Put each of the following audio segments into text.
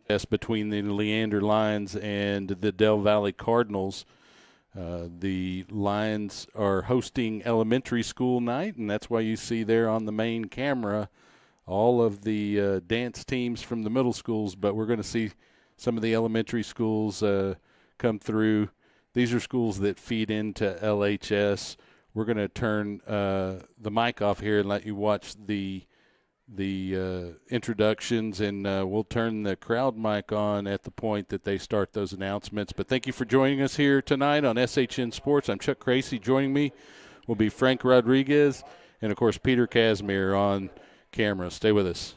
contest between the Leander Lions and the Del Valle Cardinals. The Lions are hosting elementary school night, and that's why you see there on the main camera all of the dance teams from the middle schools, but we're going to see some of the elementary schools come through. These are schools that feed into LHS. We're going to turn the mic off here and let you watch the introductions, and we'll turn the crowd mic on at the point that they start those announcements. But thank you for joining us here tonight on SHN Sports. I'm Chuck Crazy. Joining me will be Frank Rodriguez and, of course, Peter Casimir on camera. Stay with us.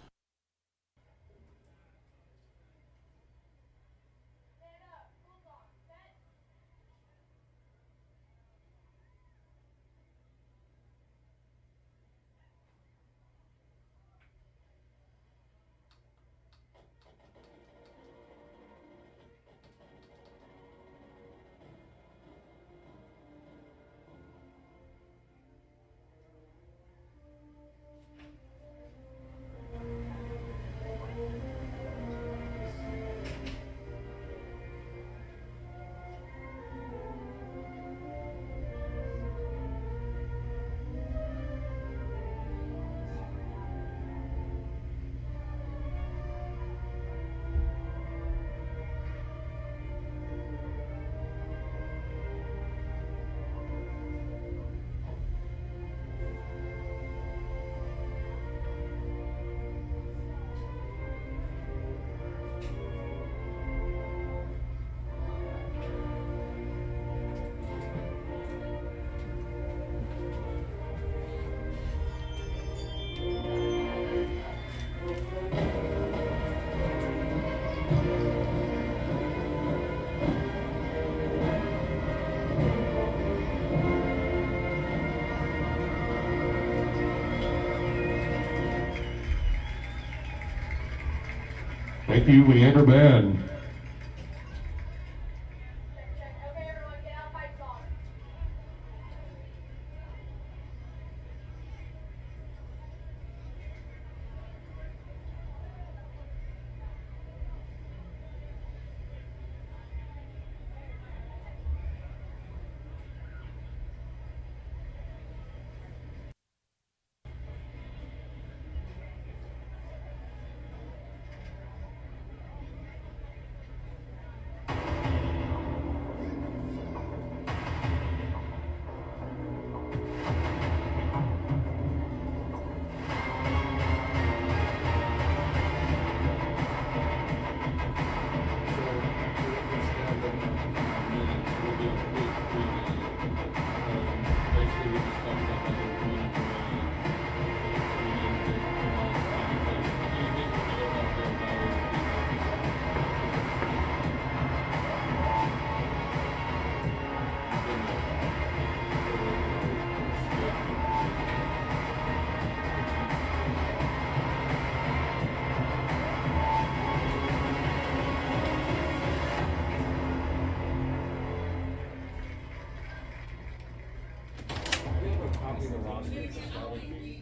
Thank you, Leander Band.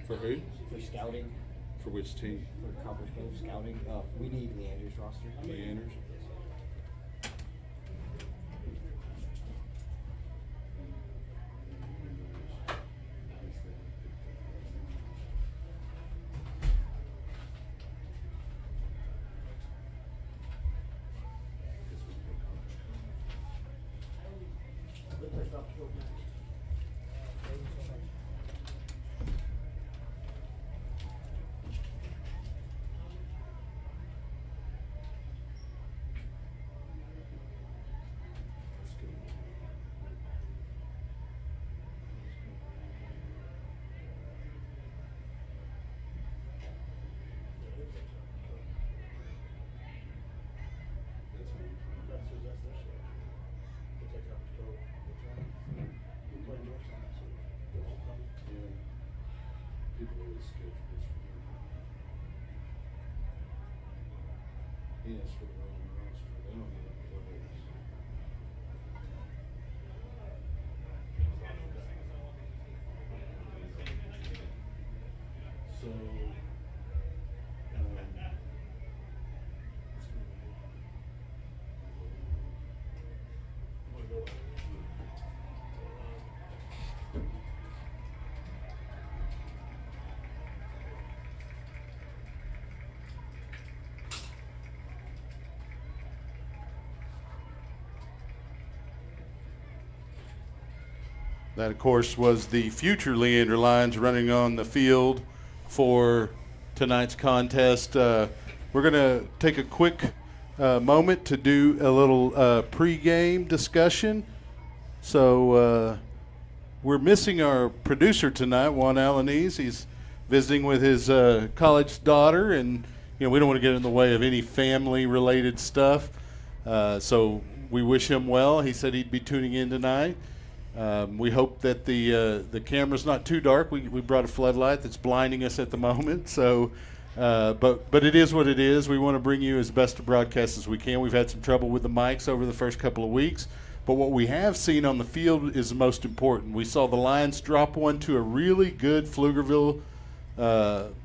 For who? For scouting. For which team? For Copper Cove scouting. We need Leander's roster. Leander's? Yes, for the wrong roster. They don't have players. So That, of course, was the future Leander Lions running on the field for tonight's contest. We're going to take a quick moment to do a little pregame discussion. So we're missing our producer tonight, Juan Alanese. He's visiting with his college daughter, and we don't want to get in the way of any family-related stuff. So we wish him well. He said he'd be tuning in tonight. We hope that the camera's not too dark. We brought a floodlight that's blinding us at the moment. So, but it is what it is. We want to bring you as best a broadcast as we can. We've had some trouble with the mics over the first couple of weeks, but what we have seen on the field is the most important. We saw the Lions drop one to a really good Pflugerville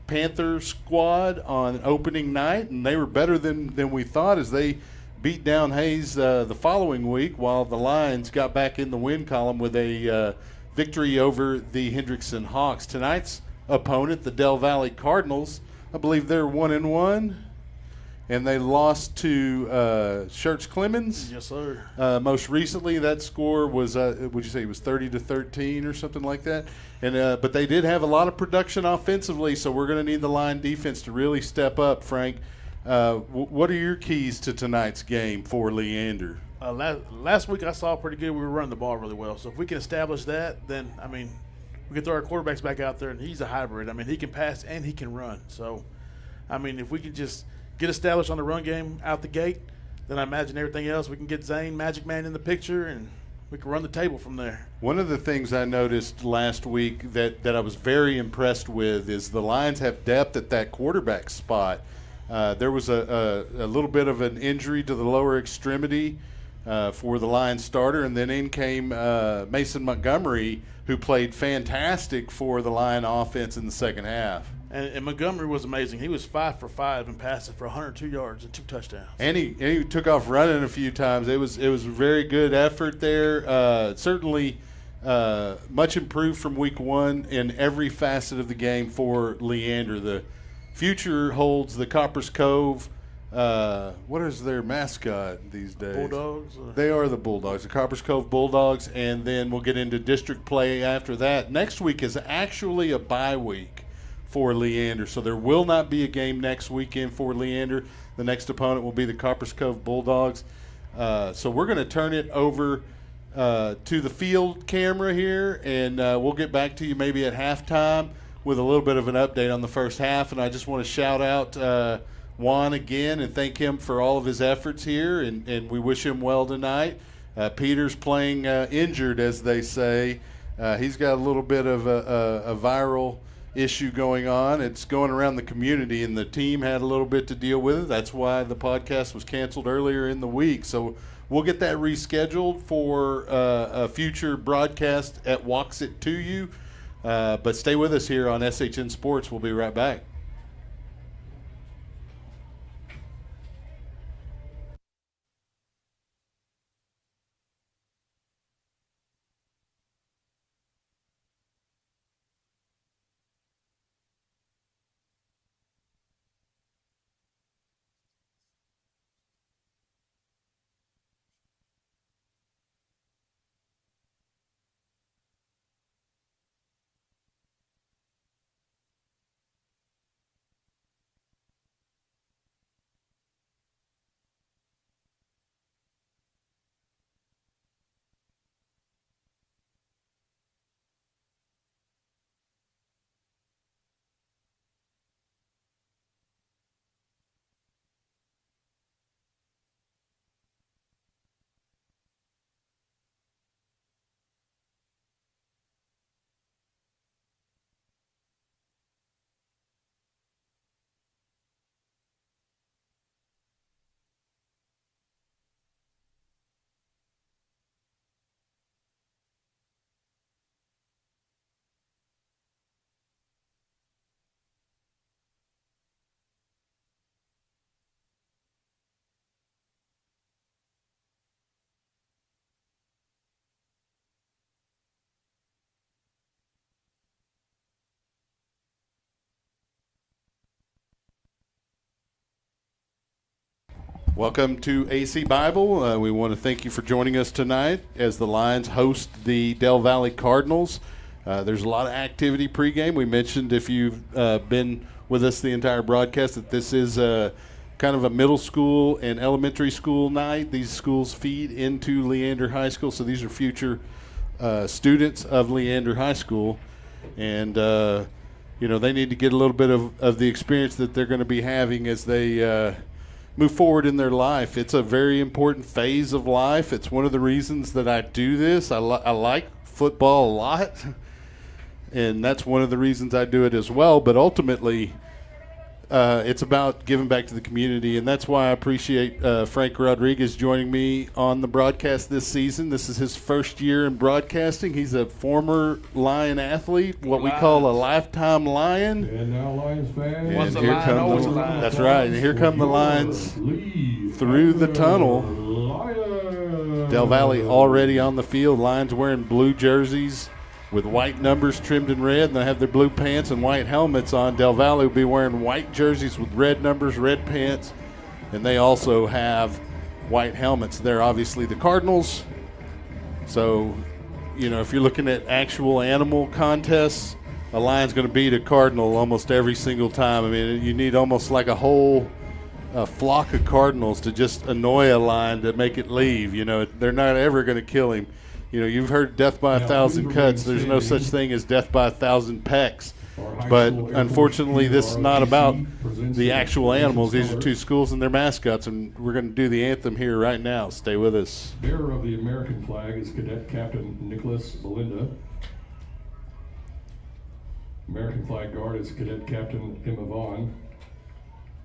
Panther squad on opening night, and they were better than we thought as they beat down Hayes the following week, while the Lions got back in the win column with a victory over the Hendrickson Hawks. Tonight's opponent, the Del Valle Cardinals, I believe they're 1-1, and they lost to Schertz Clemens. Yes, sir. Most recently, that score was, would you say it was 30-13 or something like that? And but they did have a lot of production offensively, so we're going to need the line defense to really step up, Frank. What are your keys to tonight's game for Leander? Last week I saw pretty good. We were running the ball really well. So if we can establish that, then, we can throw our quarterbacks back out there, and he's a hybrid. He can pass and he can run. So, if we can just get established on the run game out the gate, then I imagine everything else, we can get Zane, Magic Man in the picture, and we can run the table from there. One of the things I noticed last week that I was very impressed with is the Lions have depth at that quarterback spot. There was a little bit of an injury to the lower extremity for the Lions starter, and then in came Mason Montgomery, who played fantastic for the Lion offense in the second half. And Montgomery was amazing. He was 5 for 5 and passing for 102 yards and 2 touchdowns. And he took off running a few times. It was a very good effort there. Certainly much improved from week one in every facet of the game for Leander. The future holds the Coppers Cove. What is their mascot these days? Bulldogs. They are the Bulldogs, the Coppers Cove Bulldogs, and then we'll get into district play after that. Next week is actually a bye week for Leander, so there will not be a game next weekend for Leander. The next opponent will be the Coppers Cove Bulldogs. So we're going to turn it over to the field camera here, and we'll get back to you maybe at halftime with a little bit of an update on the first half. And I just want to shout out Juan again and thank him for all of his efforts here, and we wish him well tonight. Peter's playing injured, as they say. He's got a little bit of a viral issue going on. It's going around the community, and the team had a little bit to deal with it. That's why the podcast was canceled earlier in the week. So we'll get that rescheduled for a future broadcast at Walks It To You. But stay with us here on SHN Sports. We'll be right back. Welcome to AC Bible. We want to thank you for joining us tonight as the Lions host the Del Valle Cardinals. There's a lot of activity pregame. We mentioned, if you've been with us the entire broadcast, that this is kind of a middle school and elementary school night. These schools feed into Leander High School, so these are future students of Leander High School. And, they need to get a little bit of the experience that they're going to be having as they move forward in their life. It's a very important phase of life. It's one of the reasons that I do this. I like football a lot, and that's one of the reasons I do it as well. But ultimately, it's about giving back to the community, and that's why I appreciate Frank Rodriguez joining me on the broadcast this season. This is his first year in broadcasting. He's a former Lion athlete, what we call a lifetime Lion. And now Lions fans. And Once a here Lion, come always a the, Lion. that's right. And here come the Lions through the tunnel. Del Valle already on the field. Lions wearing blue jerseys with white numbers trimmed in red, and they have their blue pants and white helmets on. Del Valle will be wearing white jerseys with red numbers, red pants, and they also have white helmets. They're obviously the Cardinals. So, if you're looking at actual animal contests, a lion's going to beat a cardinal almost every single time. I mean, you need almost like a whole flock of cardinals to just annoy a lion to make it leave. They're not ever going to kill him. You've heard death by 1,000 cuts. There's no such thing as death by 1,000 pecks. But unfortunately, this is not about the actual animals. These are two schools and their mascots, and we're going to do the anthem here right now. Stay with us. Bearer of the American flag is Cadet Captain Nicholas Belinda. American flag guard is Cadet Captain Emma Vaughn.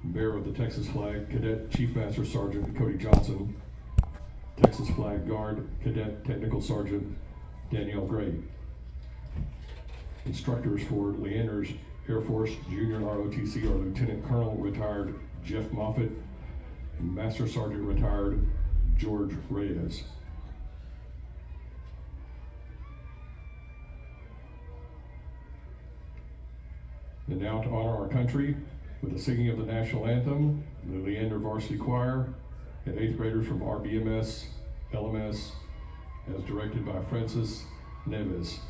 Bearer of the Texas flag, Cadet Chief Master Sergeant Cody Johnson. Texas Flag Guard, Cadet Technical Sergeant Danielle Gray. Instructors for Leander's Air Force Junior ROTC are Lieutenant Colonel retired Jeff Moffitt and Master Sergeant retired George Reyes. And now to honor our country with the singing of the national anthem, the Leander Varsity Choir and 8th graders from RBMS, LMS, as directed by Francis Neves.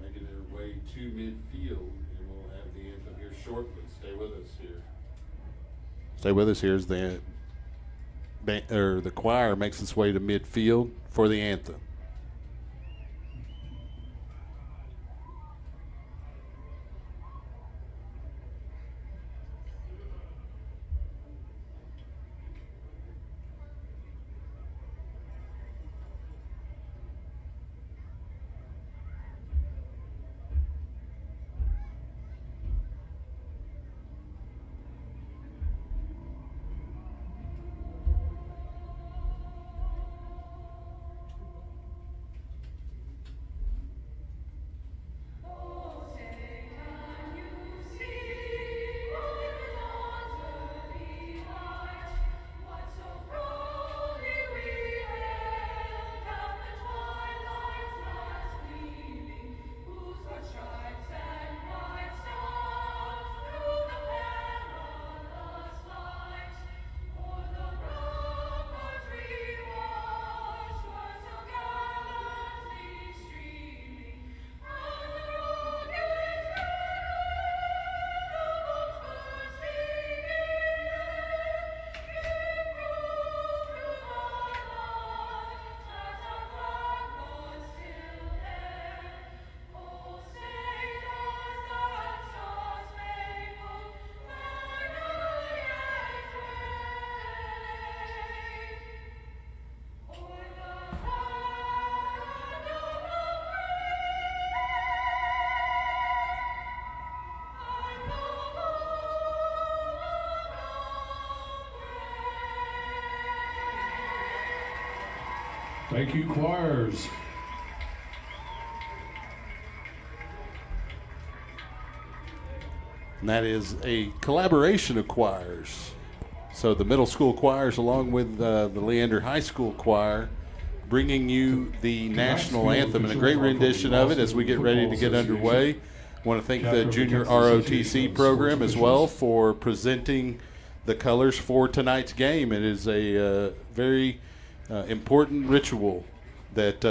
Making their way to midfield, and we'll have the anthem here shortly. Stay with us here. Stay with us here as the choir makes its way to midfield for the anthem. Thank you, choirs. And that is a collaboration of choirs. So the middle school choirs along with the Leander High School choir bringing you the national anthem and a great rendition of it as we get ready to get underway. I want to thank the Junior ROTC program as well for presenting the colors for tonight's game. It is a very important ritual that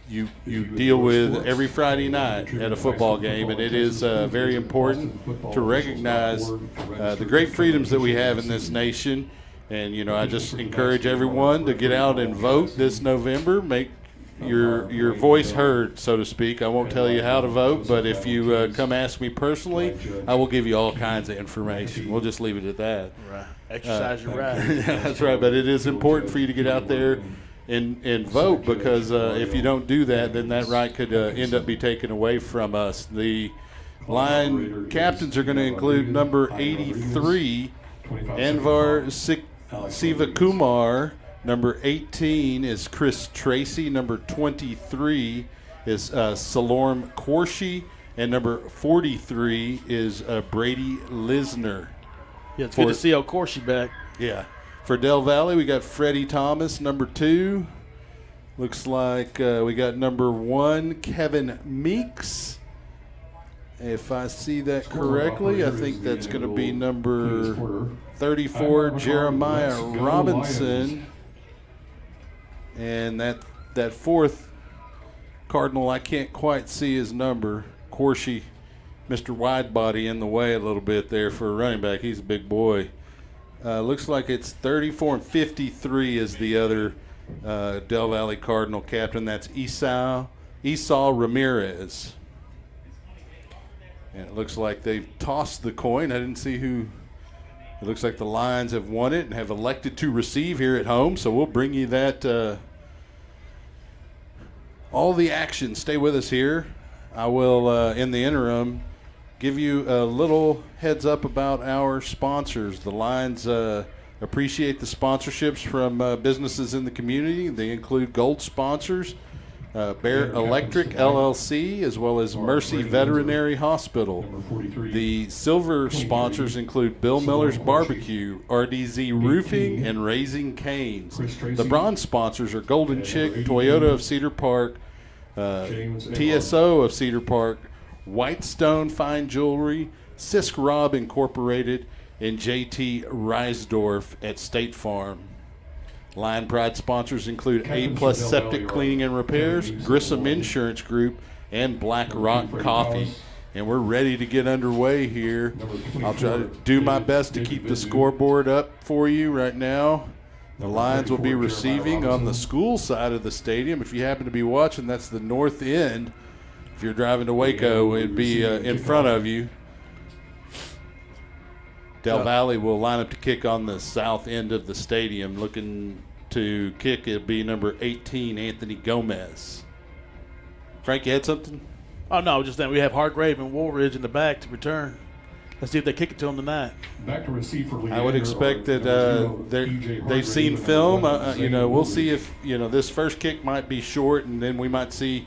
you deal with every Friday night at a football game, and it is very important to recognize the great freedoms that we have in this nation. And, you know, I just encourage everyone to get out and vote this November. Make your voice heard, so to speak. I won't tell you how to vote, but if you come ask me personally, I will give you all kinds of information. We'll just leave it at that. Right. Exercise your right. Yeah, that's right. But it is important for you to get out there and vote, because if you don't do that, then that right could end up be taken away from us. The line captains are going to include number 83, Anvar Sivakumar. Number 18 is Chris Tracy. Number 23 is Salorm Korshi. And number 43 is Brady Lisner. Yeah, it's good to see El Corsi back. Yeah. For Del Valle, we got Freddie Thomas, number 2. Looks like we got number 1, Kevin Meeks. If I see that correctly, I think that's going to be number 34, Jeremiah Robinson. And that fourth Cardinal, I can't quite see his number. Corshi, Mr. Widebody in the way a little bit there for a running back. He's a big boy. Looks like it's 34 and 53 is the other Del Valle Cardinal captain. That's Esau Ramirez. And it looks like they've tossed the coin. I didn't see who. It looks like the Lions have won it and have elected to receive here at home. So we'll bring you that, all the action. Stay with us here. I will, in the interim, give you a little heads up about our sponsors. The Lions appreciate the sponsorships from businesses in the community. They include gold sponsors, Bear Electric LLC, as well as Mercy Veterinary Hospital. The silver sponsors include Bill Miller's Barbecue, RDZ Roofing, and Raising Canes. The bronze sponsors are Golden Chick, Toyota of Cedar Park, TSO of Cedar Park, Whitestone Fine Jewelry, Sisk Rob Incorporated, and JT Reisdorf at State Farm. Lion Pride sponsors include A+ Septic Cleaning and Repairs, Grissom Insurance Group, and Black Rock Coffee. And we're ready to get underway here. I'll try to do my best to keep the scoreboard up for you right now. The Lions will be receiving on the school side of the stadium. If you happen to be watching, that's the north end. If you're driving to Waco, it'd be in front of you. Del Valle will line up to kick on the south end of the stadium. Looking to kick, it'll be number 18, Anthony Gomez. Frank, you had something? Oh, no, just that we have Hargrave and Woolridge in the back to return. Let's see if they kick it to them tonight. Back to receive for Leander. I would expect that they've seen film. We'll see if this first kick might be short, and then we might see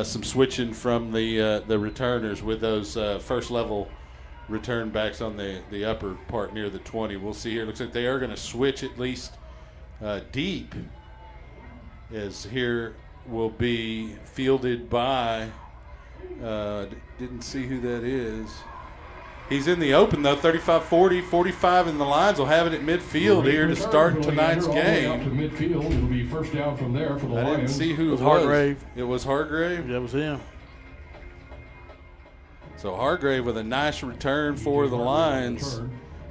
some switching from the returners with those first level return backs on the upper part near the 20. We'll see here. Looks like they are going to switch at least deep, as here will be fielded by didn't see who that is. He's in the open, though, 35-40, 45, and the Lions will have it at midfield here to start tonight's game. To midfield. It'll be first down from there for the Lions. I didn't see who it was. Hargrave. It was Hargrave? That was him. So Hargrave with a nice return for the Lions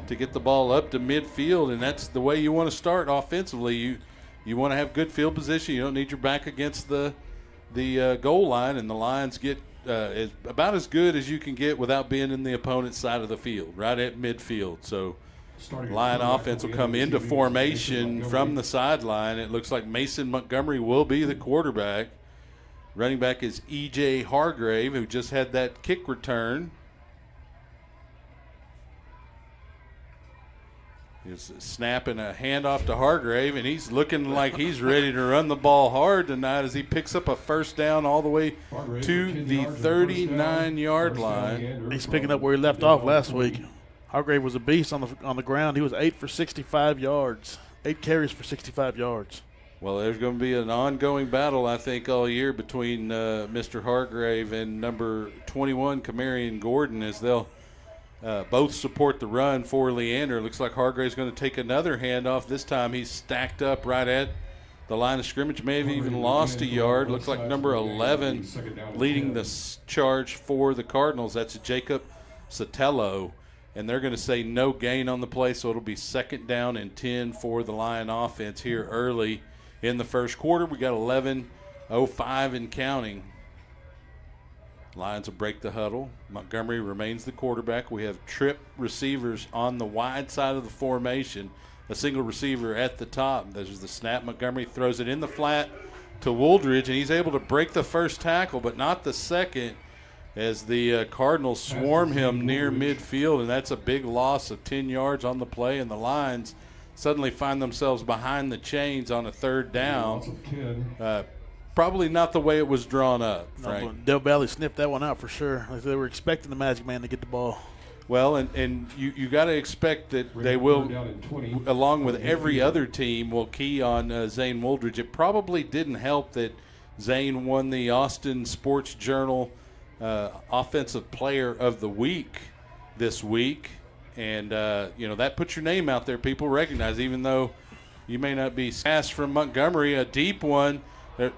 to get the ball up to midfield, and that's the way you want to start offensively. You want to have good field position. You don't need your back against the goal line, and the Lions get about as good as you can get without being in the opponent's side of the field, right at midfield. So Lion offense will come into formation from the sideline. It looks like Mason Montgomery will be the quarterback. Running back is E.J. Hargrave, who just had that kick return. He's snapping a handoff to Hargrave, and he's looking like he's ready to run the ball hard tonight as he picks up a first down all the way to the 39-yard line. He's picking up where he left off last week. Hargrave was a beast on the ground. He was 8 for 65 yards, 8 carries for 65 yards. Well, there's going to be an ongoing battle, I think, all year between Mr. Hargrave and number 21, Camarion Gordon, as they'll both support the run for Leander. Looks like Hargrave's going to take another handoff. This time he's stacked up right at the line of scrimmage, may have even lost a yard. Looks like number 11 leading the charge for the Cardinals. That's Jacob Sotelo. And they're going to say no gain on the play, so it'll be 2nd down and 10 for the Lion offense here early in the first quarter. We got 11:05 and counting. Lions will break the huddle. Montgomery remains the quarterback. We have trip receivers on the wide side of the formation. A single receiver at the top. There's the snap. Montgomery throws it in the flat to Wooldridge, and he's able to break the first tackle, but not the second, as the Cardinals swarm him near midfield, and that's a big loss of 10 yards on the play, and the Lions suddenly find themselves behind the chains on a 3rd down. Probably not the way it was drawn up, Frank. No, Del Valle sniffed that one out for sure. Like they were expecting the Magic Man to get the ball. Well, and you got to expect that they will, along with every other team, will key on Zane Wooldridge. It probably didn't help that Zane won the Austin Sports Journal Offensive Player of the Week this week. And, that puts your name out there. People recognize, even though you may not be fast from Montgomery, a deep one.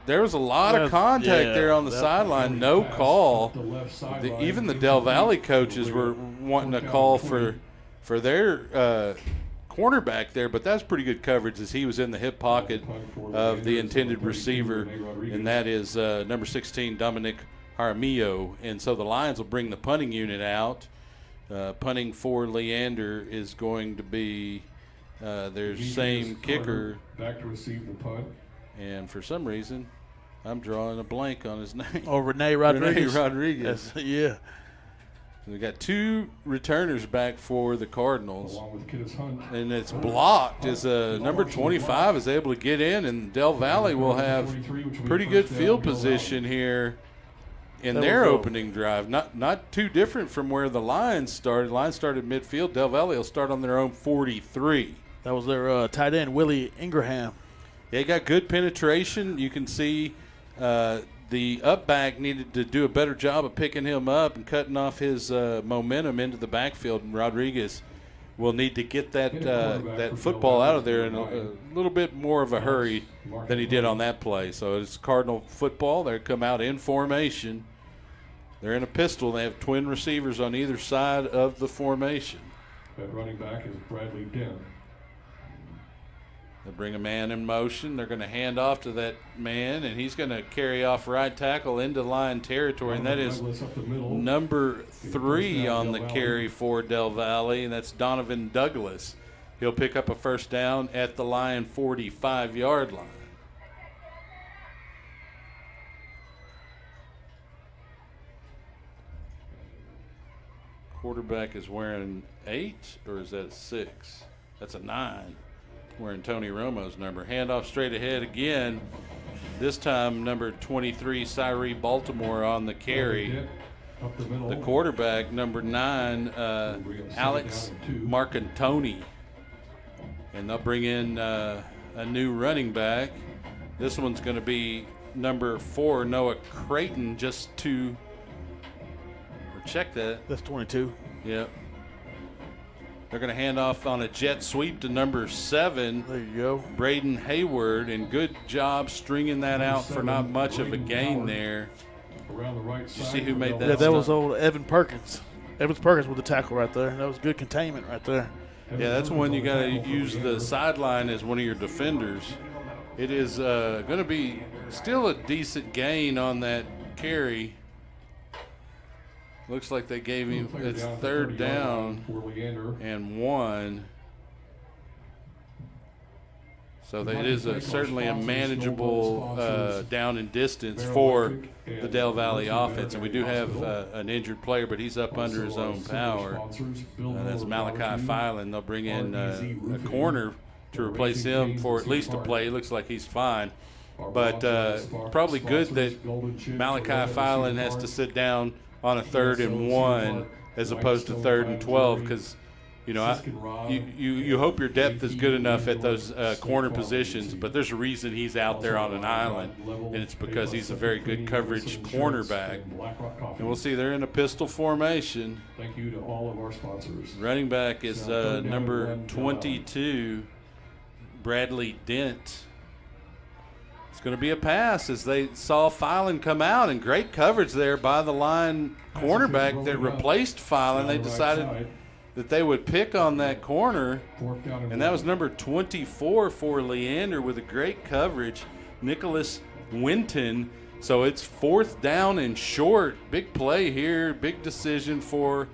There was a lot of contact there on the sideline. No call. Even the Del Valle coaches were wanting a call for their cornerback there, but that's pretty good coverage as he was in the hip pocket of the intended receiver, and that is number 16, Dominic Jaramillo. And so the Lions will bring the punting unit out. Punting for Leander is going to be their same kicker. Back to receive the punt. And for some reason, I'm drawing a blank on his name. Oh, Rene Rodriguez. Rene Rodriguez. Yeah. So we got 2 returners back for the Cardinals. Along with Kiddes Hunt. And it's blocked as number 25 is able to get in, and Del Valle will have pretty good field position here in their opening drive. Not too different from where the Lions started. Lions started midfield. Del Valle will start on their own 43. That was their tight end, Willie Ingraham. They got good penetration. You can see the up back needed to do a better job of picking him up and cutting off his momentum into the backfield. And Rodriguez will need to get that football out of there in a little bit more of a hurry than he did on that play. So it's Cardinal football. They come out in formation. They're in a pistol. They have twin receivers on either side of the formation. That running back is Bradley Dent. They bring a man in motion. They're going to hand off to that man, and he's going to carry off right tackle into Lion territory, and that is number 3 on the carry for Del Valle, and that's Donovan Douglas. He'll pick up a first down at the Lion 45-yard line. Quarterback is wearing 8, or is that a 6? That's a 9. Wearing Tony Romo's number. Handoff straight ahead again. This time number 23, Cyree Baltimore on the carry. The quarterback, number 9, Alex Marcantoni. And they'll bring in a new running back. This one's going to be number 4, Noah Creighton, just to check that. That's 22. Yep. They're going to hand off on a jet sweep to number 7. There you go. Braden Hayward, and good job stringing that out for not much of a gain there. Did you see who made that? Yeah, that was old Evan Perkins. Evans Perkins with the tackle right there. That was good containment right there. Yeah, that's when you got to use the sideline as one of your defenders. It is going to be still a decent gain on that carry. Looks like they gave him, it's 3rd down and 1. So it is certainly a manageable down and distance for the Del Valle offense. And we do have an injured player, but he's up under his own power. That's Malachi Filan. They'll bring in a corner to replace him for at least a play. It looks like he's fine. But probably good that Malachi Filan has to sit down on a 3rd and 1 as opposed to 3rd and 12 because, you know, you hope your depth is good enough at those corner positions, but there's a reason he's out there on an island, and it's because he's a very good coverage cornerback. And we'll see they're in a pistol formation. Thank you to all of our sponsors. Running back is number 22, Bradley Dent. It's going to be a pass as they saw Filan come out, and great coverage there by the line cornerback that replaced Filan. They decided that they would pick on that corner, and that was number 24 for Leander with a great coverage, Nicholas Winton. So it's 4th down and short. Big play here, big decision for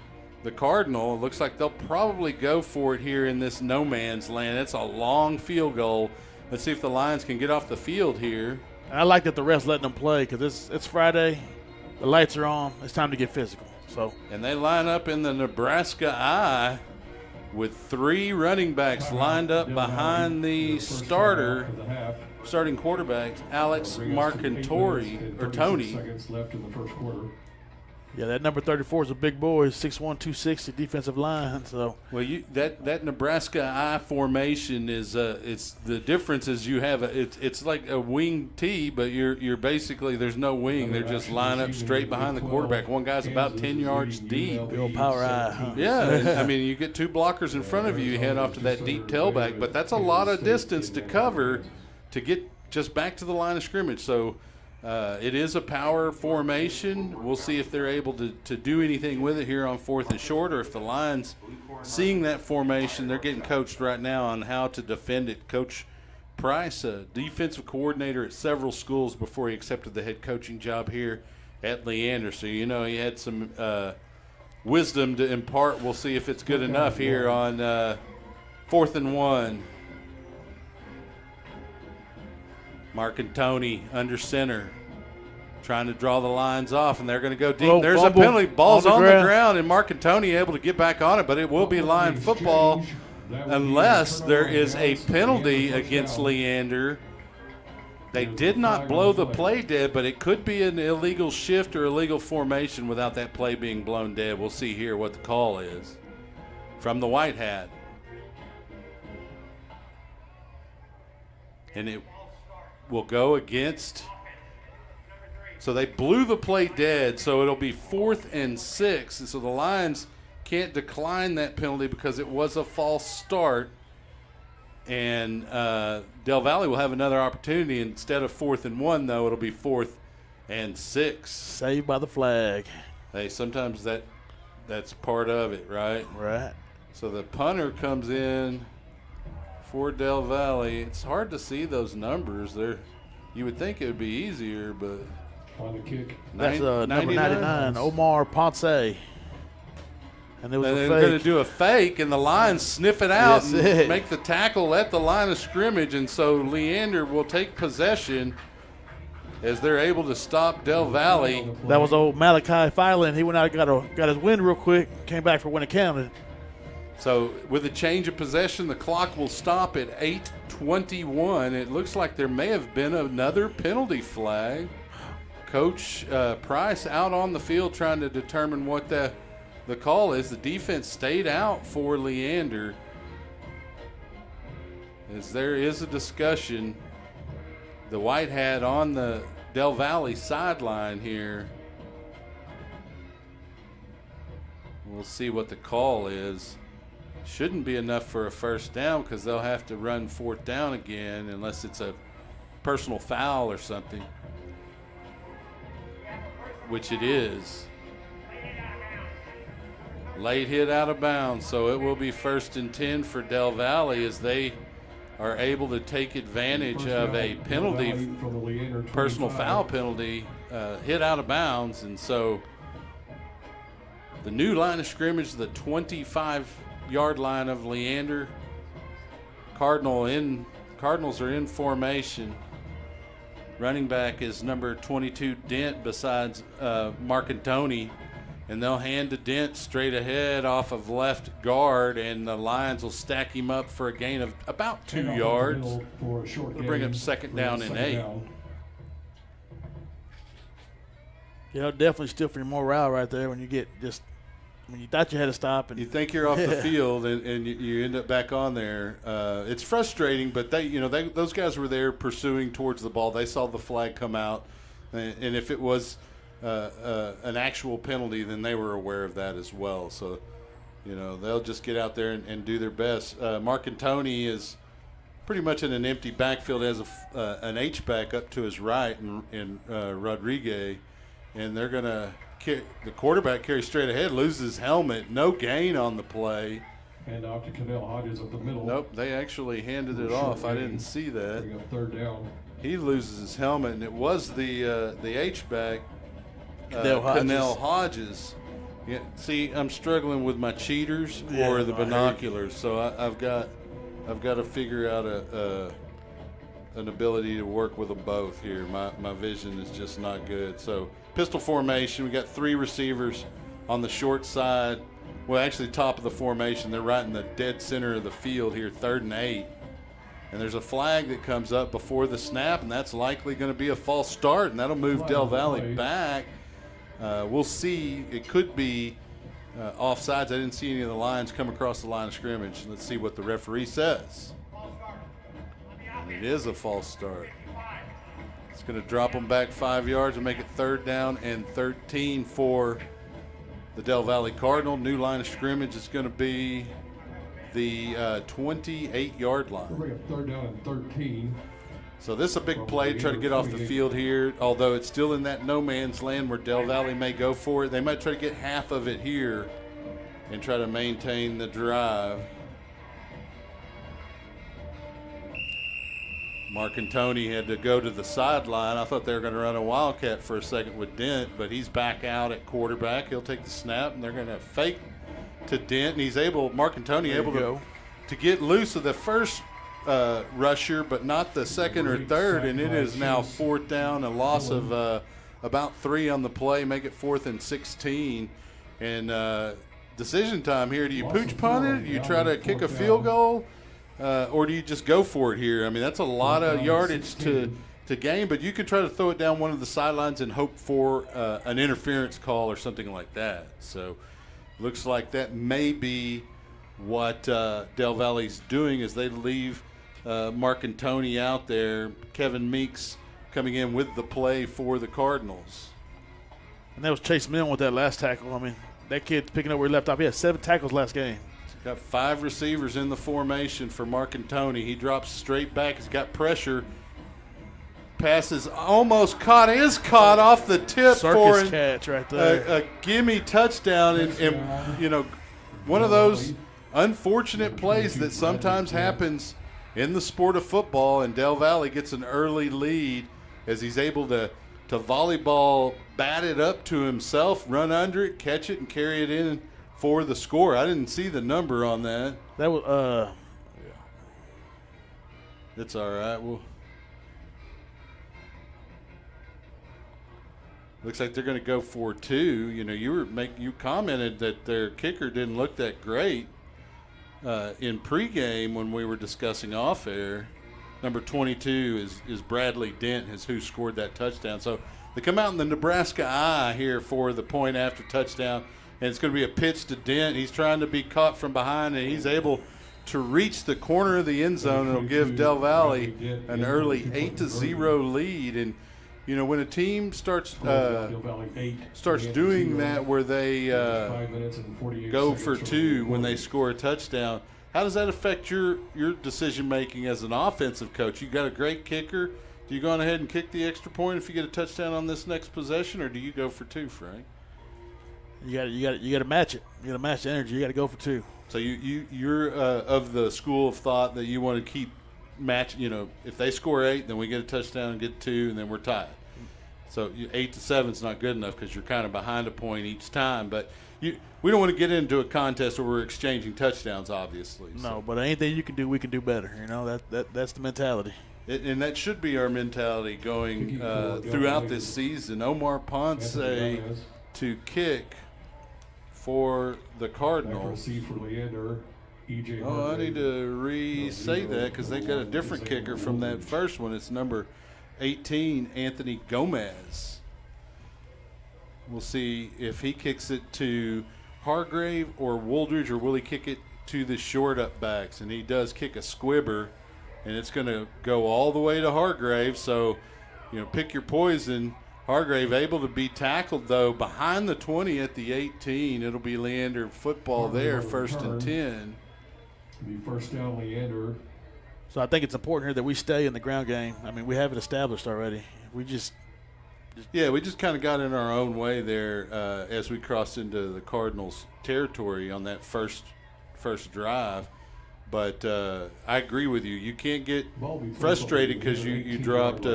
the Cardinal. It looks like they'll probably go for it here in this no man's land. It's a long field goal. Let's see if the Lions can get off the field here. And I like that the refs letting them play because it's Friday. The lights are on. It's time to get physical. And they line up in the Nebraska I with 3 running backs lined up behind the starting quarterback, Alex Marcantori, or Tony. Yeah, that number 34 is a big boy, 6'1", 260 defensive line. So well, that Nebraska I formation is it's the difference is you have it's like a wing T, but you're basically there's no wing. They're just line up straight behind the quarterback. One guy's about 10 yards deep. The old power I. Huh? Yeah, I mean you get 2 blockers in front of you, you head off to that deep tailback, but that's a lot of distance to cover to get just back to the line of scrimmage. So. It is a power formation. We'll see if they're able to do anything with it here on 4th and short, or if the Lions, seeing that formation, they're getting coached right now on how to defend it. Coach Price, a defensive coordinator at several schools before he accepted the head coaching job here at Leander. So, you know, he had some wisdom to impart. We'll see if it's good enough here on 4th and 1. Marcantoni under center, trying to draw the lines off, and they're going to go deep. There's a penalty. Ball's on the ground, and Marcantoni able to get back on it, but it will be line football unless there is a penalty against Leander. They did not blow the play dead, but it could be an illegal shift or illegal formation without that play being blown dead. We'll see here what the call is from the white hat. And it will go against. So they blew the play dead, so it'll be 4th and 6. And so the Lions can't decline that penalty because it was a false start. And Del Valle will have another opportunity. Instead of 4th and 1, though, it'll be 4th and 6. Saved by the flag. Hey, sometimes that's part of it, right? Right. So the punter comes in for Del Valle. It's hard to see those numbers. You would think it would be easier, but on the kick. That's number 99, Omar Ponce. And they're going to do a fake, and the Lions sniff it out and make the tackle at the line of scrimmage. And so Leander will take possession as they're able to stop Del Valle. That was old Malachi Filan. He went out and got his win real quick, came back for when it counted. So with a change of possession, the clock will stop at 8:21. It looks like there may have been another penalty flag. Coach Price out on the field trying to determine what the call is. The defense stayed out for Leander. As there is a discussion, the white hat on the Del Valle sideline here. We'll see what the call is. Shouldn't be enough for a first down because they'll have to run 4th down again unless it's a personal foul or something, which it is. Late hit out of bounds, so it will be 1st and 10 for Del Valle as they are able to take advantage of a penalty, personal foul penalty, hit out of bounds. And so the new line of scrimmage, the 25-yard line of Leander. Cardinal Cardinals are in formation. Running back is number 22, Dent, besides Marcantoni. And they'll hand to Dent straight ahead off of left guard, and the Lions will stack him up for a gain of about 2 yards. They'll bring up second down and 8. You know, definitely still for your morale right there when you get just – when you thought you had to stop. And you think you're off the field and you end up back on there. It's frustrating, but those guys were there pursuing towards the ball. They saw the flag come out, and if it was an actual penalty, then they were aware of that as well. So, they'll just get out there and do their best. Marcantoni is pretty much in an empty backfield as an H-back up to his right in Rodriguez, and they're going to the quarterback carries straight ahead, loses his helmet, no gain on the play. And out to Cannell Hodges up the middle. Nope, they actually handed it off. I didn't see that. We got third down. He loses his helmet, and it was the H-back, Cannell Hodges. Yeah, see, I'm struggling with my cheaters or the binoculars, so I've got to figure out an ability to work with them both here. My vision is just not good. So pistol formation, we got 3 receivers on the short side. Well, actually top of the formation. They're right in the dead center of the field here, 3rd and 8. And there's a flag that comes up before the snap, and that's likely going to be a false start, and that'll move Del Valle back. We'll see. It could be offsides. I didn't see any of the Lions come across the line of scrimmage. Let's see what the referee says. And it is a false start. It's going to drop them back 5 yards and make it 3rd down and 13 for the Del Valle Cardinal. New line of scrimmage is going to be the 28-yard line. We'll bring it 3rd down and 13. So this is a big play, try to get off the field here, although it's still in that no man's land where Del Valle may go for it. They might try to get half of it here and try to maintain the drive. Marcantoni had to go to the sideline. I thought they were going to run a wildcat for a second with Dent, but he's back out at quarterback. He'll take the snap, and they're going to fake to Dent, and Marcantoni able to get loose of the first rusher, but not the second or third, and it is now 4th down, a loss of about 3 on the play, make it 4th and 16. And decision time here. Do you pooch punt it? Do you try to kick a field goal? Or do you just go for it here? I mean, that's a lot of yardage to gain, but you could try to throw it down one of the sidelines and hope for an interference call or something like that. So looks like that may be what Del Valle's doing as they leave Marcantoni out there. Kevin Meeks coming in with the play for the Cardinals. And that was Chase Milne with that last tackle. I mean, that kid's picking up where he left off. He had 7 tackles last game. Got 5 receivers in the formation for Marcantoni. He drops straight back. He's got pressure. Passes almost caught. Is caught off the tip for a catch right there. A gimme touchdown. And one of those unfortunate plays that sometimes happens in the sport of football, and Del Valle gets an early lead as he's able to volleyball bat it up to himself, run under it, catch it, and carry it in for the score. I didn't see the number on that. That was It's all right. Well, looks like they're going to go for 2. You commented that their kicker didn't look that great in pregame when we were discussing off air. Number 22 is Bradley Dent, who scored that touchdown. So they come out in the Nebraska eye here for the point after touchdown. And it's going to be a pitch to Dent. He's trying to be caught from behind, and he's able to reach the corner of the end zone. It'll give Del Valle an early 8-0 lead. And when a team starts doing that, where they go for 2 when they score a touchdown, how does that affect your decision making as an offensive coach? You got a great kicker. Do you go on ahead and kick the extra point if you get a touchdown on this next possession, or do you go for 2, Frank? You got to match it. You got to match the energy. You got to go for 2. So you're of the school of thought that you want to keep match. If they score 8, then we get a touchdown and get 2, and then we're tied. So 8 to 7 is not good enough because you're kind of behind a point each time. But we don't want to get into a contest where we're exchanging touchdowns, obviously. No, but anything you can do, we can do better. You know, that's the mentality. And that should be our mentality going throughout this season. Omar Ponce to kick for the Cardinals. For Leander, I need to re-say that because they got a different kicker from that first one. It's number 18, Anthony Gomez. We'll see if he kicks it to Hargrave or Wooldridge, or will he kick it to the short up backs? And he does kick a squibber, and it's going to go all the way to Hargrave. So, pick your poison. Hargrave able to be tackled, though, behind the 20 at the 18. It'll be Leander football there, 1st and 10. The first down, Leander. So I think it's important here that we stay in the ground game. I mean, we have it established already. We just kind of got in our own way there as we crossed into the Cardinals' territory on that first drive. But I agree with you. You can't get frustrated because you dropped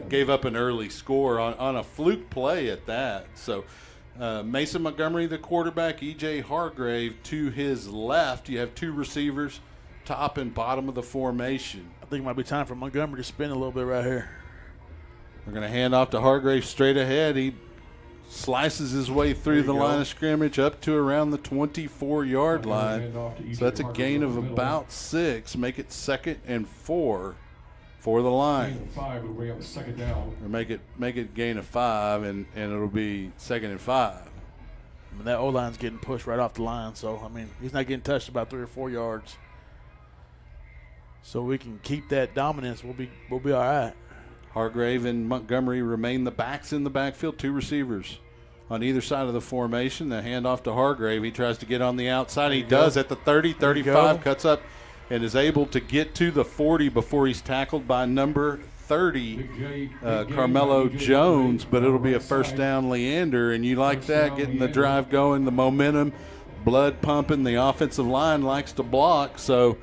gave up an early score on a fluke play at that. So Mason Montgomery, the quarterback, E.J. Hargrave to his left. You have two receivers, top and bottom of the formation. I think it might be time for Montgomery to spin a little bit right here. We're going to hand off to Hargrave straight ahead. He slices his way through the line of scrimmage up to around the 24-yard line. So that's a gain of about 6. Make it 2nd and 4 for the line. Or make it gain of 5, and it'll be 2nd and 5. I mean, that O-line's getting pushed right off the line, so, I mean, he's not getting touched about 3 or 4 yards. So we can keep that dominance. We'll be all right. Hargrave and Montgomery remain the backs in the backfield, 2 receivers on either side of the formation. The handoff to Hargrave. He tries to get on the outside. He does at the 30, 35, cuts up and is able to get to the 40 before he's tackled by number 30, Carmelo Jones, but it'll be a first down, Leander. And you like that, getting the drive going, the momentum, blood pumping. The offensive line likes to block, so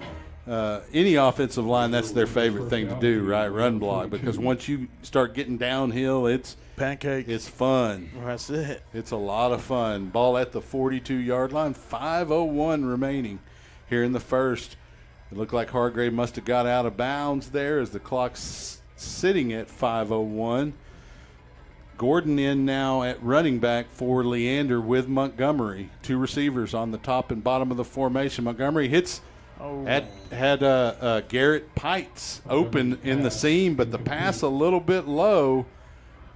any offensive line, that's their favorite thing to do, right? Run block, because once you start getting downhill, it's pancake. It's fun. That's it. It's a lot of fun. Ball at the 42-yard line. 5:01 remaining here in the first. It looked like Hargrave must have got out of bounds there as the clock's sitting at 5:01. Gordon in now at running back for Leander with Montgomery. 2 receivers on the top and bottom of the formation. Montgomery hits. Had Garrett Pites open in the seam, but the pass a little bit low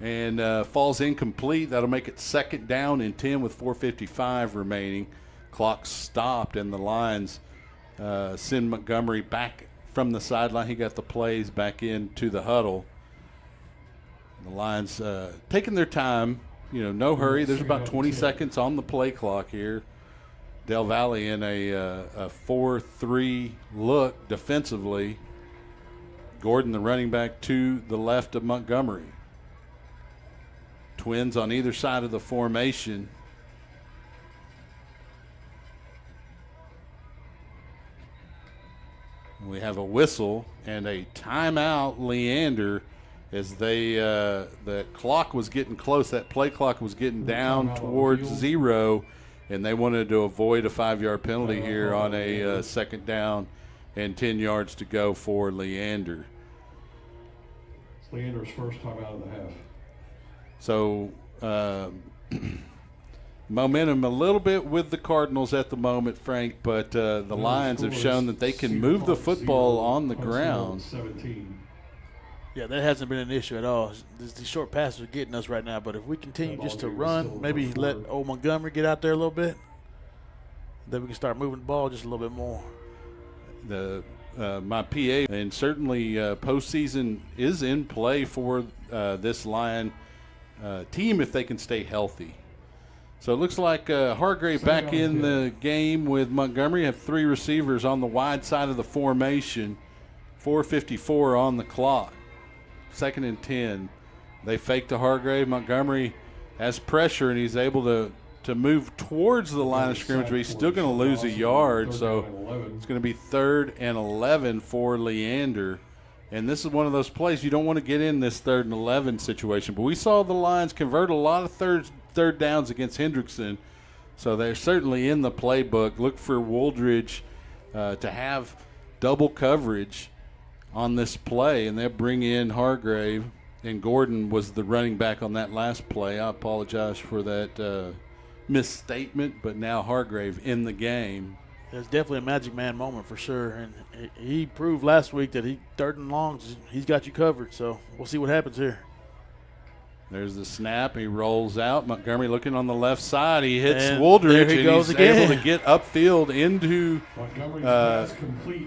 and falls incomplete. That'll make it 2nd down and 10 with 4:55 remaining. Clock stopped, and the Lions send Montgomery back from the sideline. He got the plays back into the huddle. The Lions taking their time, no hurry. There's about 20 seconds on the play clock here. Del Valle in a 4-3 look defensively. Gordon, the running back, to the left of Montgomery. Twins on either side of the formation. We have a whistle and a timeout, Leander, as the clock was getting close. That play clock was getting down towards 0. And they wanted to avoid a 5-yard penalty here on a 2nd down and 10 yards to go for Leander. It's Leander's first time out of the half. So momentum a little bit with the Cardinals at the moment, Frank, but the Lions have shown that they can move the football on the ground. 17. Yeah, that hasn't been an issue at all. These short passes are getting us right now, but if we continue just to run, maybe let old Montgomery get out there a little bit, then we can start moving the ball just a little bit more. My PA, and certainly postseason is in play for this Lion team if they can stay healthy. So it looks like Hargrave back in the game with Montgomery. Have 3 receivers on the wide side of the formation. 4:54 on the clock. 2nd and 10. They fake to Hargrave. Montgomery has pressure, and he's able to move towards the line of scrimmage, but he's still going to lose a yard. So it's going to be 3rd and 11 for Leander And this is one of those plays you don't want to get in this 3rd and 11 situation. But we saw the Lions convert a lot of third downs against Hendrickson. So they're certainly in the playbook. Look for Wooldridge to have double coverage on this play, and they'll bring in Hargrave. And Gordon was the running back on that last play. I apologize for that misstatement, but now Hargrave in the game. It's definitely a magic man moment for sure. And he proved last week that 3rd and longs, he's got you covered. So we'll see what happens here. There's the snap. He rolls out. Montgomery looking on the left side. He hits And Wooldridge, there he goes he's again. able to get upfield into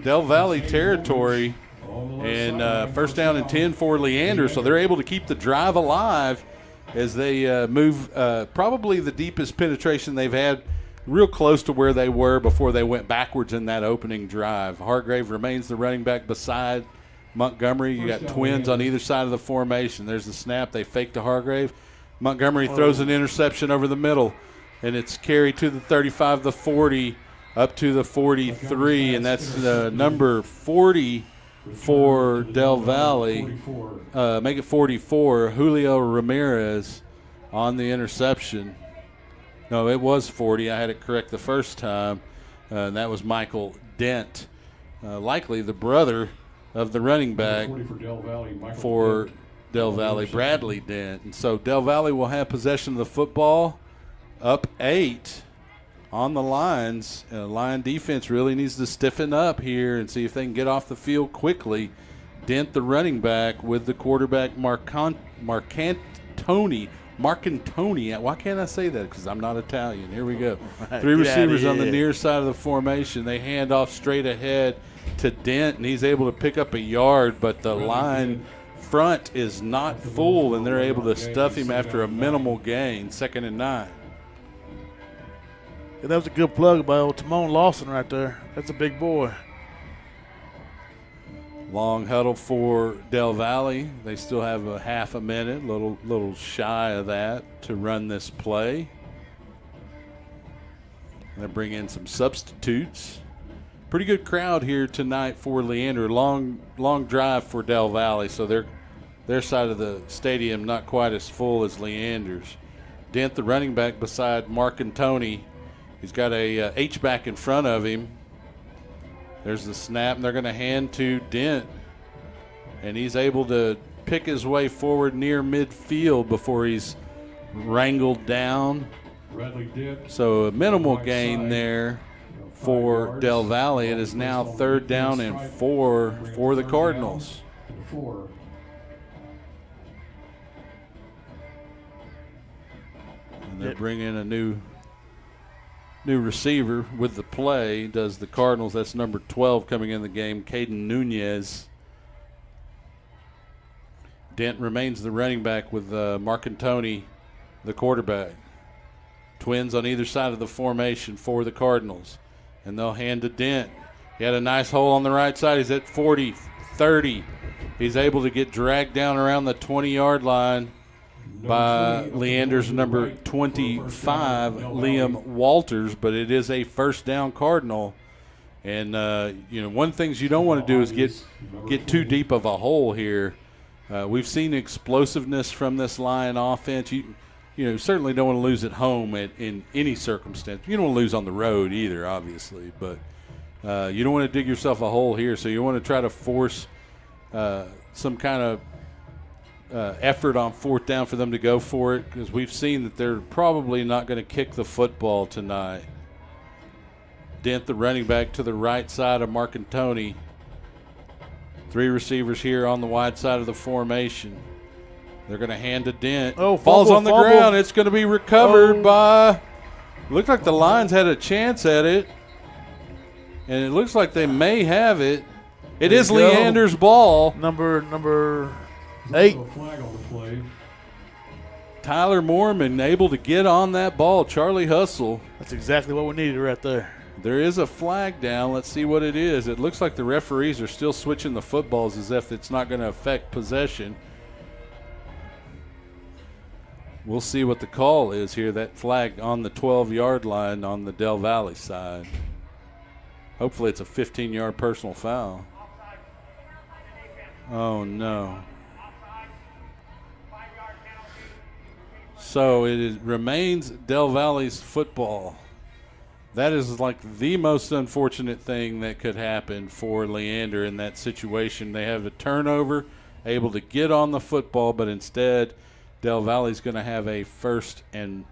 Del Valle territory. And 1st down and 10 for Leander. So they're able to keep the drive alive as they move probably the deepest penetration they've had, real close to where they were before they went backwards in that opening drive. Hargrave remains the running back beside Montgomery. You got twins on either side of the formation. There's the snap. They fake to Hargrave. Montgomery throws an interception over the middle, and it's carried to the 35, the 40, up to the 43, and that's number 40 for Del Valle. Make it 44. Julio Ramirez on the interception. No, it was 40. I had it correct the first time. And that was Michael Dent, likely the brother of the running back for Del Valle, Bradley Dent. And so Del Valle will have possession of the football, up 8 on the Lions. Lion defense really needs to stiffen up here and see if they can get off the field quickly. Dent, the running back, with the quarterback Marcantoni. Why can't I say that? Because I'm not Italian. Here we go. 3 receivers on the near side of the formation. They hand off straight ahead to Dent, and he's able to pick up a yard, but the line front is not full, and they're able to stuff him after a minimal gain. 2nd and 9. Yeah, that was a good plug by old Timon Lawson right there. That's a big boy. Long huddle for Del Valle. They still have a half a minute, little shy of that, to run this play. They bring in some substitutes. Pretty good crowd here tonight for Leander. Long drive for Del Valle, so their side of the stadium not quite as full as Leander's. Dent, the running back, beside Marcantoni. He's got a H-back in front of him. There's the snap, and they're going to hand to Dent. And he's able to pick his way forward near midfield before he's wrangled down. So a minimal gain there for Del Valle. It is now 3rd down and 4 for the Cardinals. And they're bringing a new receiver with the play, does the Cardinals. That's number 12 coming in the game, Caden Nunez. Dent remains the running back with Marcantoni, the quarterback. Twins on either side of the formation for the Cardinals. And they'll hand to Dent. He had a nice hole on the right side. He's at 40, 30. He's able to get dragged down around the 20-yard line by Leander's number 25, Liam Walters, but it is a 1st down Cardinal. And, one of the things you don't want to do is get too deep of a hole here. We've seen explosiveness from this Lion offense. You certainly don't want to lose at home in any circumstance. You don't want to lose on the road either, obviously, but you don't want to dig yourself a hole here. So you want to try to force some kind of effort on 4th down for them to go for it, because we've seen that they're probably not going to kick the football tonight. Dent, the running back, to the right side of Marcantoni. 3 receivers here on the wide side of the formation. They're going to hand to Dent. Falls on the ground. It's going to be recovered by – looks like the Lions had a chance at it, and it looks like they may have it. It is Leander's ball. Number 8. Tyler Moorman able to get on that ball. Charlie Hustle. That's exactly what we needed right there. There is a flag down. Let's see what it is. It looks like the referees are still switching the footballs as if it's not going to affect possession. We'll see what the call is here. That flag on the 12-yard line on the Del Valle side. Hopefully it's a 15-yard personal foul. Oh, no. So remains Del Valle's football. That is like the most unfortunate thing that could happen for Leander in that situation. They have a turnover, able to get on the football, but instead Del Valle's going to have a first and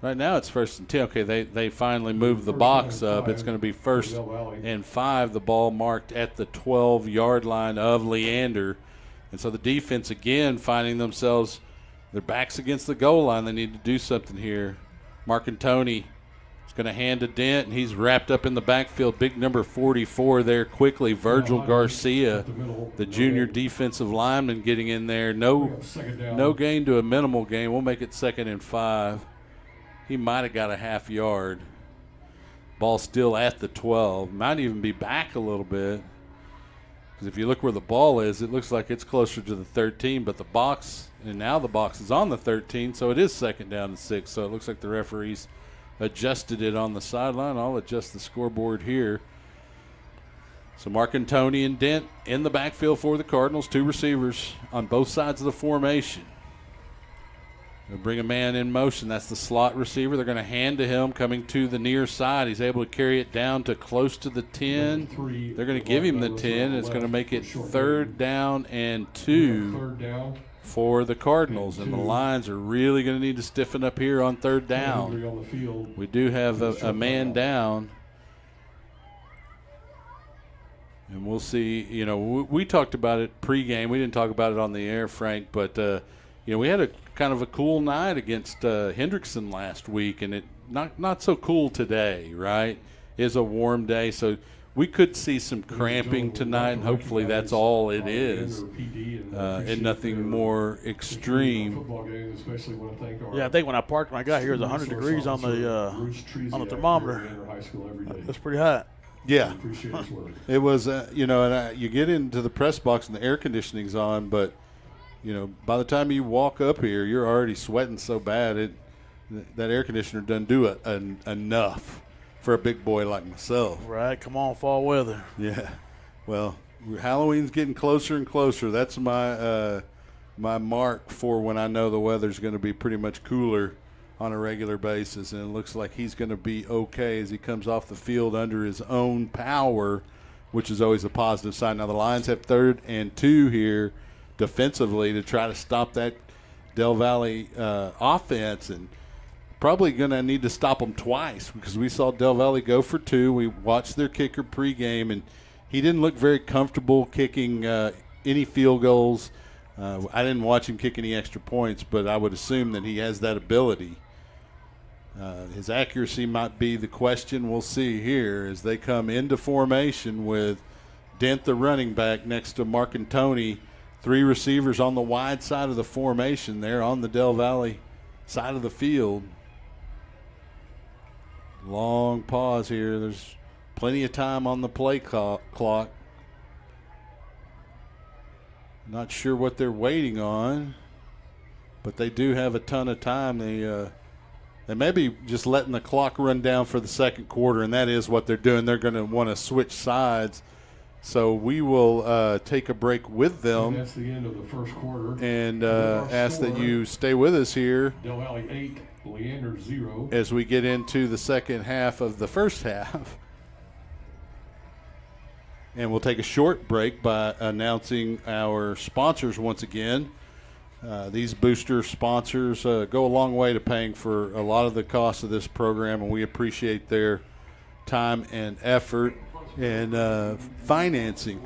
right now it's 1st and 10. Okay, they finally moved the box up. It's going to be 1st and 5. The ball marked at the 12-yard line of Leander. And so the defense again finding themselves, their backs against the goal line. They need to do something here. Marcantoni is going to hand to Dent, and he's wrapped up in the backfield. Big number 44 there quickly. Virgil Garcia, the junior defensive lineman, getting in there. No gain to a minimal gain. We'll make it 2nd and 5. He might have got a half yard. Ball still at the 12. Might even be back a little bit. Because if you look where the ball is, it looks like it's closer to the 13, but the box, and now the box is on the 13, so it is 2nd down and 6. So it looks like the referees adjusted it on the sideline. I'll adjust the scoreboard here. So Marcantoni and Dent in the backfield for the Cardinals. 2 receivers on both sides of the formation. They'll bring a man in motion. That's the slot receiver. They're going to hand to him coming to the near side. He's able to carry it down to close to the 10. They're going to give him the 10. It's going to make it 3rd down and 2 for the Cardinals. And the Lions are really going to need to stiffen up here on 3rd down. We do have a man down. And we'll see. You know, we talked about it pregame. We didn't talk about it on the air, Frank, but you know, we had a kind of a cool night against Hendrickson last week, and it not so cool today, right? It is a warm day, so we could see some cramping tonight, and hopefully that's all it is, and nothing more extreme. Yeah, I think when I parked when I got here, it was 100 degrees on the thermometer. That's pretty hot. Yeah, it was. You know, and you get into the press box and the air conditioning's on, but you know, by the time you walk up here, you're already sweating so bad that air conditioner doesn't do enough for a big boy like myself. Right, come on, fall weather. Yeah, well, Halloween's getting closer and closer. That's my my mark for when I know the weather's going to be pretty much cooler on a regular basis, and it looks like he's going to be okay as he comes off the field under his own power, which is always a positive sign. Now the Lions have 3rd and 2 here defensively to try to stop that Del Valle offense, and probably going to need to stop them twice because we saw Del Valle go for 2. We watched their kicker pregame, and he didn't look very comfortable kicking any field goals. I didn't watch him kick any extra points, but I would assume that he has that ability. His accuracy might be the question. We'll see here as they come into formation with Dent, the running back, next to Marcantoni. 3 receivers on the wide side of the formation there on the Del Valle side of the field. Long pause here. There's plenty of time on the play clock. Not sure what they're waiting on, but they do have a ton of time. They may be just letting the clock run down for the 2nd quarter, and that is what they're doing. They're going to want to switch sides. So we will take a break with them. And that's the end of the 1st quarter. And ask that you stay with us here. Del Valle 8, Leander 0. As we get into the 2nd half of the 1st half. And we'll take a short break by announcing our sponsors once again. These booster sponsors go a long way to paying for a lot of the costs of this program, and we appreciate their time and effort and financing.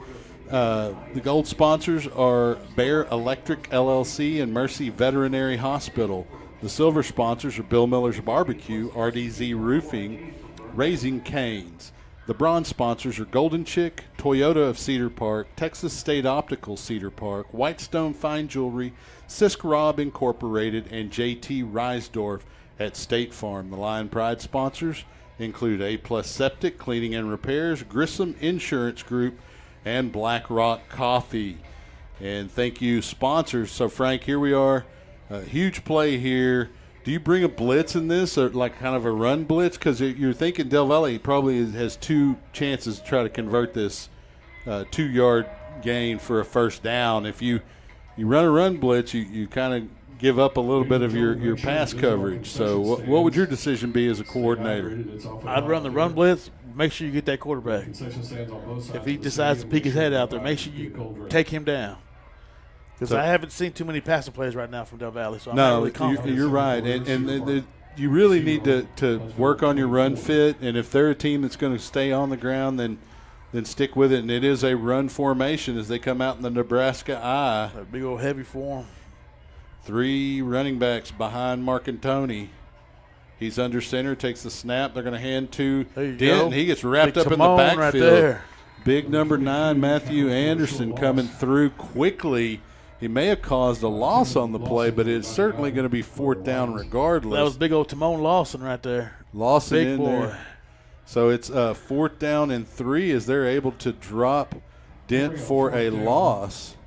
The gold sponsors are Bear Electric LLC and Mercy Veterinary Hospital. The silver sponsors are Bill Miller's Barbecue, RDZ Roofing, Raising Cane's. The bronze sponsors are Golden Chick, Toyota of Cedar Park, Texas State Optical Cedar Park, Whitestone Fine Jewelry, Sisk Rob Incorporated, and JT Reisdorf at State Farm. The Lion Pride sponsors include A-Plus Septic, Cleaning and Repairs, Grissom Insurance Group, and Black Rock Coffee. And thank you, sponsors. So, Frank, here we are. A huge play here. Do you bring a blitz in this, or like kind of a run blitz? Because you're thinking Del Valle probably has 2 chances to try to convert this 2-yard gain for a first down. If you run a run blitz, you kind of give up a little bit of your pass coverage. So what would your decision be as a coordinator? I'd run the run blitz. Make sure you get that quarterback. If he decides to peek his head out there, make sure you take him down. Because I haven't seen too many passing plays right now from Del Valle. So I'm not really confident. You're right. And you really need to work on your run fit. And if they're a team that's going to stay on the ground, then stick with it. And it is a run formation as they come out in the Nebraska I. That big old heavy form. 3 running backs behind Marcantoni. He's under center, takes the snap. They're going to hand to Dent. He gets wrapped up in the backfield. Right there. Big number 9, Matthew Anderson, coming through quickly. He may have caused a loss on the play, but it's certainly going to be 4th down regardless. That was big old Timon Lawson right there. Lawson big in boy. there. So it's 4th down and 3 as they're able to drop Dent for a loss.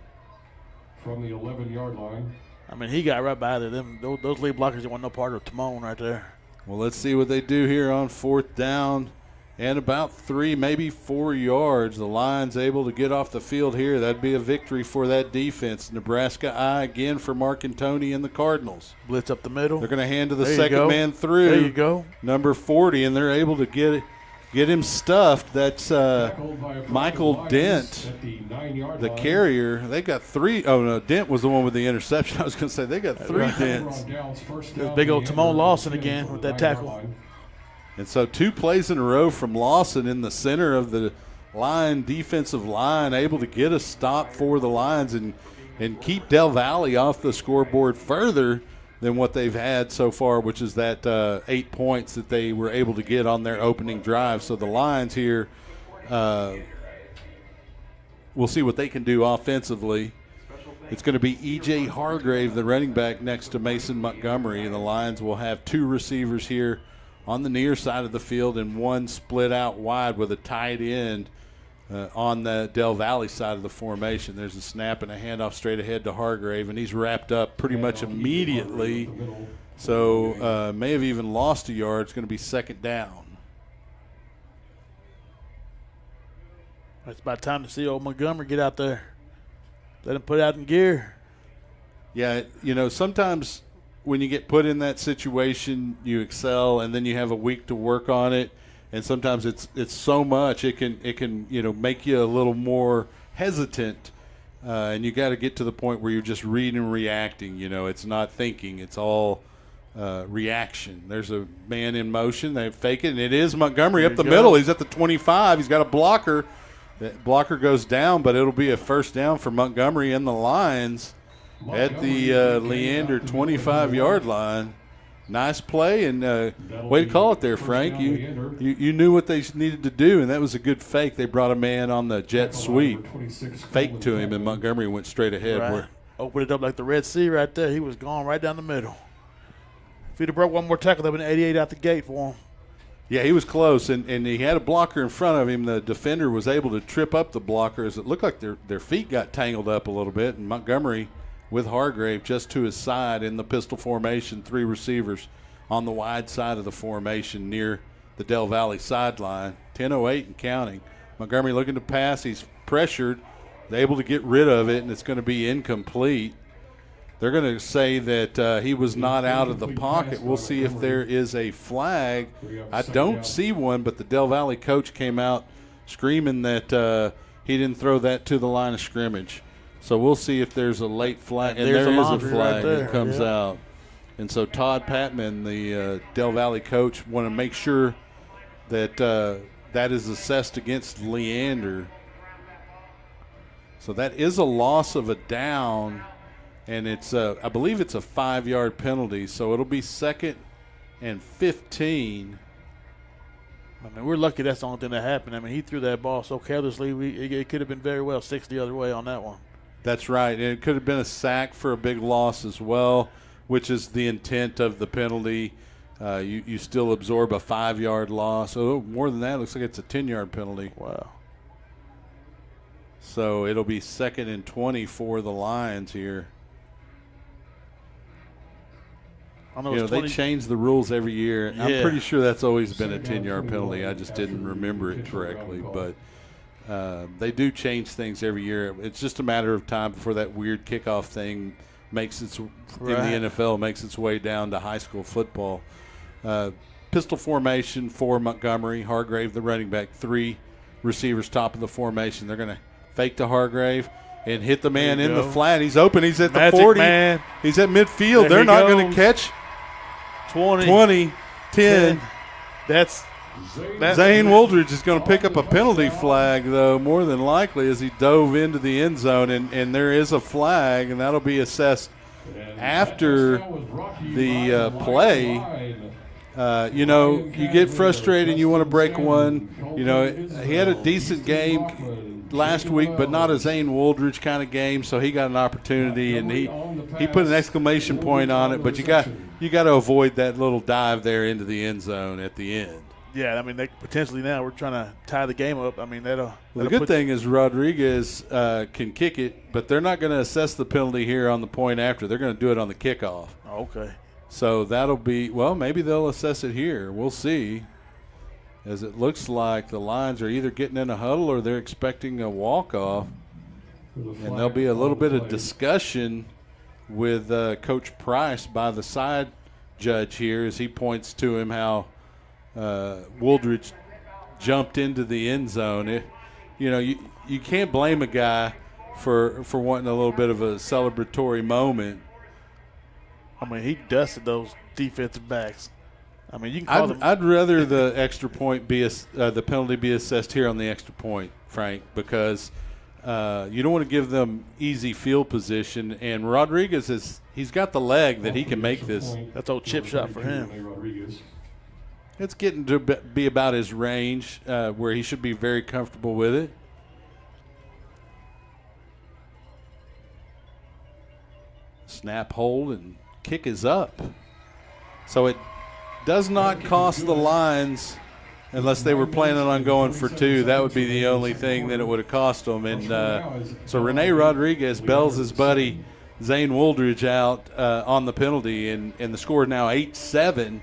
From the 11-yard line. I mean, he got right by there. Those lead blockers didn't want no part of Timon right there. Well, let's see what they do here on 4th down and about 3, maybe 4 yards. The Lions able to get off the field here. That'd be a victory for that defense. Nebraska I again for Marcantoni and the Cardinals. Blitz up the middle. They're going to hand to the second man through. There you go. Number 40, and they're able to get him stuffed. That's Michael Dent, the carrier. They got 3. Oh, no, Dent was the one with the interception. I was going to say they got 3 Dents. There's big old Timon Lawson again with that tackle. And so 2 plays in a row from Lawson in the center of the line, defensive line, able to get a stop for the Lions and keep Del Valle off the scoreboard further than what they've had so far, which is that 8 points that they were able to get on their opening drive. So the Lions here, we'll see what they can do offensively. It's going to be E.J. Hargrave, the running back, next to Mason Montgomery, and the Lions will have 2 receivers here on the near side of the field and 1 split out wide with a tight end on the Del Valle side of the formation. There's a snap and a handoff straight ahead to Hargrave, and he's wrapped up pretty much immediately. So may have even lost a yard. It's going to be 2nd down. It's about time to see old Montgomery get out there. Let him put out in gear. Yeah, sometimes when you get put in that situation, you excel, and then you have a week to work on it. And sometimes it's so much it can make you a little more hesitant, and you got to get to the point where you're just reading and reacting. It's not thinking; it's all reaction. There's a man in motion. They fake it, and it is Montgomery up the middle. He's at the 25. He's got a blocker. That blocker goes down, but it'll be a 1st down for Montgomery and the Lions at the Leander 25-yard line. Nice play, and way to call it there, Frank. You knew what they needed to do, and that was a good fake. They brought a man on the jet sweep, fake to him, and Montgomery went straight ahead. Right. Opened it up like the Red Sea right there. He was gone right down the middle. If he'd have broke one more tackle, that would have been 88 out the gate for him. Yeah, he was close, and he had a blocker in front of him. The defender was able to trip up the blocker as it looked like their feet got tangled up a little bit, and Montgomery with Hargrave just to his side in the pistol formation, 3 receivers on the wide side of the formation near the Del Valle sideline. 10:08 and counting. Montgomery looking to pass. He's pressured. They're able to get rid of it, and it's going to be incomplete. They're going to say that he was not out of the pocket. We'll see if there is a flag. I don't see one, but the Del Valle coach came out screaming that he didn't throw that to the line of scrimmage. So we'll see if there's a late flag. And there is a flag that comes out. And so Todd Patman, the Del Valle coach, want to make sure that that is assessed against Leander. So that is a loss of a down. And it's, I believe it's a 5-yard penalty, so it'll be 2nd and 15. I mean, we're lucky that's the only thing that happened. I mean, he threw that ball so carelessly, it could have been very well 6 the other way on that one. That's right. And it could have been a sack for a big loss as well, which is the intent of the penalty. You still absorb a 5-yard loss. Oh, more than that, it looks like it's a 10-yard penalty. Wow. So it'll be 2nd and 20 for the Lions here. They change the rules every year. Yeah. I'm pretty sure that's always been a 10-yard penalty. I just didn't remember it correctly. But They do change things every year. It's just a matter of time before that weird kickoff thing makes its in the NFL makes its way down to high school football. Pistol formation for Montgomery. Hargrave, the running back, 3 receivers top of the formation. They're going to fake to Hargrave and hit the man in the flat. He's open. He's at the 40. Man. He's at midfield. They're not going to catch. 20, 10. That's Zane Wooldridge is going to pick up a penalty flag, though, more than likely, as he dove into the end zone. And there is a flag, and that'll be assessed after the play. You get frustrated and you want to break one. He had a decent game last week, but not a Zane Wooldridge kind of game, so he got an opportunity, and he put an exclamation point on it. But you got to avoid that little dive there into the end zone at the end. Yeah, I mean, potentially now we're trying to tie the game up. I mean, the good thing is Rodriguez can kick it, but they're not going to assess the penalty here on the point after. They're going to do it on the kickoff. Okay. So that'll be, maybe they'll assess it here. We'll see, as it looks like the Lions are either getting in a huddle or they're expecting a walk-off. And there'll be a little bit of discussion with Coach Price by the side judge here as he points to him how Wooldridge jumped into the end zone. You can't blame a guy for wanting a little bit of a celebratory moment. I mean, he dusted those defensive backs. I mean, you can call them. I'd rather the extra point the penalty be assessed here on the extra point, Frank, because you don't want to give them easy field position. And Rodriguez he's got the leg that he can make this. That's old chip shot for him. It's getting to be about his range where he should be very comfortable with it. Snap, hold, and kick is up. So it does not cost the Lions, unless they were planning on going for 2. That would be the only thing that it would have cost them. And so Rene Rodriguez bells his buddy Zane Wooldridge out on the penalty, and the score is now 8-7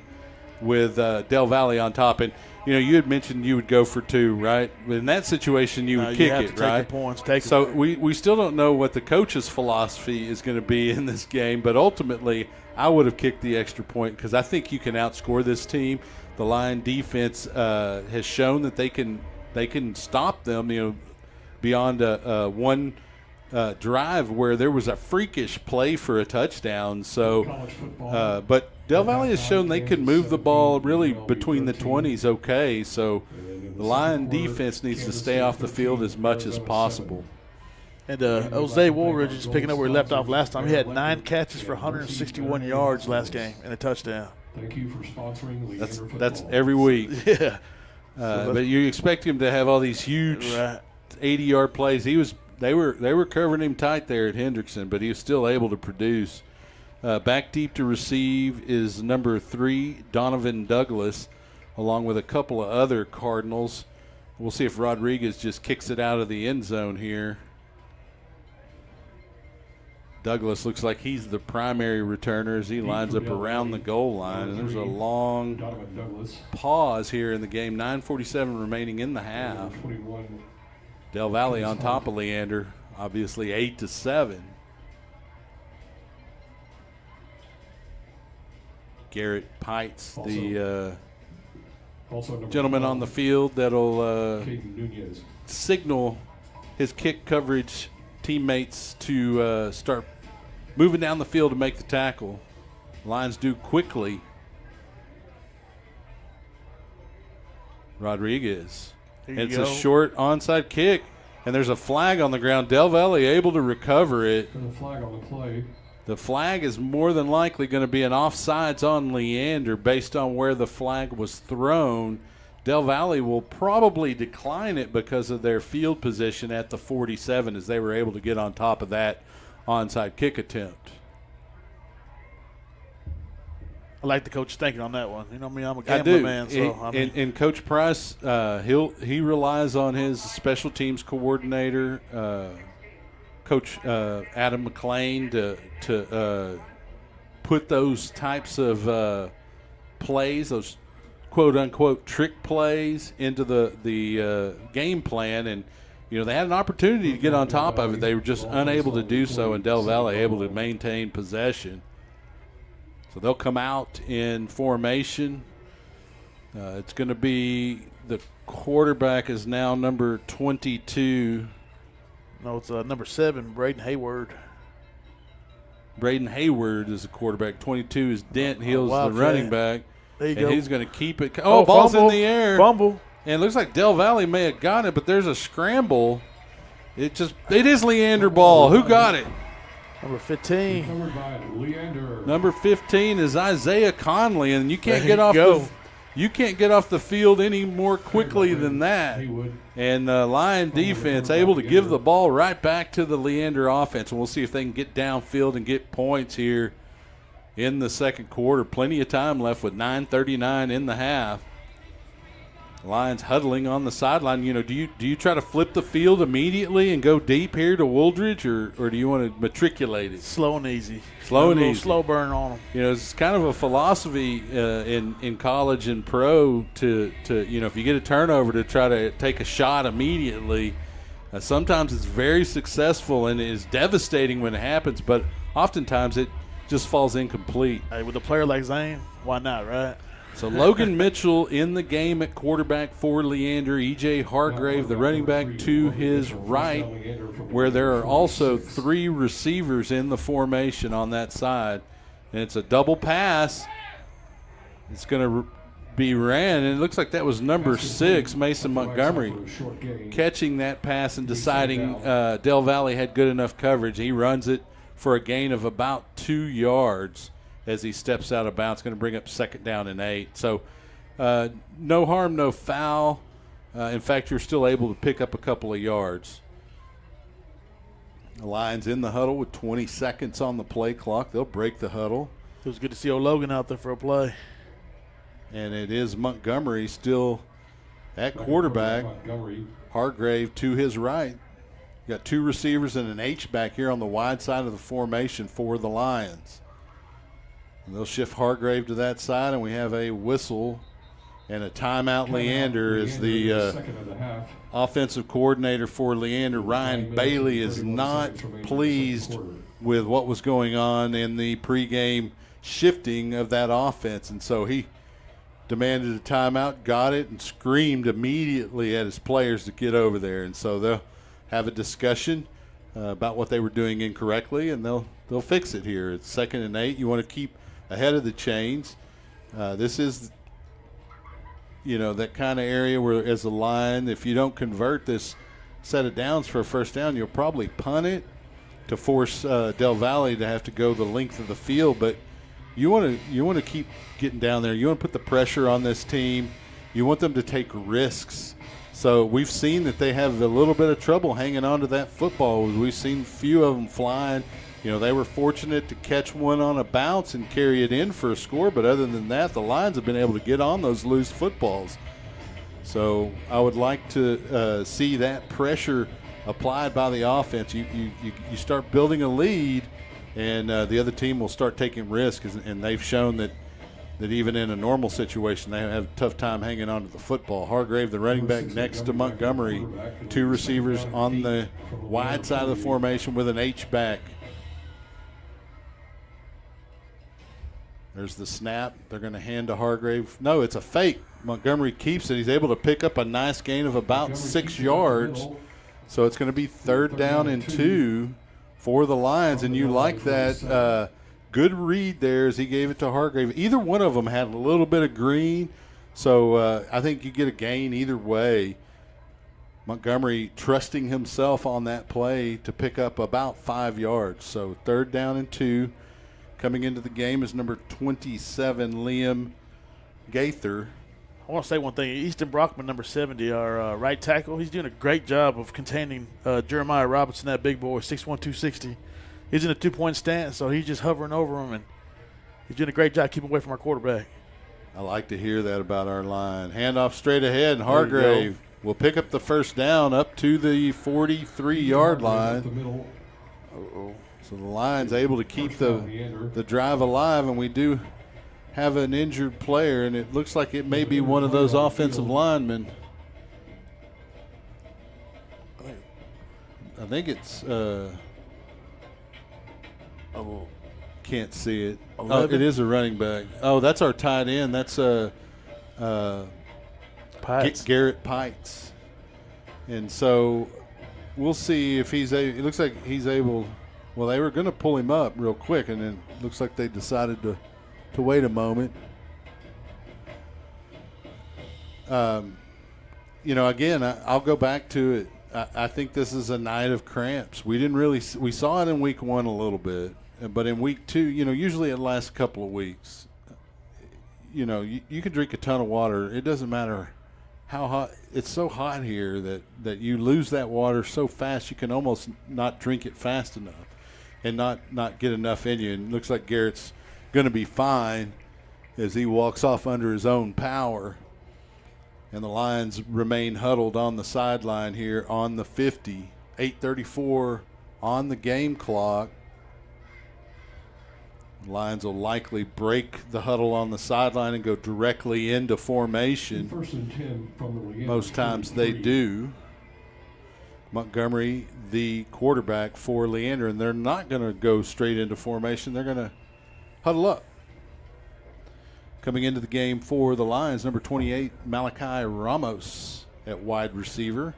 with Del Valle on top. And you had mentioned you would go for 2, right? In that situation, you would kick it, right? So we still don't know what the coach's philosophy is going to be in this game, but ultimately I would have kicked the extra point because I think you can outscore this team. The Lion defense has shown that they can stop them. Beyond one drive where there was a freakish play for a touchdown. So, but Del Valle has shown they can move the ball really between the 20s okay. So the Lion defense needs to stay off the field as much as possible. And Jose Woolridge is picking up where he left off last time. He had 9 catches for 161 yards last game and a touchdown. Thank you for sponsoring Leander football. That's every week. Yeah. But you expect him to have all these huge 80-yard plays. They were covering him tight there at Hendrickson, but he was still able to produce. Back deep to receive is number 3, Donovan Douglas, along with a couple of other Cardinals. We'll see if Rodriguez just kicks it out of the end zone here. Douglas looks like he's the primary returner as he lines up around the goal line. And there's a long pause here in the game. 9:47 remaining in the half. Del Valle on top of Leander, obviously 8-7. Garrett Pites, the gentleman on the field that'll signal his kick coverage teammates to start moving down the field to make the tackle. Lions do quickly. Rodriguez. It's a short onside kick, and there's a flag on the ground. Del Valle able to recover it. And a flag on the play. The flag is more than likely going to be an offsides on Leander based on where the flag was thrown. Del Valle will probably decline it because of their field position at the 47 as they were able to get on top of that onside kick attempt. I like the coach thinking on that one. You know me, I'm a gambler man. So, and Coach Price, he relies on his special teams coordinator, Coach Adam McLean, to put those types of plays, those quote unquote trick plays, into the game plan. And they had an opportunity to get on top of it. They were just unable to do so, and Del Valle able to maintain possession. So they'll come out in formation. It's going to be the quarterback is now number 22. No, it's number 7, Braden Hayward. Braden Hayward is the quarterback. 22 is Dent Hill's the running back. There you and go. he's going to keep it. Oh, ball's fumble, in the air. Fumble. And it looks like Del Valle may have gotten it, but there's a scramble. It is Leander ball. Who got it? Number 15. Covered by Leander. Number 15 is Isaiah Conley, and you can't There get you off go. you can't get off the field any more quickly than that. And Lion defense able to give the ball right back to the Leander offense, and we'll see if they can get downfield and get points here in the second quarter. Plenty of time left with 9:39 in the half. Lions huddling on the sideline. Do you try to flip the field immediately and go deep here to Wooldridge, or do you want to matriculate it? Slow and easy. Slow and easy. Slow burn on them. It's kind of a philosophy in college and pro to if you get a turnover, to try to take a shot immediately. Sometimes it's very successful and it is devastating when it happens, but oftentimes it just falls incomplete. Hey, with a player like Zane, why not, right? So Logan Mitchell in the game at quarterback for Leander. E.J. Hargrave, the running back, to his right, where there are also 3 receivers in the formation on that side. And it's a double pass. It's going to be ran, and it looks like that was number 6, Mason Montgomery, catching that pass and deciding Del Valle had good enough coverage. He runs it for a gain of about 2 yards. As he steps out of bounds, going to bring up 2nd down and 8. So no harm, no foul. In fact, you're still able to pick up a couple of yards. The Lions in the huddle with 20 seconds on the play clock. They'll break the huddle. It was good to see old Logan out there for a play. And it is Montgomery still at quarterback. Hargrave to his right. You got 2 receivers and an H-back here on the wide side of the formation for the Lions. And they'll shift Hargrave to that side, and we have a whistle and a timeout. Leander is the offensive coordinator for Leander. Ryan Bailey is not pleased with what was going on in the pregame shifting of that offense, and so he demanded a timeout, got it, and screamed immediately at his players to get over there. And so they'll have a discussion about what they were doing incorrectly, and they'll fix it here. It's 2nd and 8. You want to keep ahead of the chains. This is, that kind of area where, as a line, if you don't convert this set of downs for a first down, you'll probably punt it to force Del Valle to have to go the length of the field. But you want to keep getting down there. You want to put the pressure on this team. You want them to take risks. So we've seen that they have a little bit of trouble hanging on to that football. We've seen a few of them flying. They were fortunate to catch one on a bounce and carry it in for a score, but other than that, the Lions have been able to get on those loose footballs. So I would like to see that pressure applied by the offense. You start building a lead, and the other team will start taking risks, and they've shown that even in a normal situation, they have a tough time hanging on to the football. Hargrave, the running back, next to Montgomery. 2 receivers on the wide side of the formation with an H-back. There's the snap. They're going to hand to Hargrave. No, it's a fake. Montgomery keeps it. He's able to pick up a nice gain of about 6 yards. So it's going to be 3rd down and 2 for the Lions. And you like that good read there as he gave it to Hargrave. Either one of them had a little bit of green. So I think you get a gain either way. Montgomery trusting himself on that play to pick up about 5 yards. So 3rd down and 2. Coming into the game is number 27, Liam Gaither. I want to say one thing. Easton Brockman, number 70, our right tackle, he's doing a great job of containing Jeremiah Robinson, that big boy, 6'1", 260. He's in a 2-point stance, so he's just hovering over him, and he's doing a great job keeping away from our quarterback. I like to hear that about our line. Handoff straight ahead, and Hargrave will pick up the 1st down up to the 43-yard line. So the Lions able to keep the drive alive, and we do have an injured player, and it looks like it may be one of those offensive linemen. I think it's can't see it. 11? It is a running back. Oh, that's our tight end. That's Pites. Garrett Pites. And so we'll see if he's able. It looks like he's able. Well, they were going to pull him up real quick, and then it looks like they decided to wait a moment. Again, I'll go back to it. I think this is a night of cramps. We saw it in week 1 a little bit, but in week 2, usually it lasts a couple of weeks. You can drink a ton of water. It doesn't matter how hot. It's so hot here that you lose that water so fast you can almost not drink it fast enough and not get enough in you. And it looks like Garrett's going to be fine as he walks off under his own power. And the Lions remain huddled on the sideline here on the 50. 8:34 on the game clock. The Lions will likely break the huddle on the sideline and go directly into formation. 1st and 10 from the Leander. Most times they do. Montgomery, the quarterback for Leander, and they're not going to go straight into formation. They're going to huddle up. Coming into the game for the Lions, number 28, Malachi Ramos at wide receiver.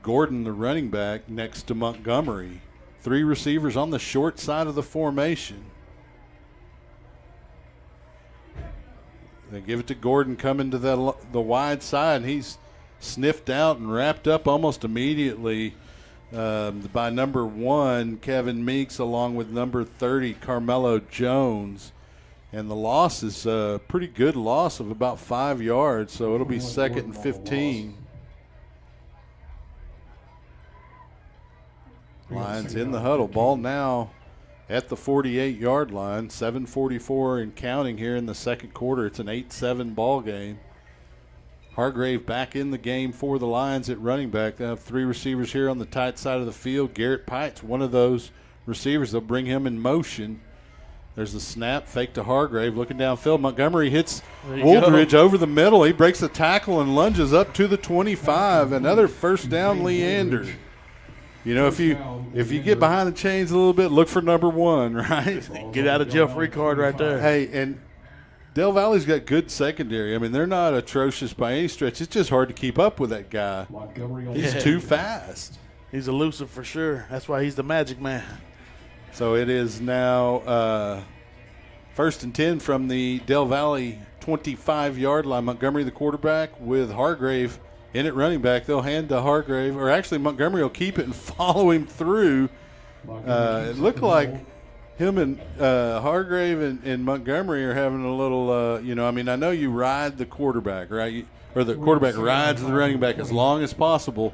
Gordon, the running back, next to Montgomery. 3 receivers on the short side of the formation. They give it to Gordon coming to the wide side, and he's sniffed out and wrapped up almost immediately by number 1, Kevin Meeks, along with number 30, Carmelo Jones. And the loss is a pretty good loss of about 5 yards, so it'll be 2nd and 15. Lions in the huddle. Ball now at the 48-yard line. 7:44 and counting here in the second quarter. It's an 8-7 ball game. Hargrave back in the game for the Lions at running back. They have 3 receivers here on the tight side of the field. Garrett Pites, one of those receivers. They'll bring him in motion. There's the snap, fake to Hargrave, looking downfield. Montgomery hits Wooldridge over the middle. He breaks the tackle and lunges up to the 25. Another first down, Leander. If you get behind the chains a little bit, look for number 1, right? Get out of jail free card right there. Hey, and Del Valle's got good secondary. I mean, they're not atrocious by any stretch. It's just hard to keep up with that guy. He's too fast. He's elusive for sure. That's why he's the magic man. So it is now 1st and 10 from the Del Valle 25-yard line. Montgomery, the quarterback, with Hargrave in at running back. They'll hand to Hargrave, or actually Montgomery will keep it and follow him through. It looked like him and Hargrave and Montgomery are having a little, I know you ride the quarterback, right? Or the quarterback rides the running back as long as possible.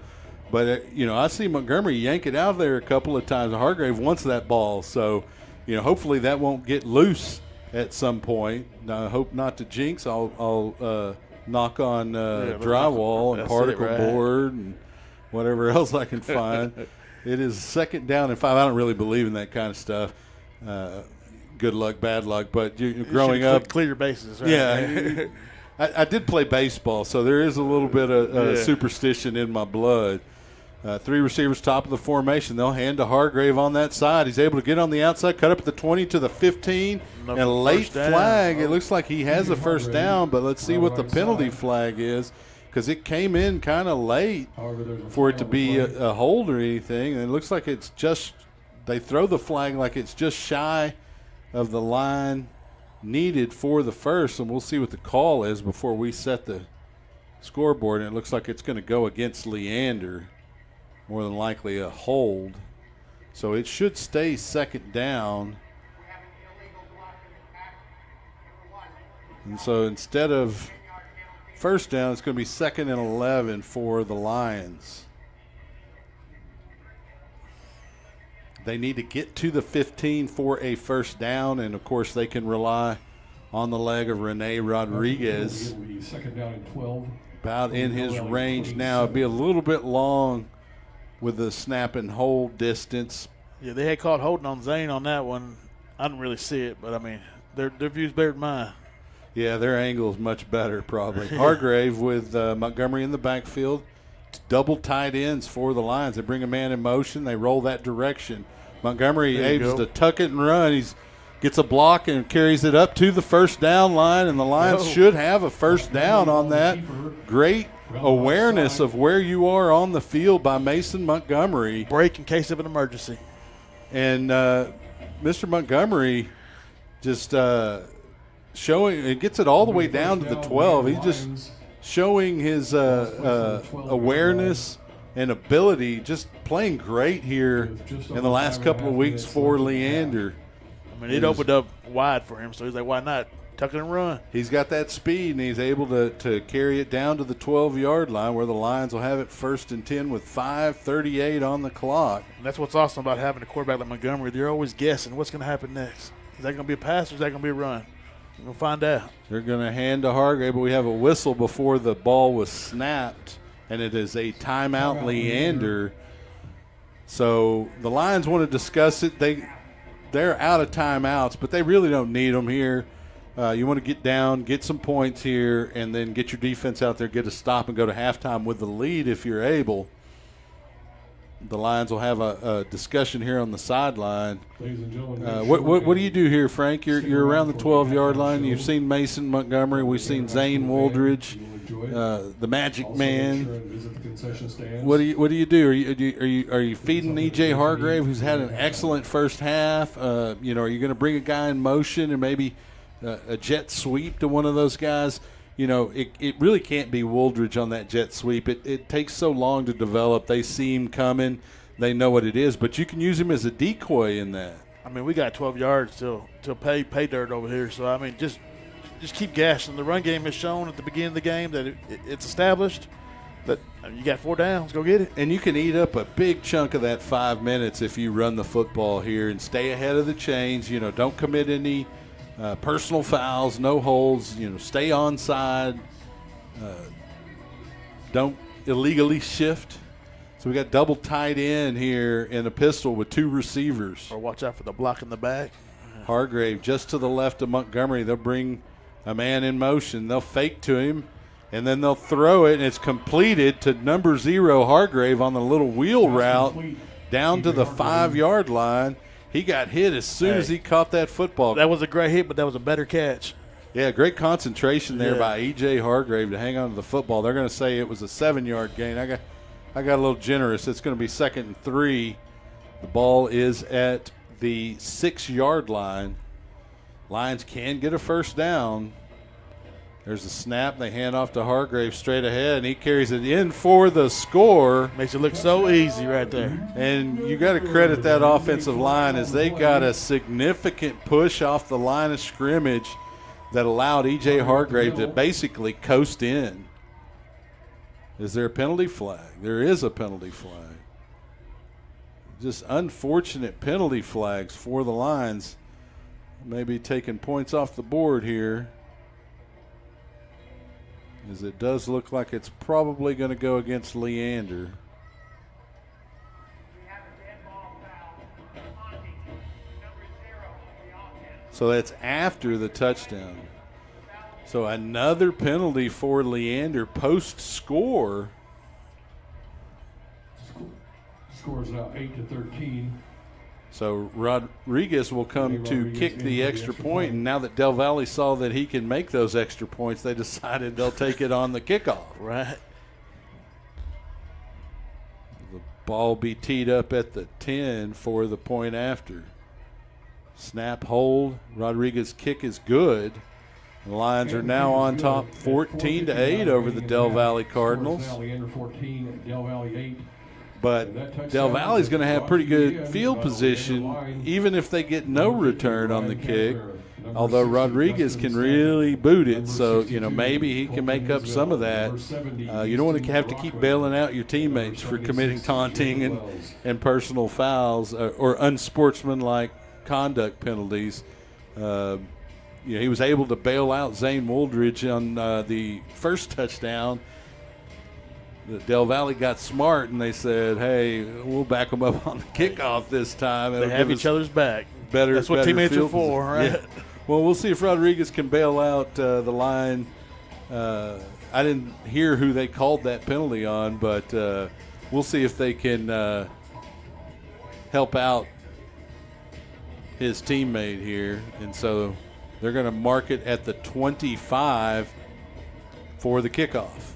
But, I see Montgomery yank it out of there a couple of times. Hargrave wants that ball. So, hopefully that won't get loose at some point. Now, I hope not to jinx. I'll knock on drywall and particle board and whatever else I can find. It is 2nd down and 5. I don't really believe in that kind of stuff. Good luck, bad luck. But growing up, clear your bases, right? Yeah. I did play baseball, so there is a little bit of superstition in my blood. 3 receivers top of the formation. They'll hand to Hargrave on that side. He's able to get on the outside, cut up at the 20 to the 15, and a late flag. It looks like he has a first down, but let's see what the penalty flag is, because it came in kind of late for it to be a hold or anything. And it looks like it's just – they throw the flag like it's just shy of the line needed for the first, and we'll see what the call is before we set the scoreboard. And it looks like it's going to go against Leander. More than likely a hold. So it should stay 2nd down. And so instead of first down, it's going to be 2nd and 11 for the Lions. They need to get to the 15 for a first down, and of course they can rely on the leg of Rene Rodriguez. 2nd down and 12. About in his range now. It'd be a little bit long with the snap and hold distance. Yeah, they had caught holding on Zane on that one. I didn't really see it, but, their view's better than mine. Yeah, their angle is much better probably. Hargrave with Montgomery in the backfield. Double tight ends for the Lions. They bring a man in motion. They roll that direction. Montgomery aims to tuck it and run. He gets a block and carries it up to the first down line, and the Lions should have a first down on that. Great awareness of where you are on the field by Mason Montgomery. Break in case of an emergency. And Mr. Montgomery just showing – it gets it all the way down to the 12. He's just showing his awareness and ability, just playing great here in the last couple of weeks for Leander. I mean, it opened up wide for him, so he's like, why not? Tuck it and run. He's got that speed, and he's able to carry it down to the 12-yard line where the Lions will have it 1st and 10 with 5:38 on the clock. And that's what's awesome about having a quarterback like Montgomery. They're always guessing what's going to happen next. Is that going to be a pass or is that going to be a run? We're going to find out. They're going to hand to Hargrave, but we have a whistle before the ball was snapped, and it is a timeout Leander. So the Lions want to discuss it. They're out of timeouts, but they really don't need them here. You want to get down, get some points here, and then get your defense out there, get a stop, and go to halftime with the lead if you're able. The Lions will have a discussion here on the sideline. Ladies and gentlemen, what do you do here, Frank? You're around the 12-yard line. You've seen Mason Montgomery. We've seen Zane Wooldridge, the Magic Man. What do you do? Are you feeding E.J. Hargrave, who's had an excellent first half? Are you going to bring a guy in motion and maybe a jet sweep to one of those guys? It really can't be Wooldridge on that jet sweep. It takes so long to develop. They see him coming. They know what it is. But you can use him as a decoy in that. I mean, we got 12 yards till pay dirt over here. So, I mean, just keep gassing. The run game has shown at the beginning of the game that it's established. That you got 4 downs. Go get it. And you can eat up a big chunk of that 5 minutes if you run the football here and stay ahead of the chains. Don't commit any personal fouls, no holds, stay onside. Don't illegally shift. So we got double tight end here in a pistol with 2 receivers. Or watch out for the block in the back. Hargrave just to the left of Montgomery. They'll bring a man in motion. They'll fake to him, and then they'll throw it, and it's completed to number 0, Hargrave, on the little wheel route down to the 5-yard line. He got hit as soon as he caught that football. That was a great hit, but that was a better catch. Yeah, great concentration there by E.J. Hargrave to hang on to the football. They're going to say it was a 7-yard gain. I got a little generous. It's going to be 2nd and 3. The ball is at the 6-yard line. Lions can get a first down. There's a snap. They hand off to Hargrave straight ahead, and he carries it in for the score. Makes it look so easy right there. And you got to credit that offensive line as they got a significant push off the line of scrimmage that allowed E.J. Hargrave to basically coast in. Is there a penalty flag? There is a penalty flag. Just unfortunate penalty flags for the Lions. Maybe taking points off the board here, as it does look like it's probably going to go against Leander. So that's after the touchdown. So another penalty for Leander post-score. Score is now 8-13. So Rodriguez will come to kick the extra point, and now that Del Valle saw that he can make those extra points, they decided they'll take it on the kickoff. Right. The ball will be teed up at the 10 for the point after. Snap, hold. Rodriguez's kick is good. The Lions are now on top 14-8 over the Del Valle Cardinals. Leander 14, Del Valle 8. But Del Valle is going to have pretty good field position even if they get no return on the kick, although Rodriguez can really boot it. So, maybe he can make up some of that. You don't want to have to keep bailing out your teammates for committing taunting and personal fouls or unsportsmanlike conduct penalties. He was able to bail out Zane Wooldridge on the first touchdown. Del Valle got smart, and they said, hey, we'll back them up on the kickoff this time. They have each other's back. That's what teammates are for, right? Yeah. Well, we'll see if Rodriguez can bail out the line. I didn't hear who they called that penalty on, but we'll see if they can help out his teammate here. And so they're going to mark it at the 25 for the kickoff.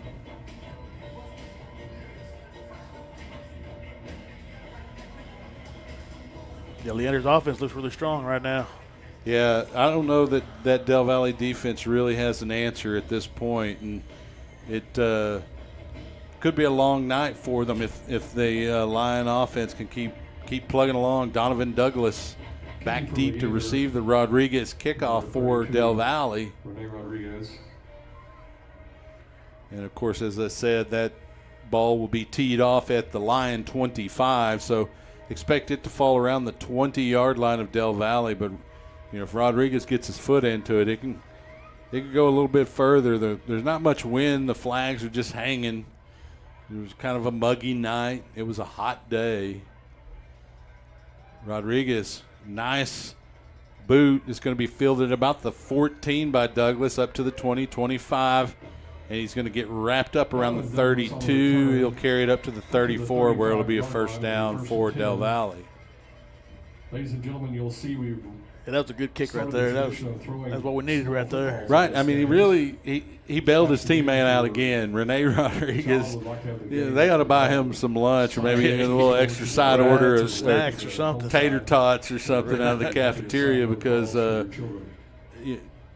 Yeah, Leander's offense looks really strong right now. Yeah, I don't know that Del Valle defense really has an answer at this point, and it could be a long night for them if the Lion offense can keep plugging along. Donovan Douglas back deep to receive the Rodriguez kickoff for Del Valle. Rene Rodriguez. And, of course, as I said, that ball will be teed off at the Lion 25, so expect it to fall around the 20-yard line of Del Valle, but if Rodriguez gets his foot into it, it can go a little bit further. There's not much wind. The flags are just hanging. It was kind of a muggy night. It was a hot day. Rodriguez, nice boot. Is going to be fielded about the 14 by Douglas up to the 20, 25, and he's going to get wrapped up around the 32. He'll carry it up to the 34 where it'll be a first down for Del Valle. Ladies and gentlemen, you'll see we've Yeah, that was a good kick right there. That's what we needed right there. Right. I mean, he bailed his teammate out again. Rene Rodriguez, they ought to buy him some lunch or maybe a little extra side order of snacks or something. Tater tots or something out of the cafeteria because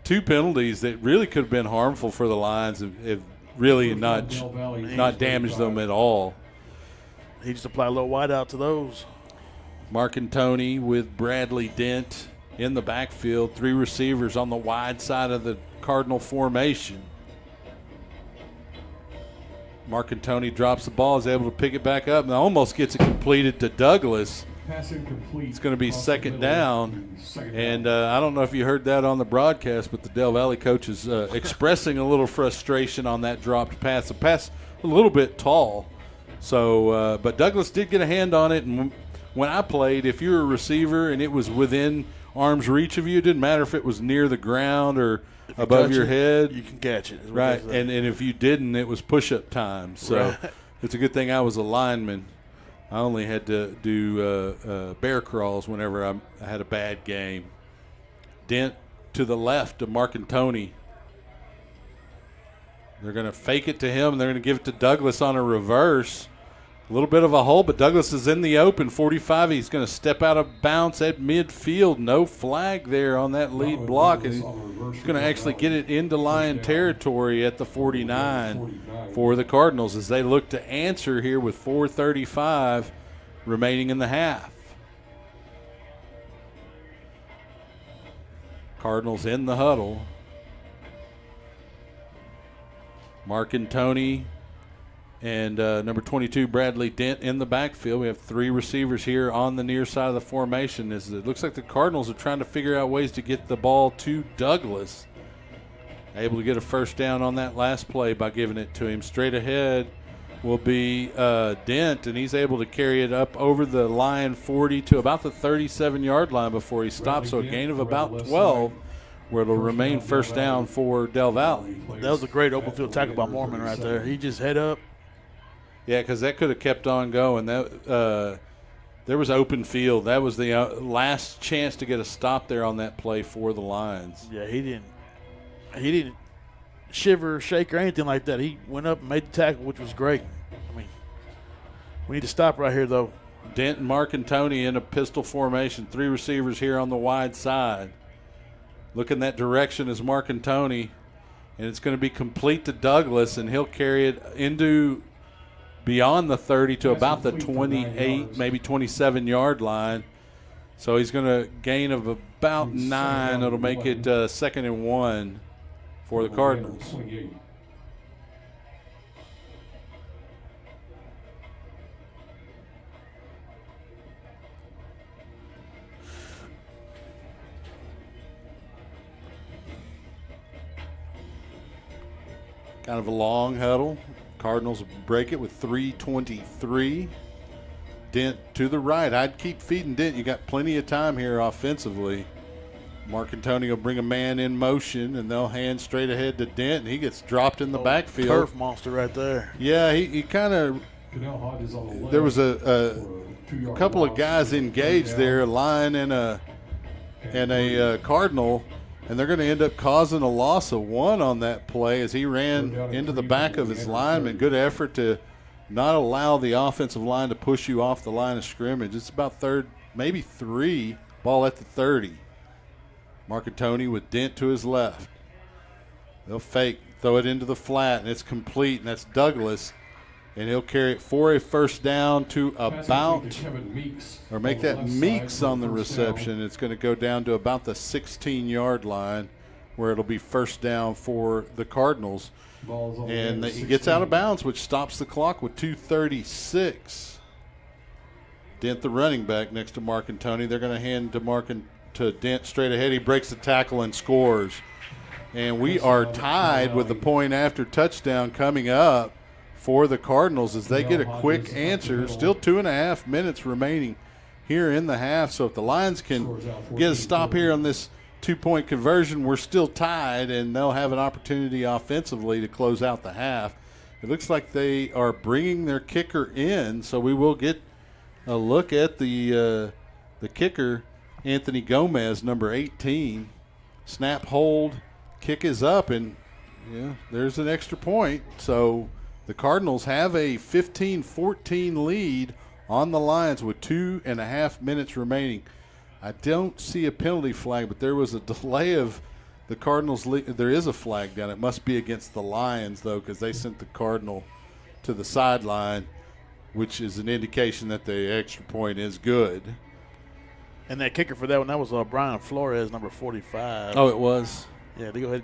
two penalties that really could have been harmful for the Lions have really not damaged them at all. He just applied a little wide out to those. Mark and Tony with Bradley Dent in the backfield, three receivers on the wide side of the Cardinal formation. Mark and Tony drops the ball, is able to pick it back up, and almost gets it completed to Douglas. It's going to be second down. And I don't know if you heard that on the broadcast, but the Del Valle coach is expressing a little frustration on that dropped pass. The pass a little bit tall. So, but Douglas did get a hand on it, and when I played, if you were a receiver and it was within arm's reach of you, it didn't matter if it was near the ground or above your head. You can catch it. Right, and if you didn't, it was push-up time. So it's a good thing I was a lineman. I only had to do bear crawls whenever I had a bad game. Dent to the left of Mark and Tony. They're going to fake it to him. They're going to give it to Douglas on a reverse. A little bit of a hole, but Douglas is in the open. 45, he's going to step out of bounds at midfield. No flag there on that lead block. And he's going to actually get it into Lion territory at the 49 for the Cardinals as they look to answer here with 4:35 remaining in the half. Cardinals in the huddle. Mark and Tony and number 22, Bradley Dent, in the backfield. We have three receivers here on the near side of the formation. It looks like the Cardinals are trying to figure out ways to get the ball to Douglas. Able to get a first down on that last play by giving it to him. Straight ahead will be Dent, and he's able to carry it up over the Lion 40 to about the 37-yard line before he stops, so a gain of about 12, where it'll remain first down for Del Valle. That was a great open field tackle by Mormon right there. He just head up. Yeah, because that could have kept on going. That there was open field. That was the last chance to get a stop there on that play for the Lions. Yeah, he didn't shiver, shake, or anything like that. He went up and made the tackle, which was great. I mean, we need to stop right here, though. Dent and Mark and Tony in a pistol formation. Three receivers here on the wide side. Look in that direction is Mark and Tony, and it's going to be complete to Douglas, and he'll carry it into beyond the 30 to about the 28, maybe 27-yard line. So he's going to gain of about 9. It'll make it 2nd and 1 for the Cardinals. Kind of a long huddle. Cardinals break it with 3:23. Dent to the right. I'd keep feeding Dent. You got plenty of time here offensively. Marcantoni will bring a man in motion, and they'll hand straight ahead to Dent, and he gets dropped in the backfield. Turf monster right there. Yeah, he kind of – there was a couple of guys engaged there, a Lion and a Cardinal, and they're going to end up causing a loss of 1 on that play as he ran into the back of his lineman. Good effort to not allow the offensive line to push you off the line of scrimmage. It's about third, maybe 3, ball at the 30. Marcantoni with Dent to his left. They'll fake, throw it into the flat, and it's complete, and that's Douglas. And he'll carry it for a first down to about, or make that Meeks on the reception. It's going to go down to about the 16-yard line where it'll be first down for the Cardinals. And he gets out of bounds, which stops the clock with 2:36. Dent, the running back, next to Marcantoni. They're going to hand to Dent straight ahead. He breaks the tackle and scores. And we are tied with the point after touchdown coming up for the Cardinals as they get a quick answer. Still 2.5 minutes remaining here in the half. So if the Lions can get a stop here on this 2-point conversion, we're still tied, and they'll have an opportunity offensively to close out the half. It looks like they are bringing their kicker in, so we will get a look at the kicker, Anthony Gomez, number 18. Snap, hold, kick is up, and there's an extra point. So the Cardinals have a 15-14 lead on the Lions with 2.5 minutes remaining. I don't see a penalty flag, but there was a delay of the Cardinals. There is a flag down. It must be against the Lions, though, because they sent the Cardinal to the sideline, which is an indication that the extra point is good. And that kicker for that one, that was Brian Flores, number 45. Oh, it was? Yeah, they go ahead.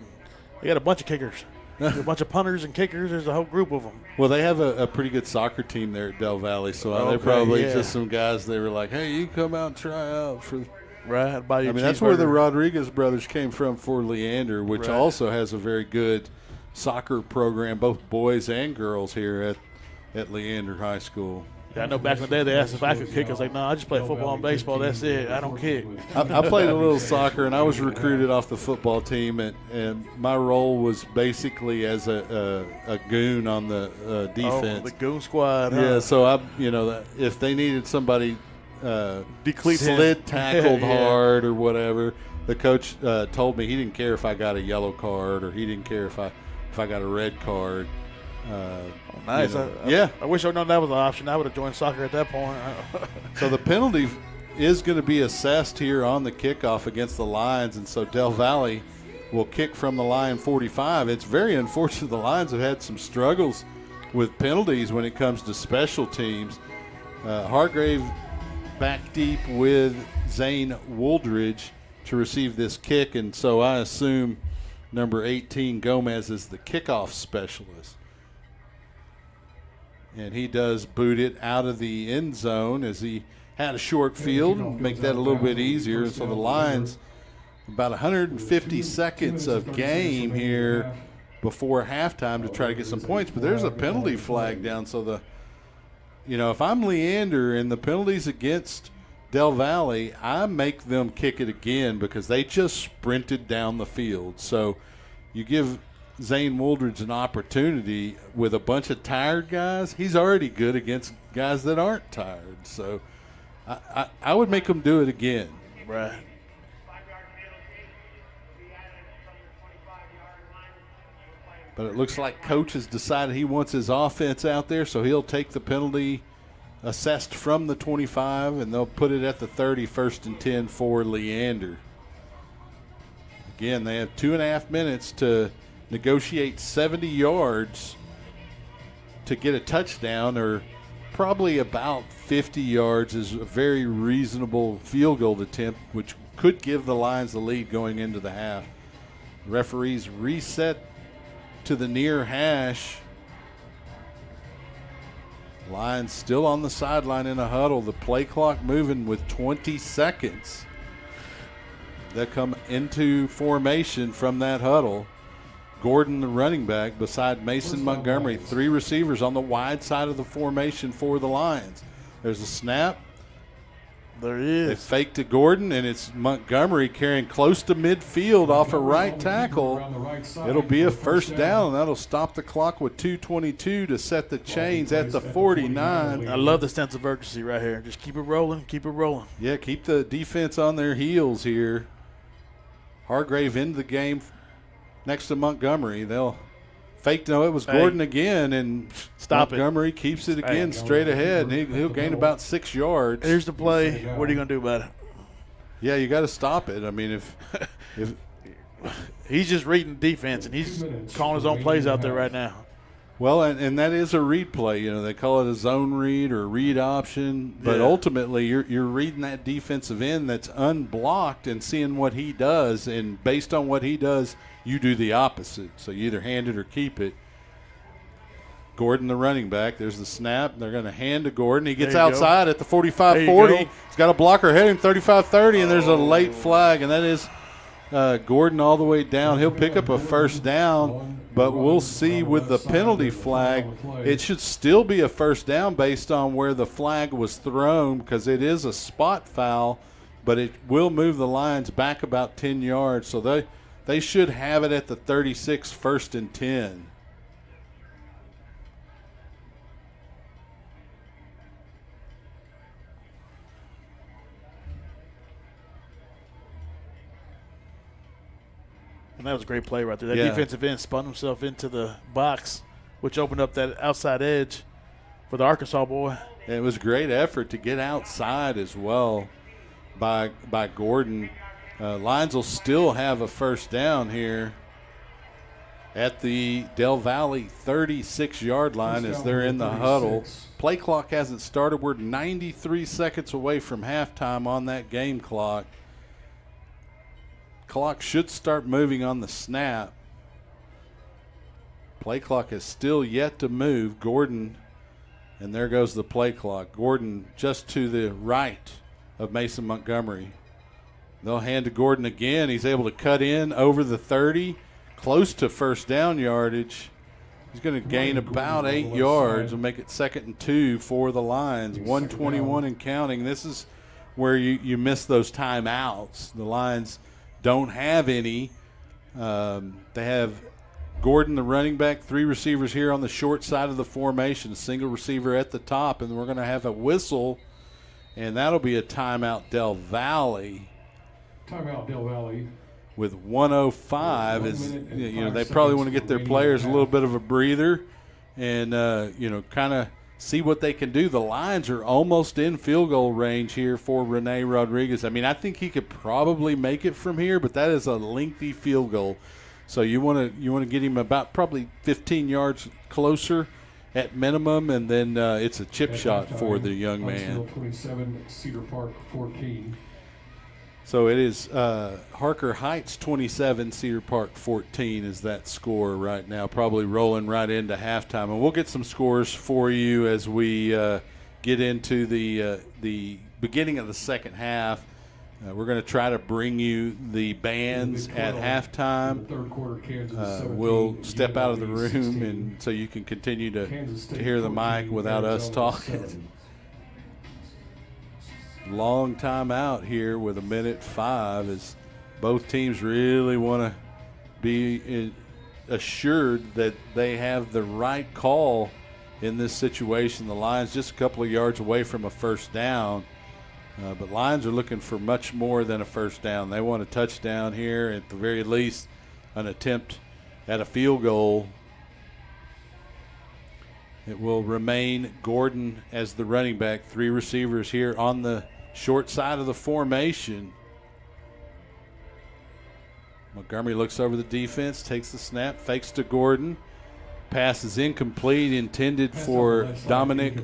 They got a bunch of kickers. A bunch of punters and kickers. There's a whole group of them. Well, they have a pretty good soccer team there at Del Valle, so they're probably just some guys. They were like, "Hey, you come out and try out for." Right. I mean, that's where the Rodriguez brothers came from for Leander, which also has a very good soccer program, both boys and girls here at Leander High School. Yeah, I know back in the day they asked if I could kick. I was like, no, I just play football and baseball. That's it. I don't kick. I played a little soccer, and I was recruited off the football team, and my role was basically as a goon on the defense. Oh, the goon squad. Huh? Yeah, so if they needed somebody slid tackled hard or whatever, the coach told me he didn't care if I got a yellow card or he didn't care if I got a red card. Nice. I wish I'd known that was an option. I would have joined soccer at that point. So the penalty is going to be assessed here on the kickoff against the Lions, and so Del Valle will kick from the Lion 45. It's very unfortunate the Lions have had some struggles with penalties when it comes to special teams. Hargrave back deep with Zane Wooldridge to receive this kick, and so I assume number 18 Gomez is the kickoff specialist. And he does boot it out of the end zone as he had a short field, make that a little bit easier. And so the Lions, about 150 seconds of game here before halftime to try to get some points. But there's a penalty flag down. So if I'm Leander and the penalty's against Del Valle, I make them kick it again because they just sprinted down the field. So you give Zane Wooldridge an opportunity with a bunch of tired guys. He's already good against guys that aren't tired. So I would make him do it again. Right. But it looks like coach has decided he wants his offense out there, so he'll take the penalty assessed from the 25, and they'll put it at the 30, 1st and 10 for Leander. Again, they have 2.5 minutes to negotiate 70 yards to get a touchdown, or probably about 50 yards is a very reasonable field goal attempt, which could give the Lions the lead going into the half. Referees reset to the near hash. Lions still on the sideline in a huddle. The play clock moving with 20 seconds. They come into formation from that huddle. Gordon, the running back, beside Mason Montgomery. 3 receivers on the wide side of the formation for the Lions. There's a snap. There he They is. fake to Gordon, and it's Montgomery carrying close to midfield off a right tackle. It'll be a first down, and that'll stop the clock with 2:22 to set the chains at the 49. I love the sense of urgency right here. Just keep it rolling, keep it rolling. Yeah, keep the defense on their heels here. Hargrave into the game next to Montgomery. They'll fake. No, it was Gordon again, and Stop it. Montgomery keeps it again straight ahead, and he'll gain about 6 yards. Here's the play. What are you going to do about it? Yeah, you got to stop it. I mean, if He's just reading defense, and he's calling his own plays out there right now. well, and that is a read play. You know, they call it a zone read or read option, but ultimately you're reading that defensive end that's unblocked and seeing what he does, and based on what he does, you do the opposite. So you either hand it or keep it. Gordon, the running back, there's the snap. They're going to hand to Gordon. He gets outside at the 45-40. He's got a blocker heading 35-30, and there's a late flag, and that is Gordon all the way down. He'll pick up a first down, but we'll see with the penalty flag. It should still be a first down based on where the flag was thrown, because it is a spot foul, but it will move the Lions back about 10 yards. So they should have it at the 36, 1st and 10. And that was a great play right there. That defensive end spun himself into the box, which opened up that outside edge for the Arkansas boy. And it was a great effort to get outside as well by Gordon. Lions will still have a first down here at the Del Valle 36-yard line as they're in the huddle. Play clock hasn't started. We're 93 seconds away from halftime on that game clock. Clock should start moving on the snap. Play clock is still yet to move. Gordon, and there goes the play clock. Gordon just to the right of Mason Montgomery. They'll hand to Gordon again. He's able to cut in over the 30, close to first down yardage. He's going to gain about 8 yards and make it 2nd and 2 for the Lions. 1:21 and counting. This is where you miss those timeouts. The Lions don't have any. They have Gordon, the running back, 3 receivers here on the short side of the formation, a single receiver at the top, and we're going to have a whistle, and that'll be a timeout Del Valle. Timeout Del Valle. With 1:05, they probably want to get their players a little bit of a breather, and kind of see what they can do. The Lions are almost in field goal range here for Rene Rodriguez. I mean, I think he could probably make it from here, but that is a lengthy field goal. So you want to get him about probably 15 yards closer at minimum, and then it's a chip shot for the young man. 27, Cedar Park 14. So it is Harker Heights 27, Cedar Park 14 is that score right now, probably rolling right into halftime. And we'll get some scores for you as we get into the beginning of the second half. We're going to try to bring you the bands at halftime. We'll step out of the room, and so you can continue to hear the mic without us talking. Long time out here with 1:05 as both teams really want to be assured that they have the right call in this situation. The Lions just a couple of yards away from a first down, but Lions are looking for much more than a first down. They want a touchdown here, at the very least an attempt at a field goal. It will remain Gordon as the running back, 3 receivers here on the short side of the formation. Montgomery looks over the defense, takes the snap, fakes to Gordon. Pass is incomplete, intended for Dominic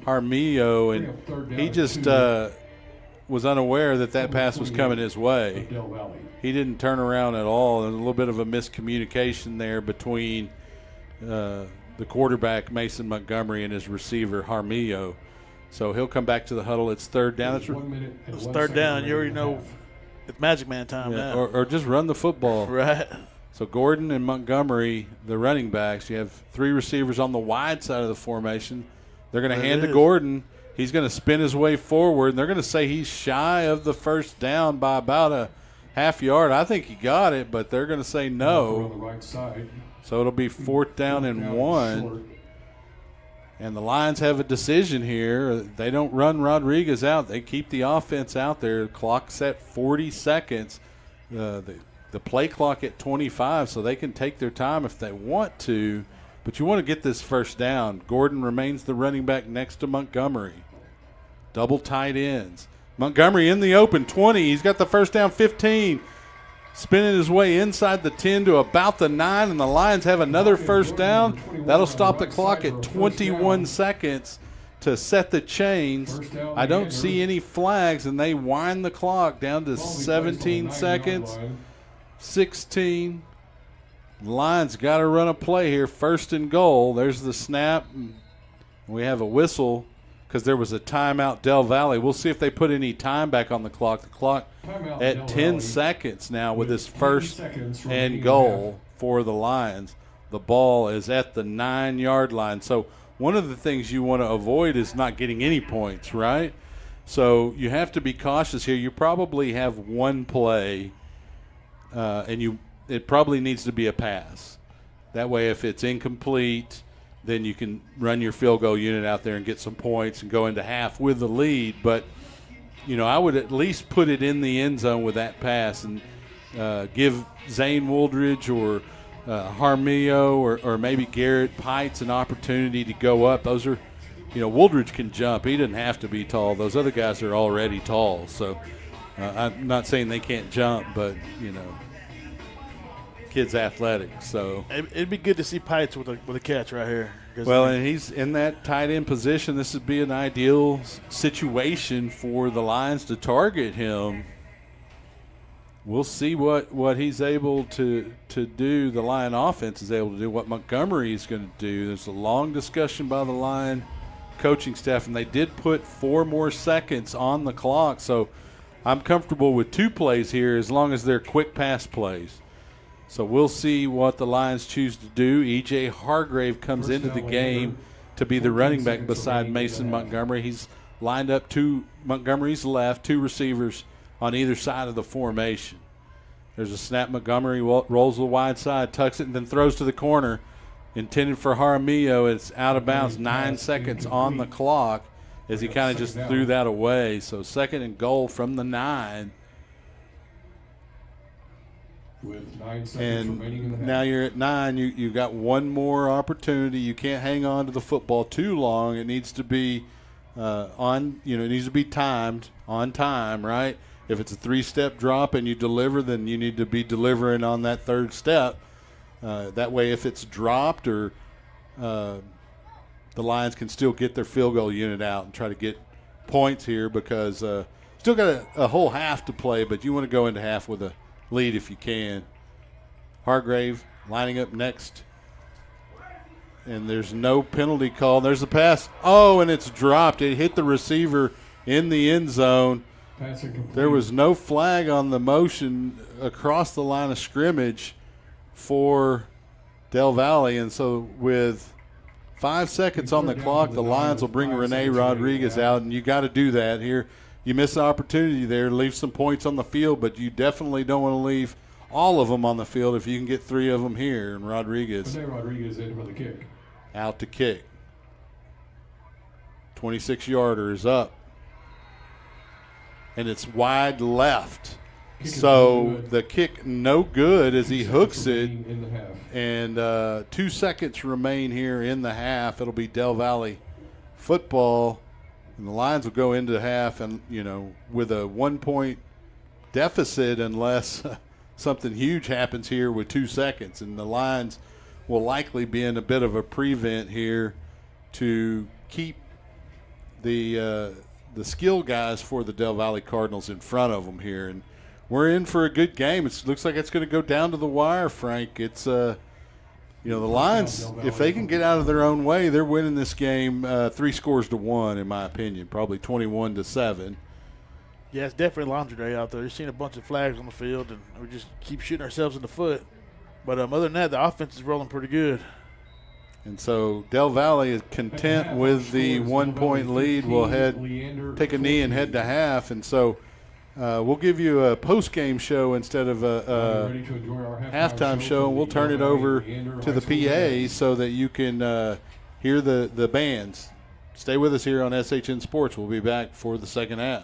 Armillo, and he just was unaware that pass was coming his way. He didn't turn around at all. There's a little bit of a miscommunication there between the quarterback, Mason Montgomery, and his receiver, Armillo. So he'll come back to the huddle. It's third down. It's third down. You already know it's Magic Man time now. Or just run the football. Right. So Gordon and Montgomery, the running backs, you have 3 receivers on the wide side of the formation. They're going to hand to Gordon. He's going to spin his way forward, and they're going to say he's shy of the first down by about a half yard. I think he got it, but they're going to say no. On the right side. So it'll be 4th down and 1. And the Lions have a decision here. They don't run Rodriguez out. They keep the offense out there. Clock set 40 seconds. The play clock at 25, so they can take their time if they want to. But you want to get this first down. Gordon remains the running back next to Montgomery. Double tight ends. Montgomery in the open, 20. He's got the first down, 15. Spinning his way inside the 10 to about the 9, and the Lions have another first down. That'll stop the clock at 21 seconds to set the chains. I don't see any flags, and they wind the clock down to 17 seconds, 16. The Lions got to run a play here, 1st and goal. There's the snap. We have a whistle because there was a timeout, Del Valle. We'll see if they put any time back on the clock. The clock at 10 seconds now with this 1st and goal for the Lions. The ball is at the 9-yard line. So one of the things you want to avoid is not getting any points, right? So you have to be cautious here. You probably have one play, and it probably needs to be a pass. That way if it's incomplete, then you can run your field goal unit out there and get some points and go into half with the lead. But, I would at least put it in the end zone with that pass and give Zane Wooldridge or Jaramillo or maybe Garrett Pites an opportunity to go up. Those are, Wooldridge can jump. He doesn't have to be tall. Those other guys are already tall. So I'm not saying they can't jump, but, kid's athletic, so it'd be good to see Pites with a catch right here. Well, and he's in that tight end position. This would be an ideal situation for the Lions to target him. We'll see what he's able to do. The Lion offense is able to do what Montgomery is going to do. There's a long discussion by the Lion coaching staff, and they did put 4 more seconds on the clock. So I'm comfortable with 2 plays here as long as they're quick pass plays. So we'll see what the Lions choose to do. E.J. Hargrave comes into the game to be the running back beside Mason Montgomery. He's lined up to Montgomery's left, 2 receivers on either side of the formation. There's a snap. Montgomery rolls the wide side, tucks it, and then throws to the corner. Intended for Jaramillo. It's out of bounds, 9 seconds on the clock as he kind of just threw that away. So 2nd and goal from the 9. With 9 seconds and remaining in the half. Now you're at 9. You got one more opportunity. You can't hang on to the football too long. It needs to be it needs to be timed on time, right? If it's a 3-step drop and you deliver, then you need to be delivering on that 3rd step. That way, if it's dropped or the Lions can still get their field goal unit out and try to get points here because still got a whole half to play, but you want to go into half with a lead if you can. Hargrave lining up next. And there's no penalty call. There's a pass. Oh, and it's dropped. It hit the receiver in the end zone. There was no flag on the motion across the line of scrimmage for Del Valle. And so with 5 seconds on the clock, the Lions will bring Rene Rodriguez out, and you got to do that here. You miss the opportunity there, leave some points on the field, but you definitely don't want to leave all of them on the field if you can get 3 of them here. And Rodriguez in for the kick. Out to kick. 26-yarder is up. And it's wide left. So the kick no good as he hooks it. And 2 seconds remain here in the half. It'll be Del Valle football. And the Lions will go into half and, with a 1-point deficit unless something huge happens here with 2 seconds. And the Lions will likely be in a bit of a prevent here to keep the skill guys for the Del Valle Cardinals in front of them here. And we're in for a good game. It looks like it's going to go down to the wire, Frank. It's the Lions, if they can get out of their own way, they're winning this game 3-1, in my opinion, probably 21-7. Yeah, it's definitely laundry day out there. You're seeing a bunch of flags on the field, and we just keep shooting ourselves in the foot. But other than that, the offense is rolling pretty good. And so Del Valle is content with the 1 point lead. We'll take a knee and head to half. And so we'll give you a post-game show instead of a halftime show. We'll turn it over to the PA so that you can hear the bands. Stay with us here on SHN Sports. We'll be back for the second half.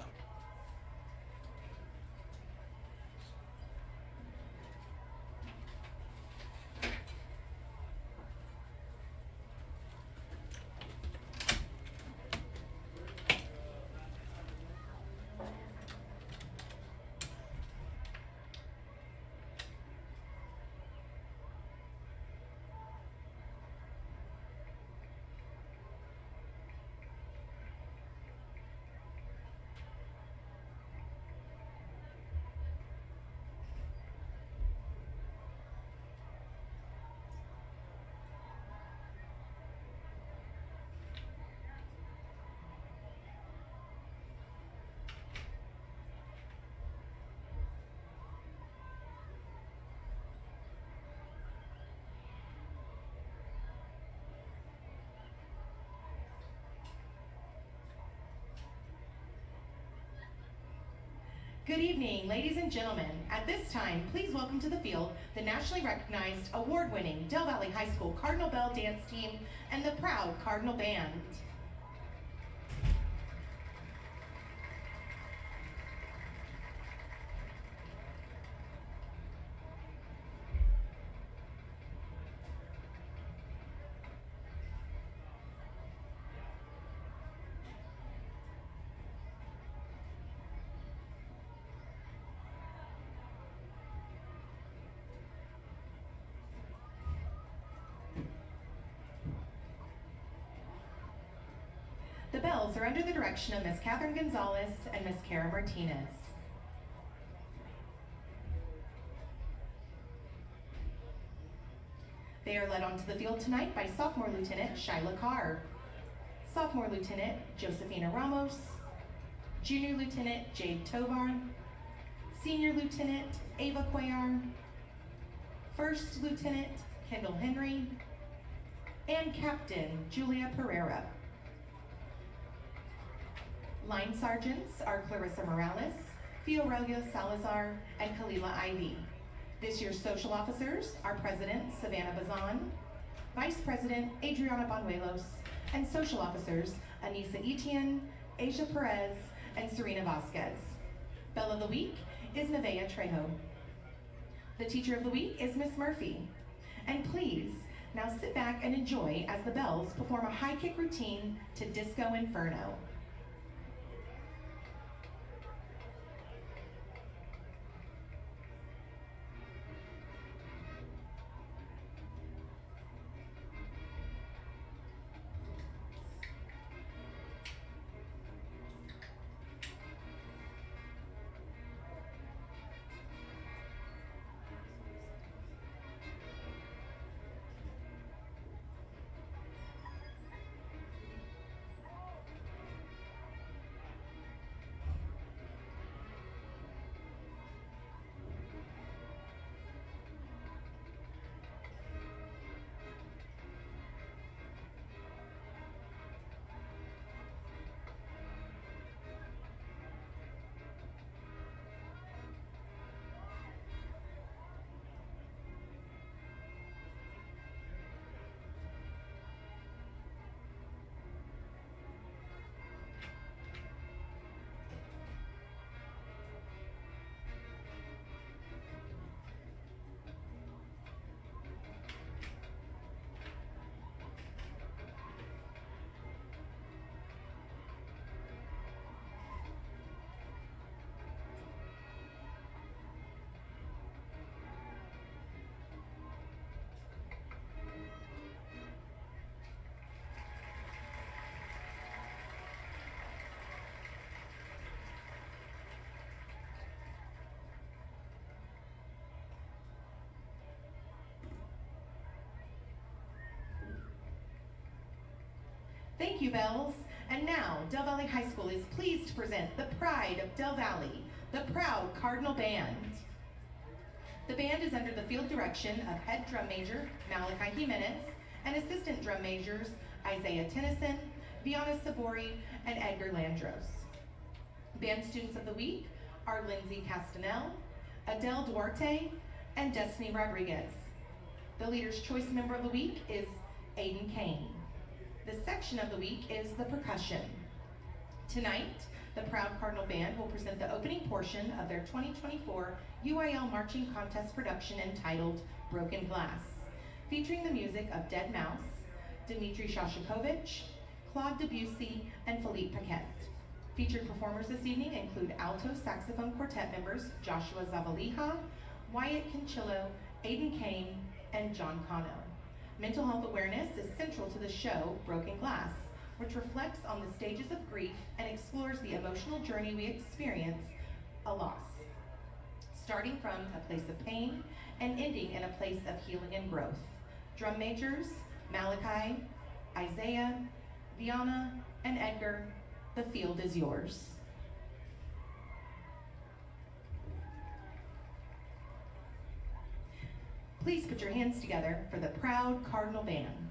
Good evening, ladies and gentlemen. At this time, please welcome to the field the nationally recognized, award-winning Del Valle High School Cardinal Bell Dance Team and the proud Cardinal Band. The bells are under the direction of Miss Catherine Gonzalez and Miss Kara Martinez. They are led onto the field tonight by Sophomore Lieutenant Shyla Carr, Sophomore Lieutenant Josephina Ramos, Junior Lieutenant Jade Tovar, Senior Lieutenant Ava Cuellar, First Lieutenant Kendall Henry, and Captain Julia Pereira. Line sergeants are Clarissa Morales, Fiorelia Salazar, and Kalila Ivy. This year's social officers are President Savannah Bazan, Vice President Adriana Banuelos, and social officers Anissa Etienne, Asia Perez, and Serena Vasquez. Belle of the Week is Nevaeh Trejo. The Teacher of the Week is Miss Murphy. And please, now sit back and enjoy as the bells perform a high kick routine to Disco Inferno. Thank you, bells. And now, Del Valle High School is pleased to present the pride of Del Valle, the proud Cardinal Band. The band is under the field direction of head drum major Malachi Jimenez and assistant drum majors Isaiah Tennyson, Viana Sabori, and Edgar Landros. Band students of the week are Lindsay Castanel, Adele Duarte, and Destiny Rodriguez. The Leader's Choice Member of the Week is Aiden Kane. The section of the week is the percussion. Tonight, the Proud Cardinal Band will present the opening portion of their 2024 UIL Marching Contest production entitled Broken Glass, featuring the music of Dead Mouse, Dmitry Shostakovich, Claude Debussy, and Philippe Paquette. Featured performers this evening include alto saxophone quartet members Joshua Zavalija, Wyatt Conchillo, Aiden Kane, and John Cano. Mental health awareness is central to the show Broken Glass, which reflects on the stages of grief and explores the emotional journey we experience a loss, starting from a place of pain and ending in a place of healing and growth. Drum majors Malachi, Isaiah, Viana, and Edgar, the field is yours. Please put your hands together for the Proud Cardinal Band.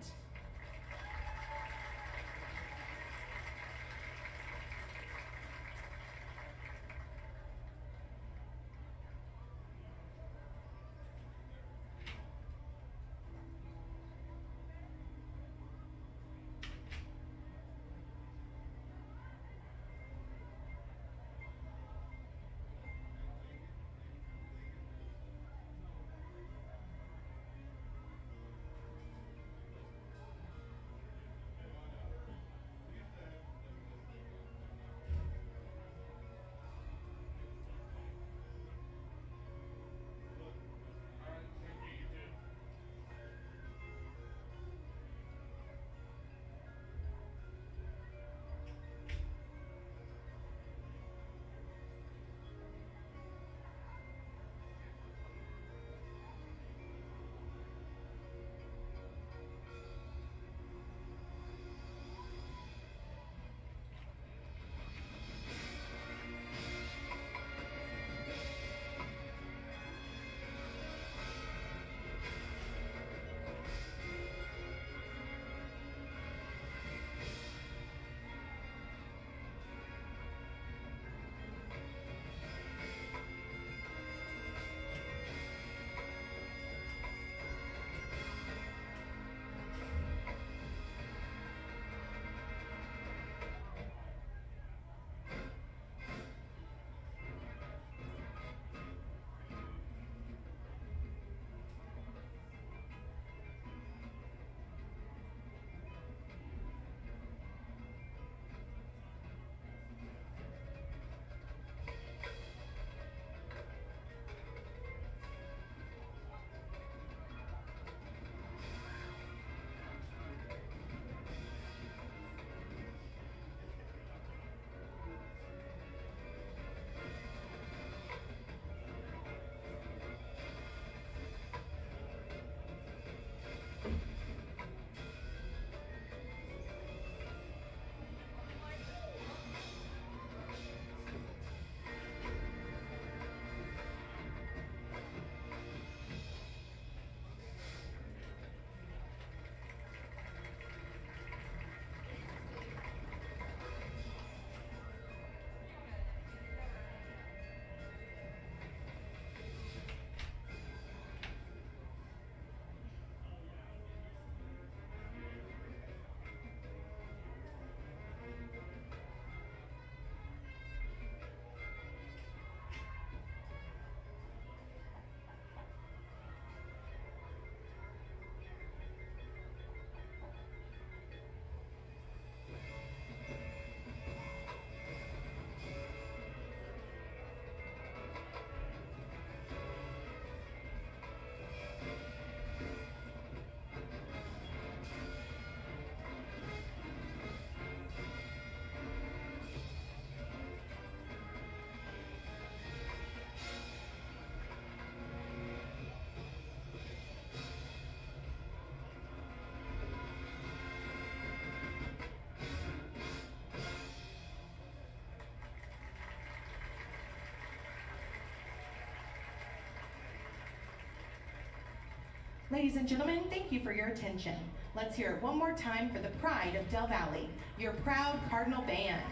Ladies and gentlemen, thank you for your attention. Let's hear it one more time for the pride of Del Valle, your proud Cardinal band.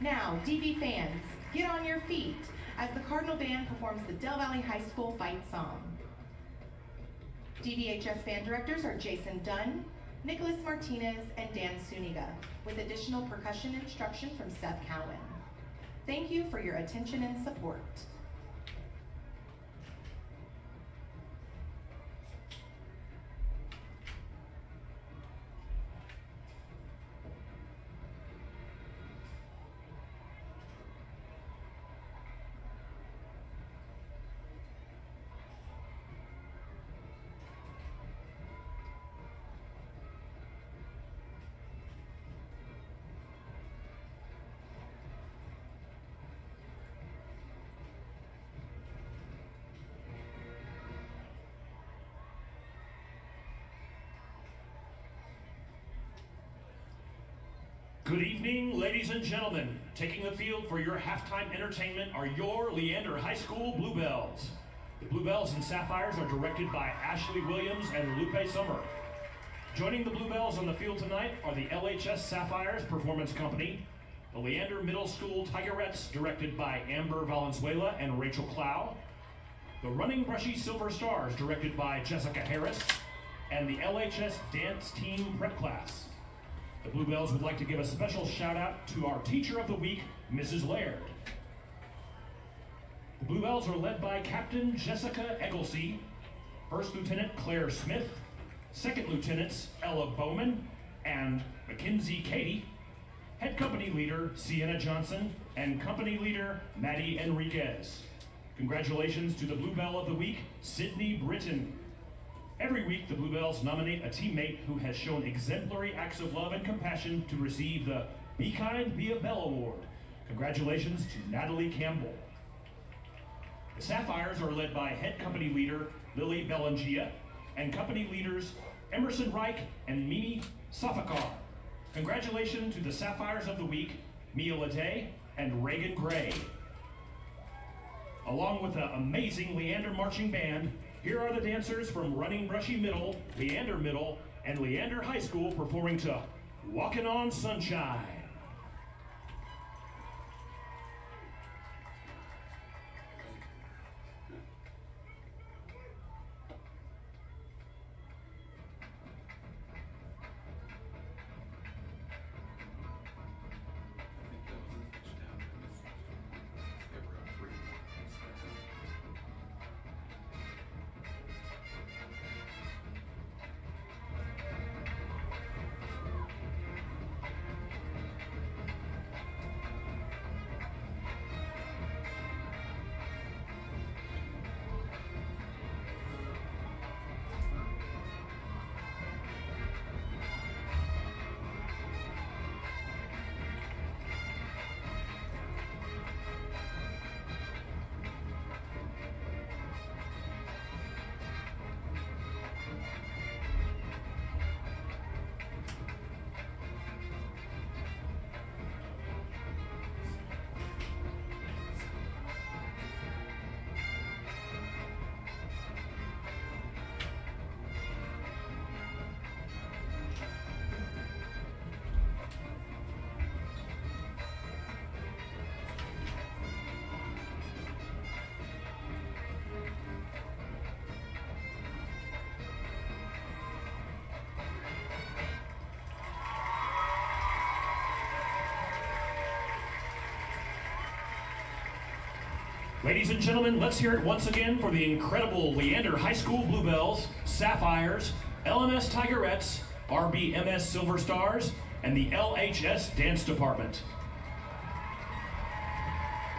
Now, DV fans, get on your feet as the Cardinal band performs the Del Valle High School fight song. DVHS band directors are Jason Dunn, Nicholas Martinez, and Dan Suniga, with additional percussion instruction from Seth Cowan. Thank you for your attention and support. Good evening, ladies and gentlemen. Taking the field for your halftime entertainment are your Leander High School Bluebells. The Bluebells and Sapphires are directed by Ashley Williams and Lupe Summer. Joining the Bluebells on the field tonight are the LHS Sapphires Performance Company, the Leander Middle School Tigerettes directed by Amber Valenzuela and Rachel Clow, the Running Brushy Silver Stars directed by Jessica Harris, and the LHS Dance Team Prep Class. The Bluebells would like to give a special shout out to our Teacher of the Week, Mrs. Laird. The Bluebells are led by Captain Jessica Egglesey, First Lieutenant Claire Smith, Second Lieutenants Ella Bowman and Mackenzie Cady, Head Company Leader Sienna Johnson, and Company Leader Maddie Enriquez. Congratulations to the Bluebell of the Week, Sydney Britton. Every week, the Bluebells nominate a teammate who has shown exemplary acts of love and compassion to receive the Be Kind, Be a Bell Award. Congratulations to Natalie Campbell. The Sapphires are led by Head Company Leader Lily Belangia and Company Leaders Emerson Reich and Mimi Safakar. Congratulations to the Sapphires of the Week, Mia Lede and Reagan Gray. Along with the amazing Leander Marching Band, here are the dancers from Running Brushy Middle, Leander, and Leander High School performing to Walkin' on Sunshine. Ladies and gentlemen, let's hear it once again for the incredible Leander High School Bluebells, Sapphires, LMS Tigerettes, RBMS Silver Stars, and the LHS Dance Department.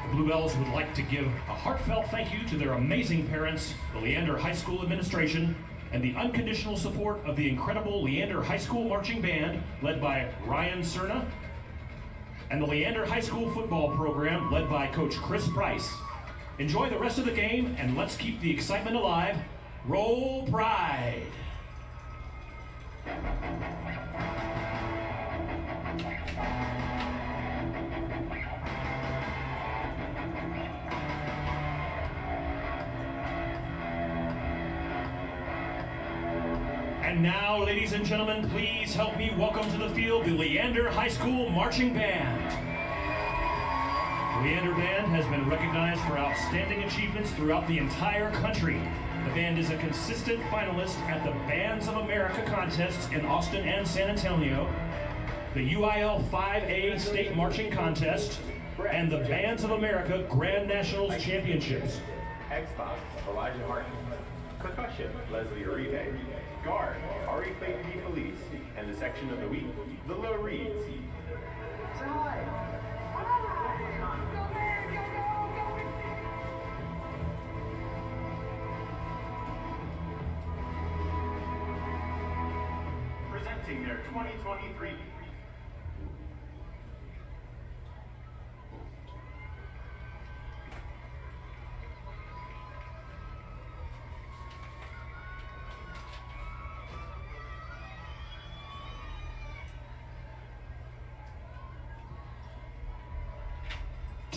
The Bluebells would like to give a heartfelt thank you to their amazing parents, the Leander High School administration, and the unconditional support of the incredible Leander High School Marching Band, led by Ryan Cerna, and the Leander High School football program, led by Coach Chris Price. Enjoy the rest of the game, and let's keep the excitement alive. Roll Pride! And now, ladies and gentlemen, please help me welcome to the field the Leander High School Marching Band. The Leander Band has been recognized for outstanding achievements throughout the entire country. The band is a consistent finalist at the Bands of America contests in Austin and San Antonio, the UIL 5A State Marching Contest, and the Bands of America Grand Nationals Championships. Xbox, Elijah Martin. Percussion, Leslie Uribe. Guard, Ari Clayton DeFelice. And the section of the week, the Low Reeds. Presenting their 2023.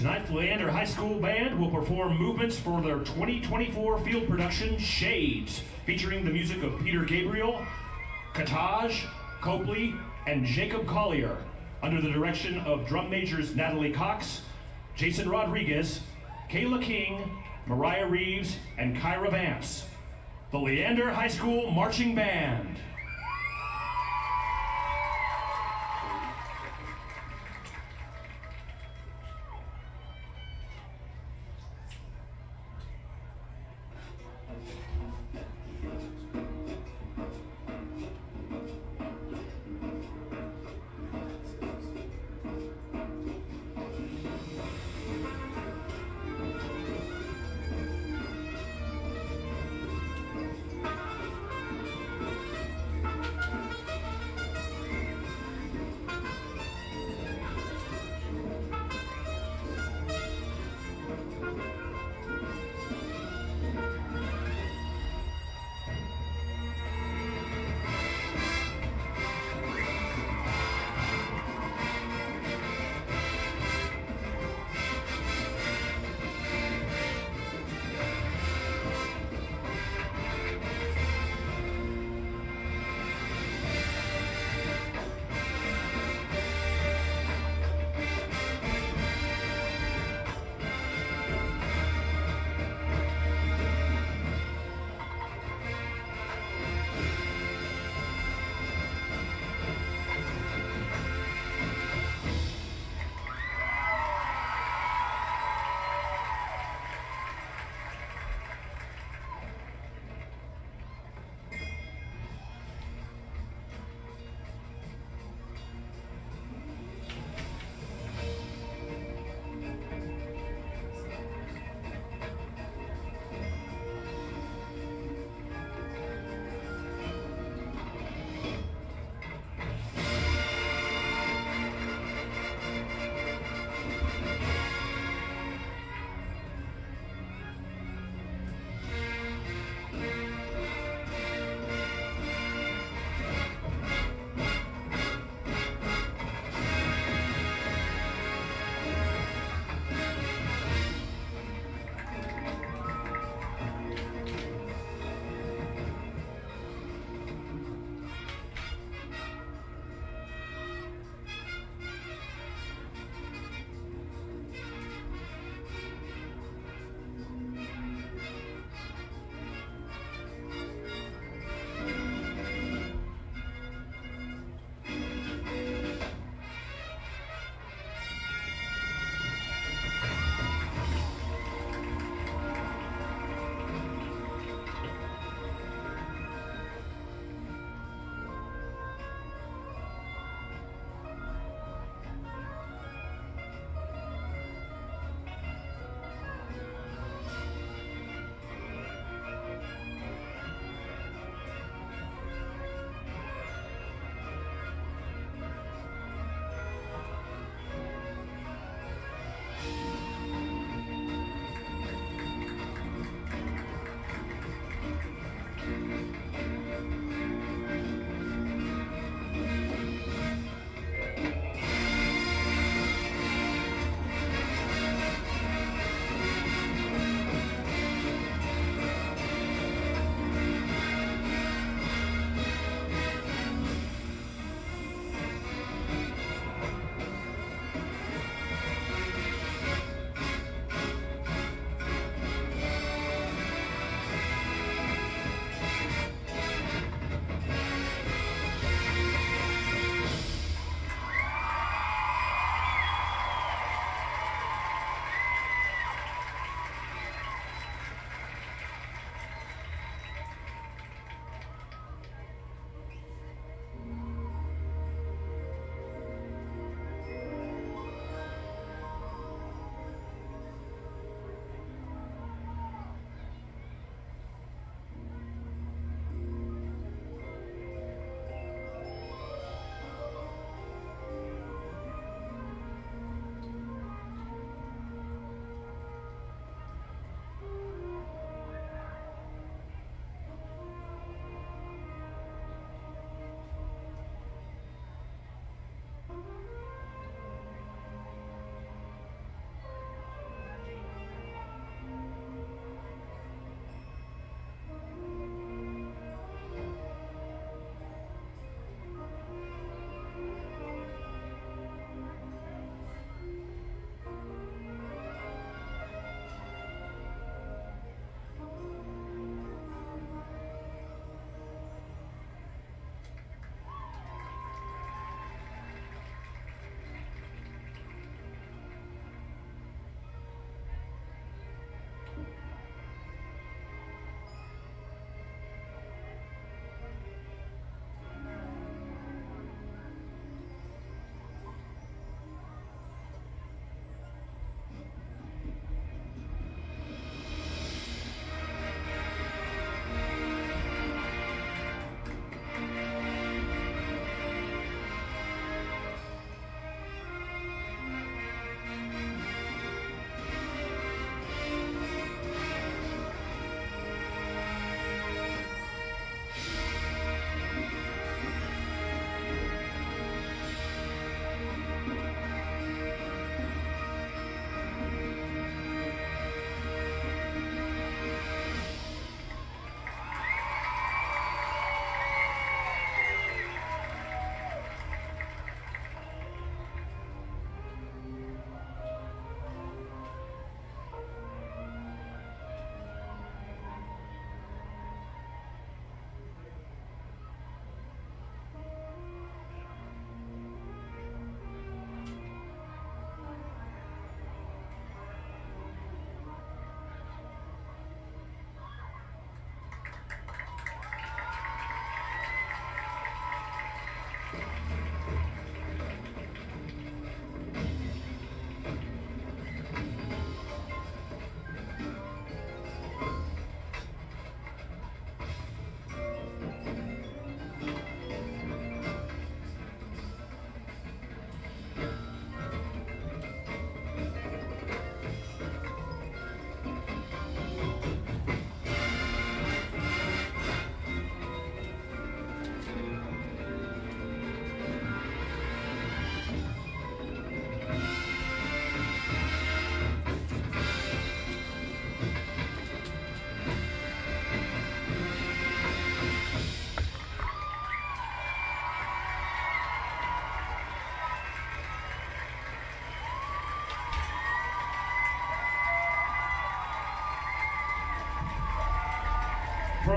Tonight, the Leander High School Band will perform movements for their 2024 field production, Shades, featuring the music of Peter Gabriel, Kataj, Copley, and Jacob Collier, under the direction of drum majors Natalie Cox, Jason Rodriguez, Kayla King, Mariah Reeves, and Kyra Vance. The Leander High School Marching Band.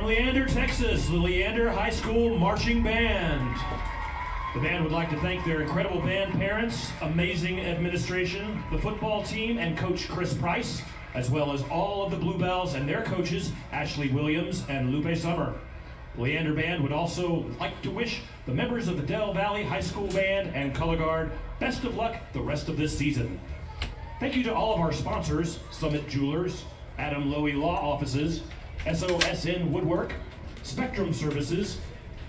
From Leander, Texas, the Leander High School Marching Band. The band would like to thank their incredible band parents, amazing administration, the football team, and Coach Chris Price, as well as all of the Bluebells and their coaches, Ashley Williams and Lupe Summer. The Leander Band would also like to wish the members of the Del Valley High School Band and Color Guard best of luck the rest of this season. Thank you to all of our sponsors, Summit Jewelers, Adam Lowy Law Offices, SOSN Woodwork, Spectrum Services,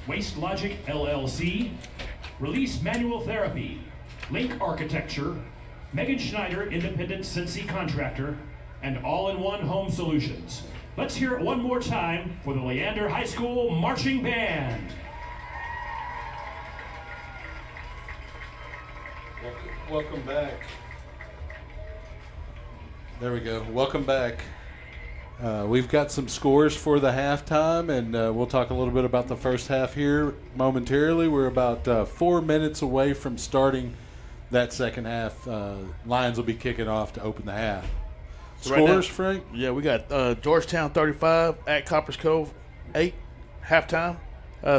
Waste Logic LLC, Release Manual Therapy, Link Architecture, Megan Schneider Independent Cincy Contractor, and All-in-One Home Solutions. Let's hear it one more time for the Leander High School Marching Band. Welcome back. There we go. Welcome back. We've got some scores for the halftime, and we'll talk a little bit about the first half here momentarily. We're about 4 minutes away from starting that second half. Lions will be kicking off to open the half. So right Scores, now, Frank? Yeah, we got Georgetown 35 at Coppers Cove 8 halftime.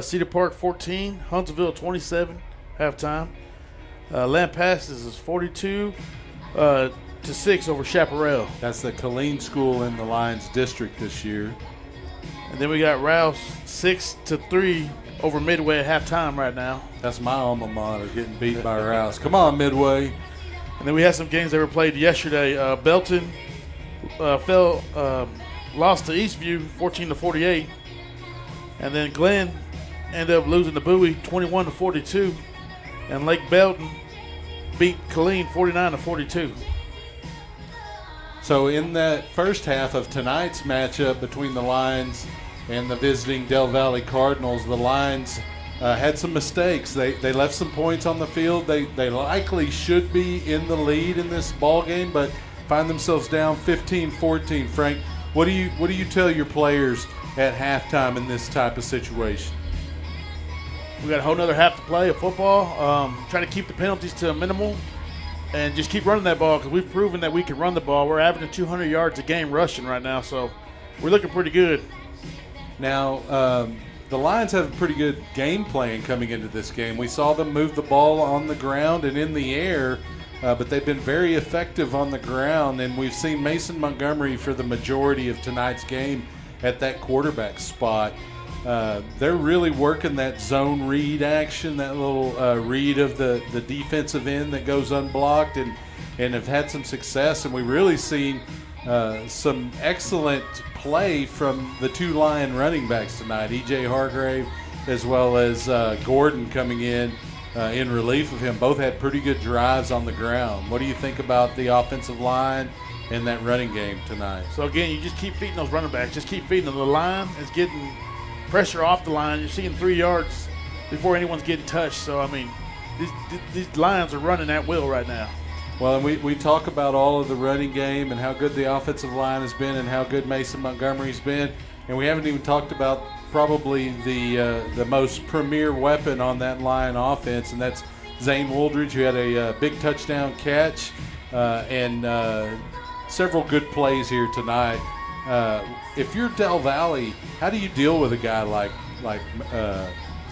Cedar Park 14, Huntsville 27 halftime. Lampasas is 42 to 6 over Chaparral. That's the Killeen School in the Lions district this year. And then we got Rouse 6 to 3 over Midway at halftime right now. That's my alma mater getting beat by Rouse. Come on, Midway. And then we had some games that were played yesterday. Belton lost to Eastview 14 to 48. And then Glenn ended up losing to Bowie 21 to 42. And Lake Belton beat Killeen 49 to 42. So in that first half of tonight's matchup between the Lions and the visiting Del Valley Cardinals, the Lions had some mistakes. They left some points on the field. They likely should be in the lead in this ball game, but find themselves down 15-14. Frank, what do you tell your players at halftime in this type of situation? We got a whole nother half to play of football. Trying to keep the penalties to a minimal and just keep running that ball because we've proven that we can run the ball. We're averaging 200 yards a game rushing right now, so we're looking pretty good. Now, the Lions have a pretty good game plan coming into this game. We saw them move the ball on the ground and in the air, but they've been very effective on the ground, and we've seen Mason Montgomery for the majority of tonight's game at that quarterback spot. They're really working that zone read action, that little read of the defensive end that goes unblocked, and have had some success. And we've really seen some excellent play from the two Lion running backs tonight, E.J. Hargrave as well as Gordon coming in relief of him. Both had pretty good drives on the ground. What do you think about the offensive line and that running game tonight? So, again, you just keep feeding those running backs. Just keep feeding them. The line is getting pressure off the line. You're seeing 3 yards before anyone's getting touched. So, I mean, these Lions are running at will right now. Well, and we talk about all of the running game and how good the offensive line has been and how good Mason Montgomery's been, and we haven't even talked about probably the most premier weapon on that Lion offense, and that's Zane Wooldridge, who had a big touchdown catch and several good plays here tonight. If you're Del Valley, how do you deal with a guy like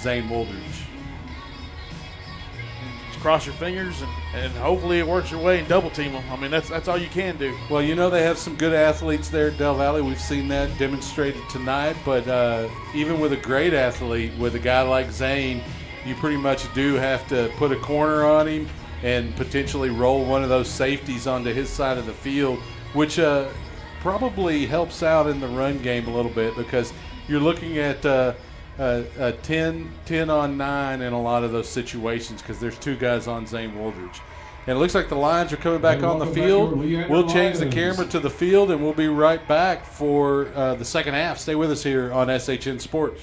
Zane Wooldridge? Just cross your fingers and hopefully it works your way and double team them. I mean, that's all you can do. Well, you know they have some good athletes there at Del Valley. We've seen that demonstrated tonight. But even with a great athlete, with a guy like Zane, you pretty much do have to put a corner on him and potentially roll one of those safeties onto his side of the field, which probably helps out in the run game a little bit because you're looking at a 10 on 9 in a lot of those situations because there's two guys on Zane Wooldridge. And it looks like the Lions are coming back on the field. We'll change the camera to the field, and we'll be right back for the second half. Stay with us here on SHN Sports.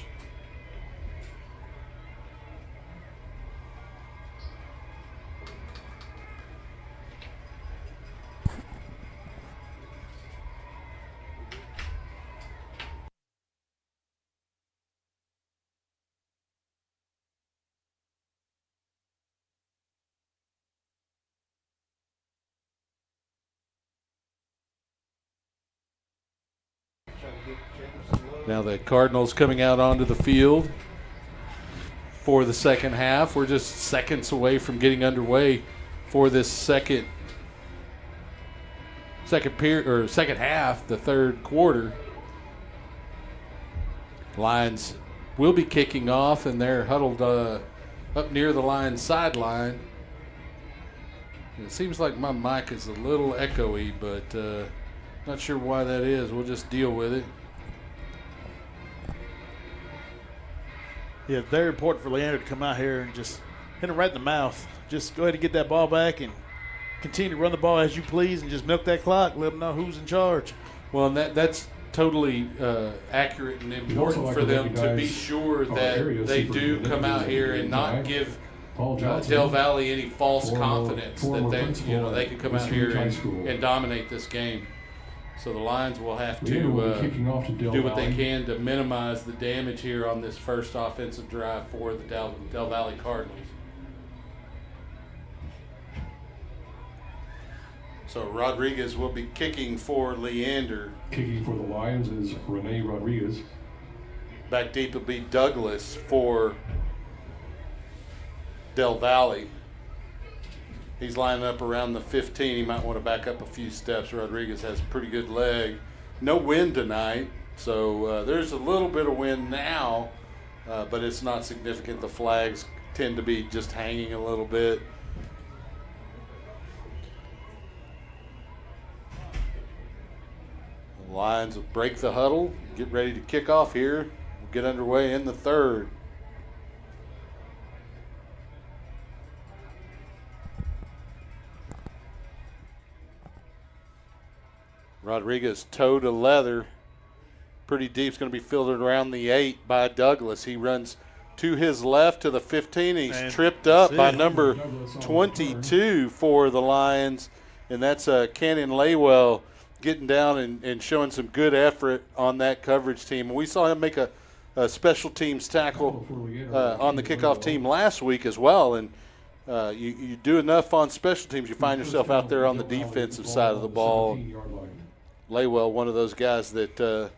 Now the Cardinals coming out onto the field for the second half. We're just seconds away from getting underway for this second period or second half, the third quarter. Lions will be kicking off, and they're huddled up near the Lions sideline. It seems like my mic is a little echoey, but not sure why that is. We'll just deal with it. Yeah, it's very important for Leander to come out here and just hit him right in the mouth. Just go ahead and get that ball back and continue to run the ball as you please and just milk that clock. Let them know who's in charge. Well, and that's totally accurate and important for them to be sure that they do come out here and not give Del Valle any false confidence that they can come out here and dominate this game. So the Lions will have to do what they can to minimize the damage here on this first offensive drive for the Del Valle Cardinals. So Rodriguez will be kicking for Leander. Kicking for the Lions is Rene Rodriguez. Back deep will be Douglas for Del Valle. He's lining up around the 15. He might want to back up a few steps. Rodriguez has a pretty good leg. No wind tonight, so there's a little bit of wind now, but it's not significant. The flags tend to be just hanging a little bit. The Lions will break the huddle, get ready to kick off here. We'll get underway in the third. Rodriguez toe to leather, pretty deep. It's going to be fielded around the 8 by Douglas. He runs to his left to the 15. He's tripped up by number 22 for the Lions, and that's Cannon Laywell getting down and showing some good effort on that coverage team. And we saw him make a special teams tackle on the kickoff team last week as well. And you do enough on special teams, you find yourself out there on the defensive side of the ball. Laywell, one of those guys that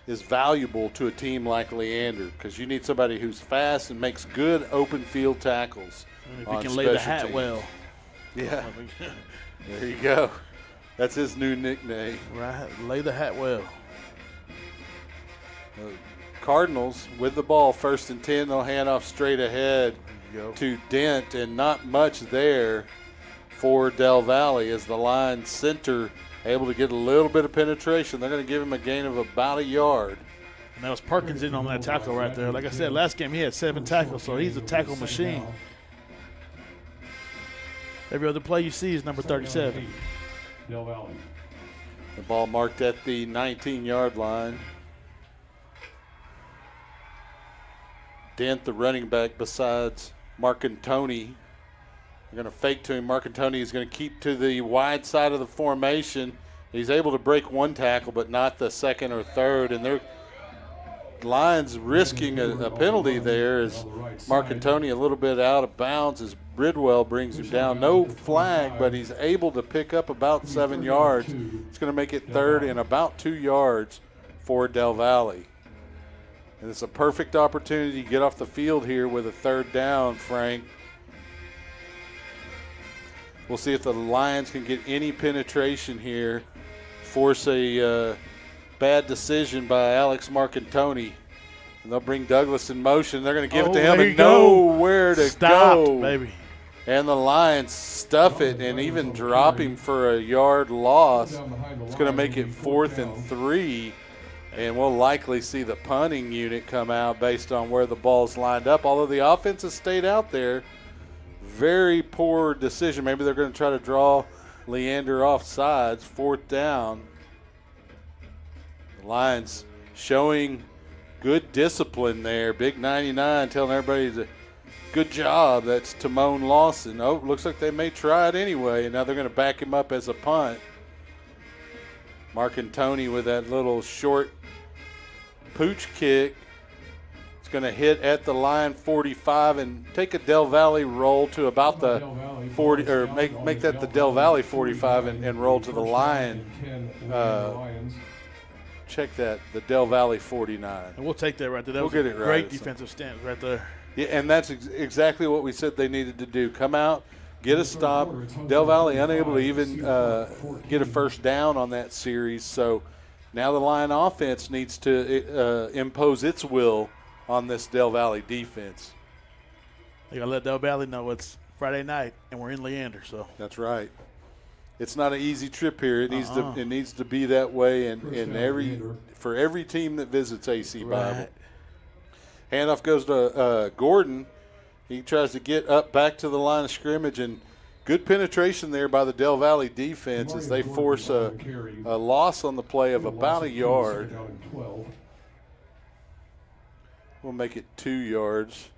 is valuable to a team like Leander, because you need somebody who's fast and makes good open field tackles. And if he can lay the hat teams. Well. Yeah. There you go. That's his new nickname. Right, lay the hat well. Cardinals with the ball, 1st and 10. They'll hand off straight ahead to Dent, and not much there for Del Valle as the line center able to get a little bit of penetration. They're going to give him a gain of about a yard. And that was Perkins in on that tackle right there. Like I said, last game he had 7 tackles, so he's a tackle machine. Every other play you see is number 37. Del Valle. The ball marked at the 19-yard line. Dent, the running back, besides Marcantoni. They're going to fake to him. Marcantoni is going to keep to the wide side of the formation. He's able to break 1 tackle, but not the 2nd or 3rd. And their Lions risking a penalty there as Marcantoni a little bit out of bounds as Bridwell brings him down. No flag, but he's able to pick up about 7 yards. It's going to make it 3rd and about 2 yards for Del Valle. And it's a perfect opportunity to get off the field here with a 3rd down, Frank. We'll see if the Lions can get any penetration here, force a bad decision by Alex Marcantoni. And they'll bring Douglas in motion. They're going to give it to him and know where to go. Baby. And the Lions stuff it and even drop him for a yard loss. It's going to make it 4th and 3. And we'll likely see the punting unit come out based on where the ball's lined up. Although the offense has stayed out there. Very poor decision. Maybe they're going to try to draw Leander off sides. 4th down. The Lions showing good discipline there. Big 99 telling everybody good job. That's Timon Lawson. Oh, looks like they may try it anyway. And now they're going to back him up as a punt. Marcantoni with that little short pooch kick. It's going to hit at the line 45 and take a Del Valle roll to about the 40, or make that the Del Valle 45 and roll to the line check that, the Del Valle 49. And we'll take that right there. That We'll was get a it right. great defensive stance right there. Yeah, and that's exactly what we said they needed to do. Come out, get a stop. Del Valle unable to even get a first down on that series. So now the Lion offense needs to impose its will on this Del Valle defense. They got to let Del Valle know it's Friday night and we're in Leander. So that's right. It's not an easy trip here. It needs to be that way for every team that visits AC Bible. Right. Handoff goes to Gordon. He tries to get up back to the line of scrimmage, and good penetration there by the Del Valle defense as they force a loss on the play of about a yard. We'll make it 2 yards.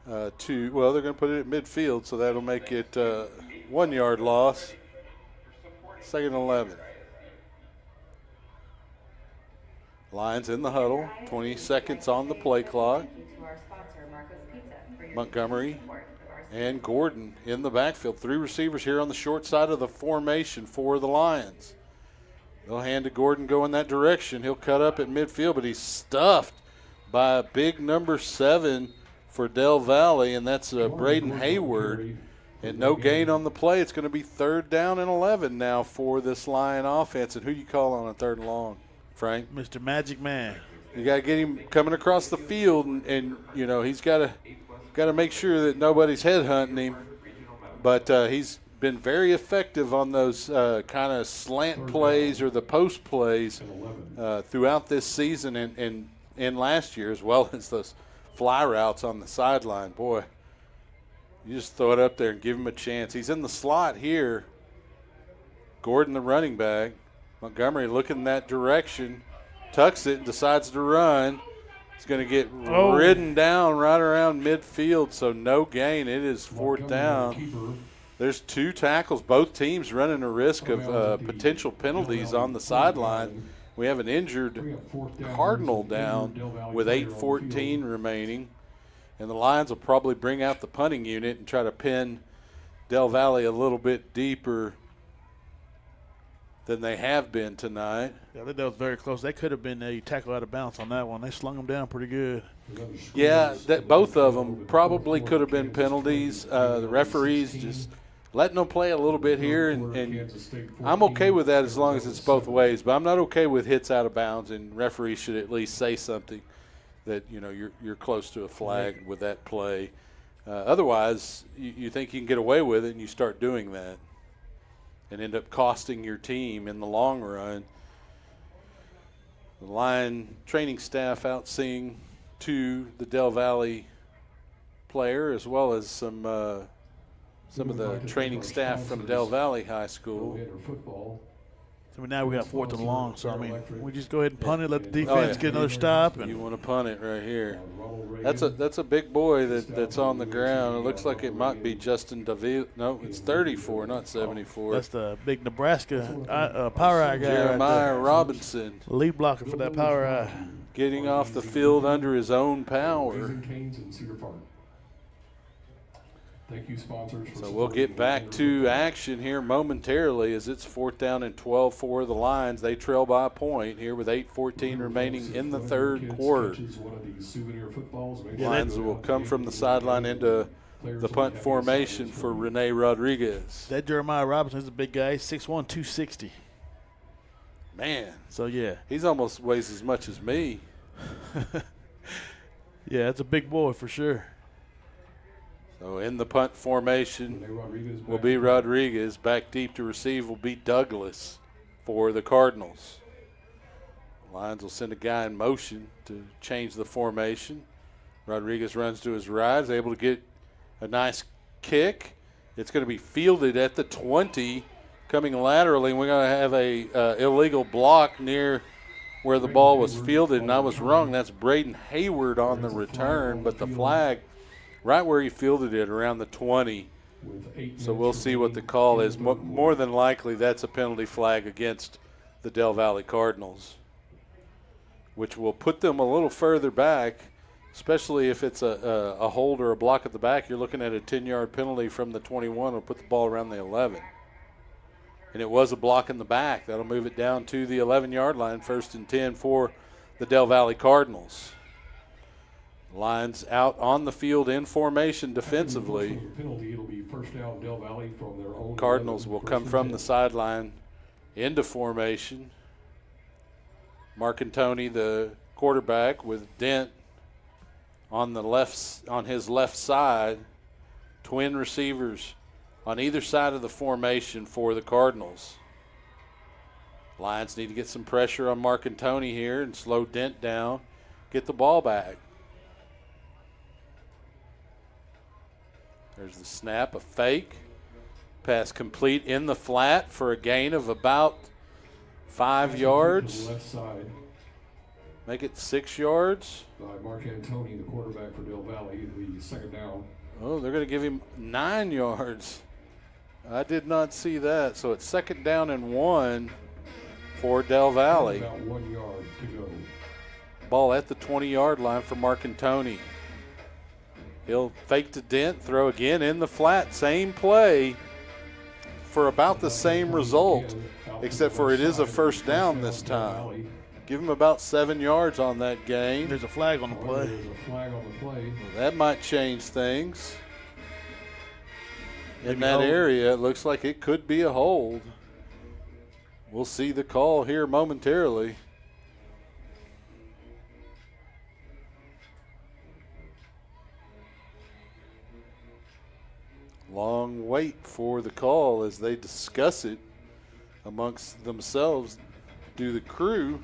Well, they're going to put it at midfield, so that'll make it 1 yard loss. 2nd and 11. Lions in the huddle, 20 seconds on the play clock. Montgomery and Gordon in the backfield. 3 receivers here on the short side of the formation for the Lions. They'll hand to Gordon going that direction. He'll cut up at midfield, but he's stuffed by a big number 7 for Del Valle, and that's Braden Hayward. And no gain on the play. It's going to be 3rd down and 11 now for this Lion offense. And who you call on a 3rd and long, Frank? Mr. Magic Man. You got to get him coming across the field, and you know he's got to make sure that nobody's headhunting him. But he's been very effective on those kind of slant plays or the post plays throughout this season and last year, as well as those fly routes on the sideline. Boy, you just throw it up there and give him a chance. He's in the slot here. Gordon, the running back. Montgomery looking in that direction, tucks it and decides to run. He's going to get ridden down right around midfield, so no gain. It is 4th down. There's 2 tackles. Both teams running a risk of potential penalties on the sideline. We have an injured Cardinal down with 8:14 remaining. And the Lions will probably bring out the punting unit and try to pin Del Valle a little bit deeper than they have been tonight. Yeah, that was very close. They could have been a tackle out of bounds on that one. They slung them down pretty good. Yeah, both of them probably could have been penalties. The referees just letting them play a little bit here, and I'm okay with that as long as it's both ways. But I'm not okay with hits out of bounds, and referees should at least say something that you're close to a flag with that play. Otherwise, you think you can get away with it, and you start doing that and end up costing your team in the long run. The Lion training staff out seeing to the Del Valle player, as well as some of the training staff from Del Valle High School. So now we got 4th and long, so I mean, we just go ahead and punt it, let the defense get another stop. And you want to punt it right here. That's a big boy that's on the ground. It looks like it might be Justin Davila. No, it's 34, not 74. That's the big Nebraska power eye guy. Jeremiah Robinson, lead blocker for that power eye. Getting off the field under his own power. Thank you, sponsors. So we'll get back to action here momentarily as it's 4th down and 12 for the Lions. They trail by a point here with 8:14 remaining in the 3rd quarter. Lions will come from the sideline into the punt formation for Rene Rodriguez. That Jeremiah Robinson is a big guy. He's 6'1", 260. Man. So, yeah. He's almost weighs as much as me. Yeah, that's a big boy for sure. So in the punt formation will be Rodriguez. Back deep to receive will be Douglas for the Cardinals. Lions will send a guy in motion to change the formation. Rodriguez runs to his right, is able to get a nice kick. It's going to be fielded at the 20, coming laterally. We're going to have a illegal block near where the ball was fielded, and I was wrong. That's Braden Hayward on the return, but the flag right where he fielded it, around the 20. So we'll see what the call is. More than likely, that's a penalty flag against the Del Valle Cardinals, which will put them a little further back, especially if it's a hold or a block at the back. You're looking at a 10-yard penalty from the 21. It'll put the ball around the 11. And it was a block in the back. That'll move it down to the 11-yard line, 1st and 10 for the Del Valle Cardinals. Lions out on the field in formation defensively. Penalty, it'll be first down Del Valle from their own. Cardinals will come from the sideline into formation. Marcantoni, the quarterback, with Dent on his left side. Twin receivers on either side of the formation for the Cardinals. Lions need to get some pressure on Marcantoni here and slow Dent down, get the ball back. There's the snap, a fake. Pass complete in the flat for a gain of about 5 yards. Left side. Make it 6 yards. Marcantoni, the quarterback for Del Valle, the second down. Oh, they're going to give him 9 yards. I did not see that. So it's 2nd down and 1 for Del Valle. About 1 yard to go. Ball at the 20-yard line for Marcantoni. He'll fake to Dent, throw again in the flat. Same play for about the same result, except for it is a first down this time. Give him about 7 yards on that gain. There's a flag on the play. There's a flag on the play. That might change things. In Maybe that hold. area, it looks like it could be a hold. We'll see the call here momentarily. Long wait for the call as they discuss it amongst themselves. Do the crew.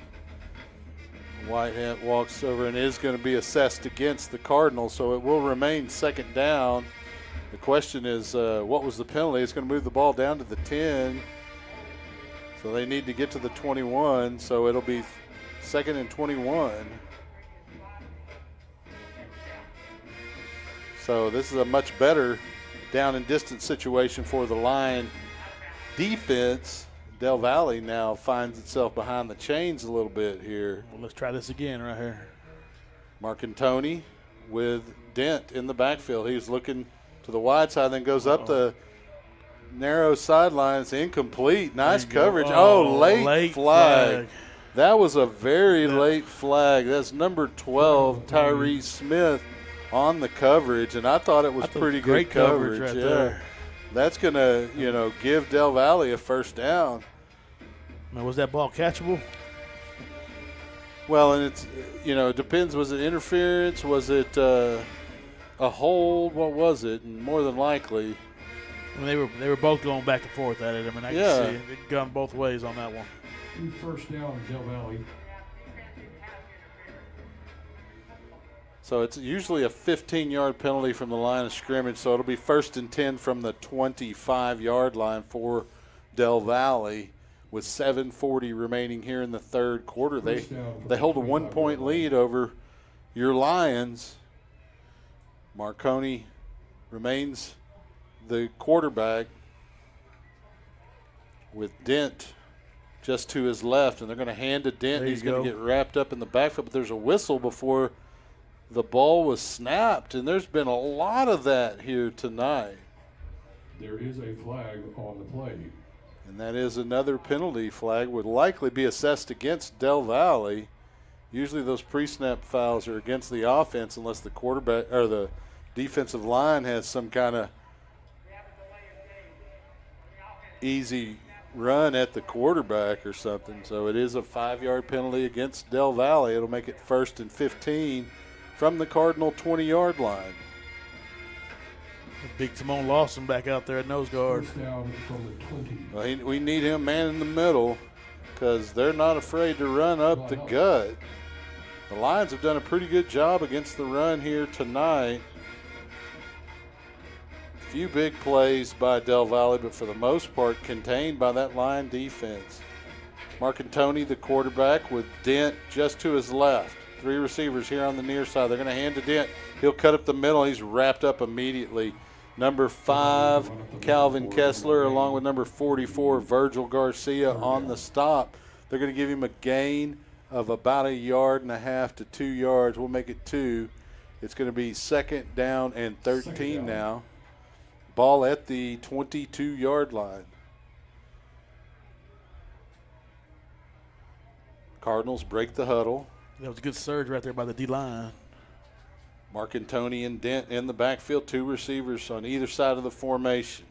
Whitehead walks over and is going to be assessed against the Cardinals, so it will remain 2nd down. The question is, what was the penalty? It's going to move the ball down to the 10. So they need to get to the 21, so it'll be 2nd and 21. So this is a much better down and distance situation for the Lion defense. Del Valle now finds itself behind the chains a little bit here. Well, let's try this again right here. Marcantoni with Dent in the backfield. He's looking to the wide side, then goes up the narrow sideline. It's incomplete. Nice coverage. Late flag. That was a very late flag. That's number 12, Tyree Smith, on the coverage, and I thought it was pretty good coverage. Right there. That's going to, give Del Valle a first down. Now, was that ball catchable? Well, and it's, it depends. Was it interference? Was it a hold? What was it? And more than likely. I mean, they were both going back and forth at it. I mean, I can see it. It gone both ways on that one. First down, Del Valle. So it's usually a 15-yard penalty from the line of scrimmage, so it'll be 1st and 10 from the 25-yard line for Del Valle with 7:40 remaining here in the third quarter. They hold a 1-point lead over your Lions. Marconi remains the quarterback with Dent just to his left, and they're going to hand to Dent. He's going to get wrapped up in the backfield, but there's a whistle before the ball was snapped, and there's been a lot of that here tonight. There is a flag on the play. And that is another penalty flag, would likely be assessed against Del Valle. Usually those pre-snap fouls are against the offense unless the quarterback or the defensive line has some kind of easy run at the quarterback or something. So it is a 5-yard penalty against Del Valle. It'll make it 1st and 15 from the Cardinal 20-yard line. Big Timon Lawson back out there at nose guard. First down from the 20. Well, we need him man in the middle because they're not afraid to run up the gut. The Lions have done a pretty good job against the run here tonight. A few big plays by Del Valle, but for the most part contained by that Lion defense. Marcantoni, the quarterback, with Dent just to his left. 3 receivers here on the near side. They're going to hand to Dent. He'll cut up the middle. He's wrapped up immediately. Number 5, Calvin Kessler, along with number 44, Virgil Garcia on the stop. They're going to give him a gain of about 1.5 yards to 2 yards. We'll make it 2. It's going to be 2nd down and 13 now. Ball at the 22-yard line. Cardinals break the huddle. That was a good surge right there by the D-line. Marcantoni and Dent in the backfield, 2 receivers on either side of the formation.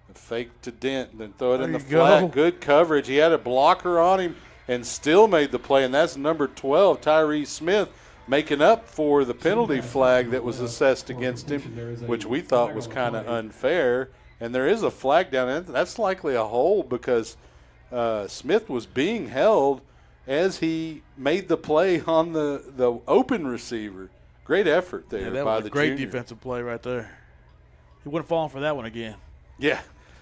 A fake to Dent, then throw it in the flat. Good coverage. He had a blocker on him and still made the play, and that's number 12, Tyree Smith, making up for the penalty flag that was assessed against him, which we thought was kind of unfair. And there is a flag down there. That's likely a hold because Smith was being held as he made the play on the open receiver. Great effort there that by was the a great junior. defensive play right there. He wouldn't fall for that one again. Yeah.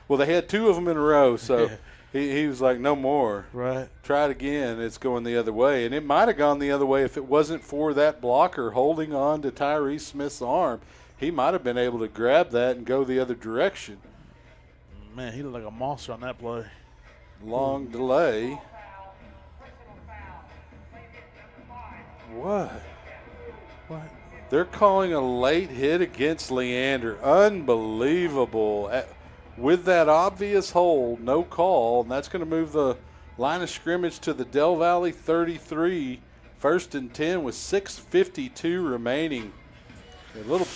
Well, they had 2 of them in a row, so he was like, no more. Right. Try it again. It's going the other way. And it might have gone the other way if it wasn't for that blocker holding on to Tyree Smith's arm. He might have been able to grab that and go the other direction. Man, he looked like a monster on that play. Long delay. What? They're calling a late hit against Leander. Unbelievable. With that obvious hold, no call, and that's going to move the line of scrimmage to the Del Valle 33, 1st and 10 with 6:52 remaining. A little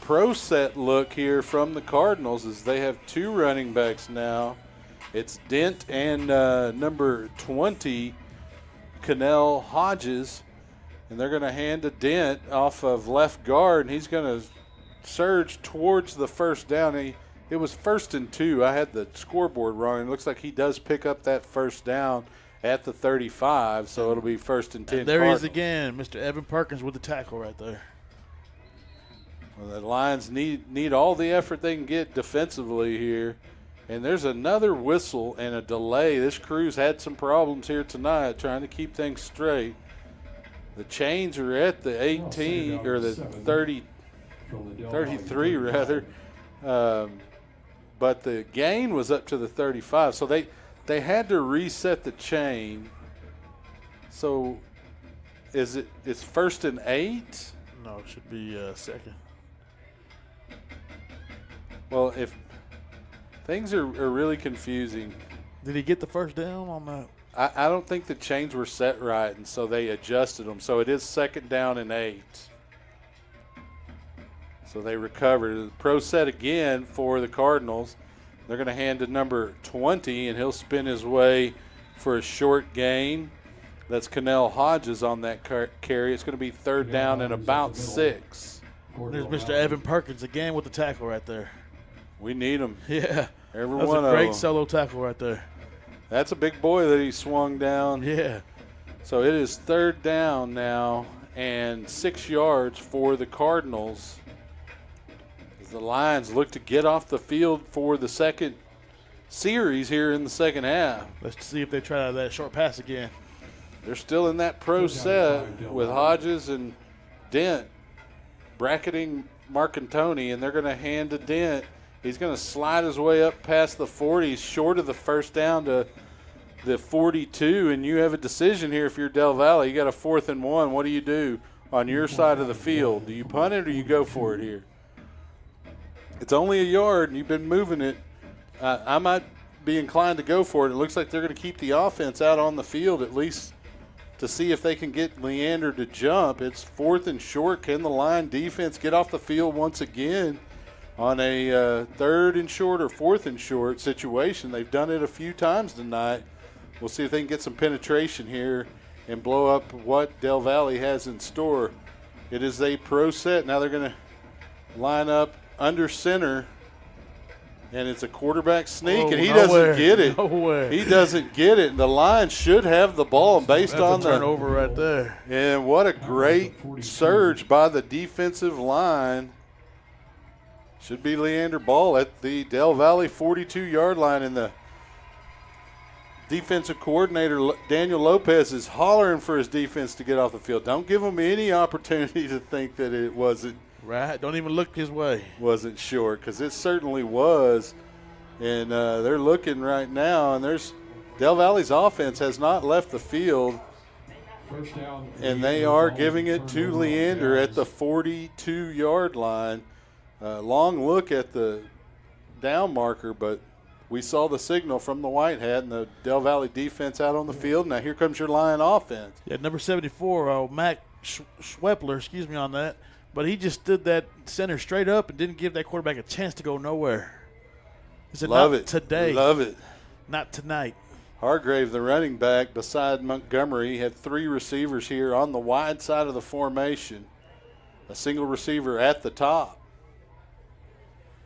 pro set look here from the Cardinals as they have 2 running backs now. It's Dent and number 20, Cannell Hodges. And they're going to hand a Dent off of left guard, and he's going to surge towards the first down. It was 1st and 2. I had the scoreboard wrong. It looks like he does pick up that first down at the 35, so it'll be 1st and 10. And there he is again, Mr. Evan Perkins with the tackle right there. Well, the Lions need all the effort they can get defensively here. And there's another whistle and a delay. This crew's had some problems here tonight trying to keep things straight. The chains are at the 18 or the 30, 33 rather, but the gain was up to the 35. So they had to reset the chain. So it's 1st and 8? No, it should be 2nd. Well, if things are really confusing. Did he get the first down on that? I don't think the chains were set right, and so they adjusted them. So it is 2nd down and 8. So they recovered. The pro set again for the Cardinals. They're going to hand to number 20, and he'll spin his way for a short gain. That's Cannell Hodges on that carry. It's going to be 3rd down and about 6. There's Mr. Evan Perkins again with the tackle right there. We need him. Yeah. Every That's one a of great them. solo tackle right there. That's a big boy that he swung down. Yeah. So it is 3rd down now and 6 yards for the Cardinals. As the Lions look to get off the field for the second series here in the second half. Let's see if they try that short pass again. They're still in that pro set with Hodges and Dent bracketing Marcantoni, and they're going to hand to Dent. He's going to slide his way up past the 40, short of the first down to the 42, and you have a decision here if you're Del Valle. You got a 4th and 1. What do you do on your side of the field? Do you punt it or you go for it here? It's only a yard, and you've been moving it. I might be inclined to go for it. It looks like they're going to keep the offense out on the field at least to see if they can get Leander to jump. It's 4th and short. Can the line defense get off the field once again on a 3rd and short or 4th and short situation? They've done it a few times tonight. We'll see if they can get some penetration here and blow up what Del Valle has in store. It is a pro set. Now they're going to line up under center, and it's a quarterback sneak, and he doesn't get it. No way. He doesn't get it, and the Lions should have the ball based That's on a turnover right there. And what a great surge by the defensive line. Should be Leander Ball at the Del Valle 42-yard line, and the defensive coordinator, Daniel Lopez, is hollering for his defense to get off the field. Don't give them any opportunity to think that it wasn't. Right. Don't even look his way. Wasn't short, because it certainly was. And they're looking right now, and there's Del Valle's offense has not left the field. First down, And they are giving it to Leander at the 42-yard line. Long look at the down marker, but we saw the signal from the white hat and the Del Valle defense out on the field. Now here comes your Lion offense. Yeah, number 74, Mac Schwepler, on that. But he just stood that center straight up and didn't give that quarterback a chance to go nowhere. He said, Love not it. today. Love it. Not tonight. Hargrave, the running back, beside Montgomery, had 3 receivers here on the wide side of the formation. A single receiver at the top.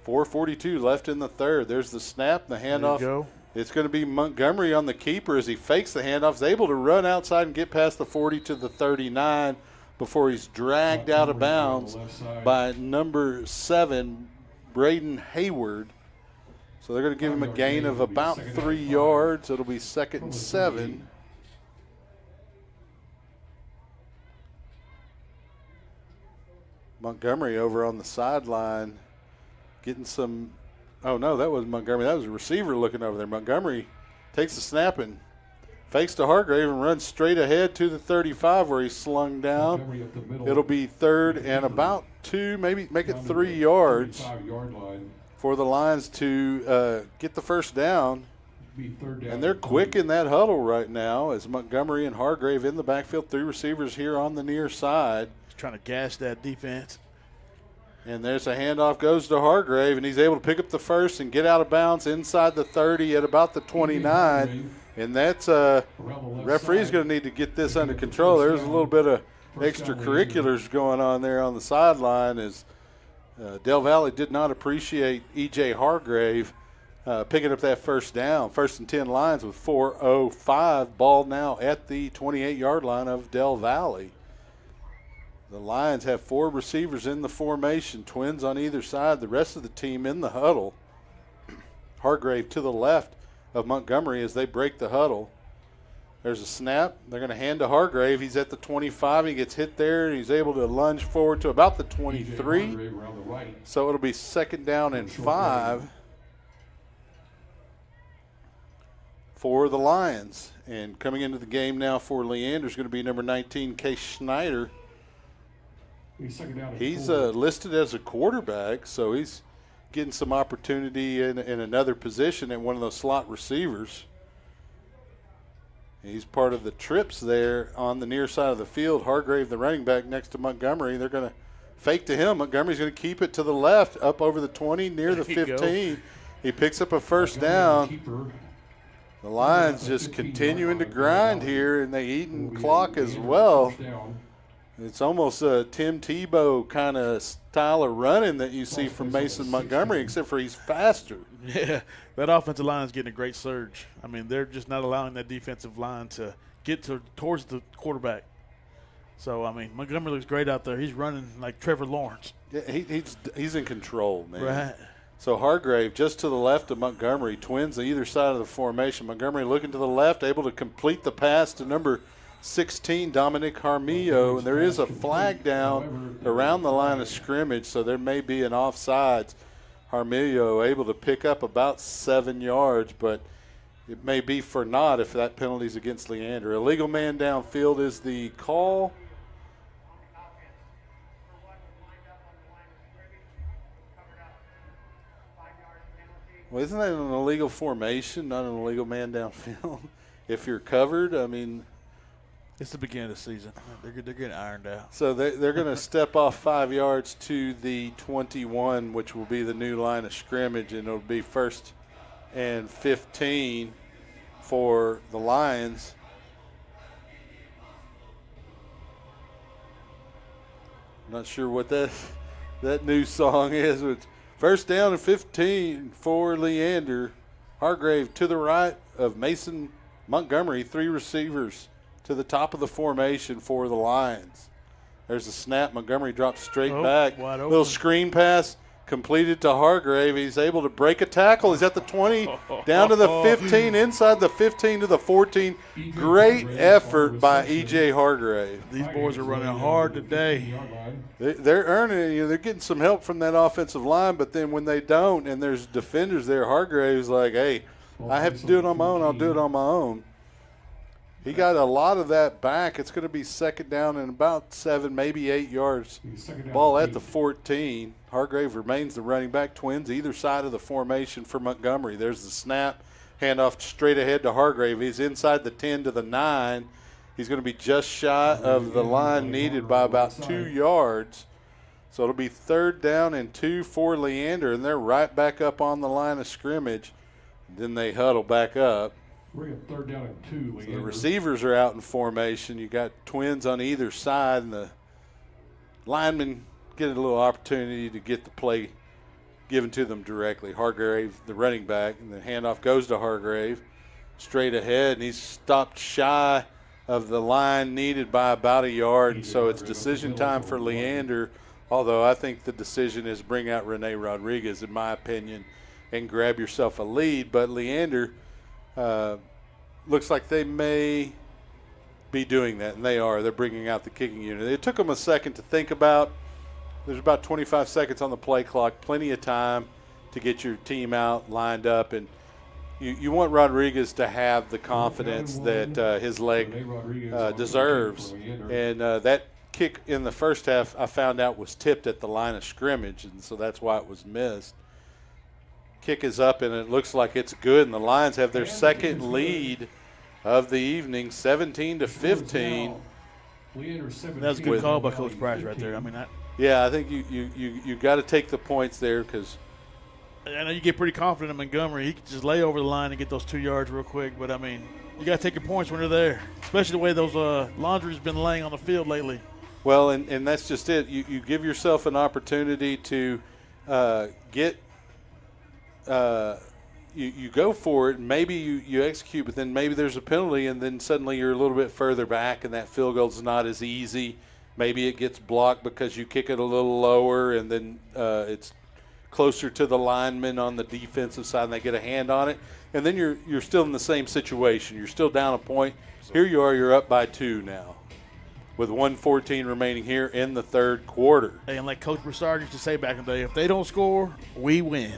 4:42 left in the third. There's the snap, the handoff. There you go. It's going to be Montgomery on the keeper as he fakes the handoff. He's able to run outside and get past the 40 to the 39 before he's dragged out of bounds by number 7, Braden Hayward. So they're going to give him a gain of about 3 yards. It'll be 2nd and 7. Montgomery over on the sideline getting some – oh, no, that wasn't Montgomery. That was a receiver looking over there. Montgomery takes the snap and fakes to Hargrave and runs straight ahead to the 35 where he's slung down. It'll be 3rd and about 2, maybe make it 3 yards for the Lions to get the first down. And they're quick in that huddle right now as Montgomery and Hargrave in the backfield. 3 receivers here on the near side. He's trying to gash that defense. And there's a handoff goes to Hargrave, and he's able to pick up the first and get out of bounds inside the 30 at about the 29. And that's referee's going to need to get this under control. There's a little bit of extracurriculars going on there on the sideline as Del Valle did not appreciate E.J. Hargrave picking up that first down. 1st and 10 Lions with 4:05. Ball now at the 28-yard line of Del Valle. The Lions have 4 receivers in the formation, twins on either side. The rest of the team in the huddle. Hargrave to the left of Montgomery as they break the huddle. There's a snap. They're going to hand to Hargrave. He's at the 25. He gets hit there, and he's able to lunge forward to about the 23. So it'll be 2nd down and 5 for the Lions. And coming into the game now for Leander is going to be number 19, Case Schneider. He's listed as a quarterback, so he's getting some opportunity in another position at one of those slot receivers. He's part of the trips there on the near side of the field. Hargrave, the running back, next to Montgomery. They're going to fake to him. Montgomery's going to keep it to the left, up over the 20, near the 15. He picks up a first down. The Lions just continuing to grind here, and they eating clock as well. It's almost a Tim Tebow kind of style of running that you see from Mason Montgomery, except for he's faster. Yeah, that offensive line is getting a great surge. I mean, they're just not allowing that defensive line to get towards the quarterback. So, I mean, Montgomery looks great out there. He's running like Trevor Lawrence. Yeah, he's in control, man. Right. So Hargrave just to the left of Montgomery, twins on either side of the formation. Montgomery looking to the left, able to complete the pass to number 16, Dominic Jaramillo, and there is a flag down around the line of scrimmage, so there may be an offsides. Jaramillo able to pick up about 7 yards, but it may be for naught if that penalty is against Leander. Illegal man downfield is the call. Well, isn't that an illegal formation, not an illegal man downfield? If you're covered, I mean – it's the beginning of the season. They're getting ironed out. So they're going to step off 5 yards to the 21, which will be the new line of scrimmage, and it'll be 1st and 15 for the Lions. I'm not sure what that new song is. It's 1st down and 15 for Leander. Hargrave to the right of Mason Montgomery, 3 receivers to the top of the formation for the Lions. There's a snap. Montgomery drops straight back. Little screen pass completed to Hargrave. He's able to break a tackle. He's at the 20, down to the 15, inside the 15 to the 14. Great effort by E.J. Hargrave. These boys are running hard today. They're earning it. They're getting some help from that offensive line, but then when they don't and there's defenders there, Hargrave's like, hey, I have to do it on my own. I'll do it on my own. He got a lot of that back. It's going to be second down and about 7, maybe 8 yards. Ball at the 14. Hargrave remains the running back. Twins either side of the formation for Montgomery. There's the snap. Handoff straight ahead to Hargrave. He's inside the 10 to the 9. He's going to be just shy of the line needed by about 2 yards. So it'll be 3rd down and 2 for Leander, and they're right back up on the line of scrimmage. Then they huddle back up. Bring up 3rd down and 2, Leander. So the receivers are out in formation. You got Twins on either side, and the linemen get a little opportunity to get the play given to them directly. Hargrave, the running back, and the handoff goes to Hargrave straight ahead, and he's stopped shy of the line needed by about 1 yard. And so it's decision time for Leander, although I think the decision is bring out Rene Rodriguez, in my opinion, and grab yourself a lead. But Leander looks like they may be doing that, and they are. They're bringing out the kicking unit. It took them a second to think about. There's about 25 seconds on the play clock, plenty of time to get your team out, lined up, and you want Rodriguez to have the confidence that his leg deserves. And that kick in the first half, I found out, was tipped at the line of scrimmage, and so that's why it was missed. Kick is up, and it looks like it's good, and the Lions have their second lead of the evening, 17-15. That's a good call by Coach Price right there. I mean, yeah, I think you got to take the points there, because I know you get pretty confident in Montgomery. He can just lay over the line and get those 2 yards real quick. But, I mean, you got to take your points when they're there, especially the way those Laundry's been laying on the field lately. Well, and that's just it. You give yourself an opportunity to get you go for it, and maybe you execute, but then maybe there's a penalty, and then suddenly you're a little bit further back, and that field goal's not as easy. Maybe it gets blocked because you kick it a little lower, and then it's closer to the lineman on the defensive side, and they get a hand on it. And then you're still in the same situation. You're still down a point. Here you are, you're up by 2 now, with 1:14 remaining here in the third quarter. Hey, and like Coach Broussard used to say back in the day, if they don't score, we win.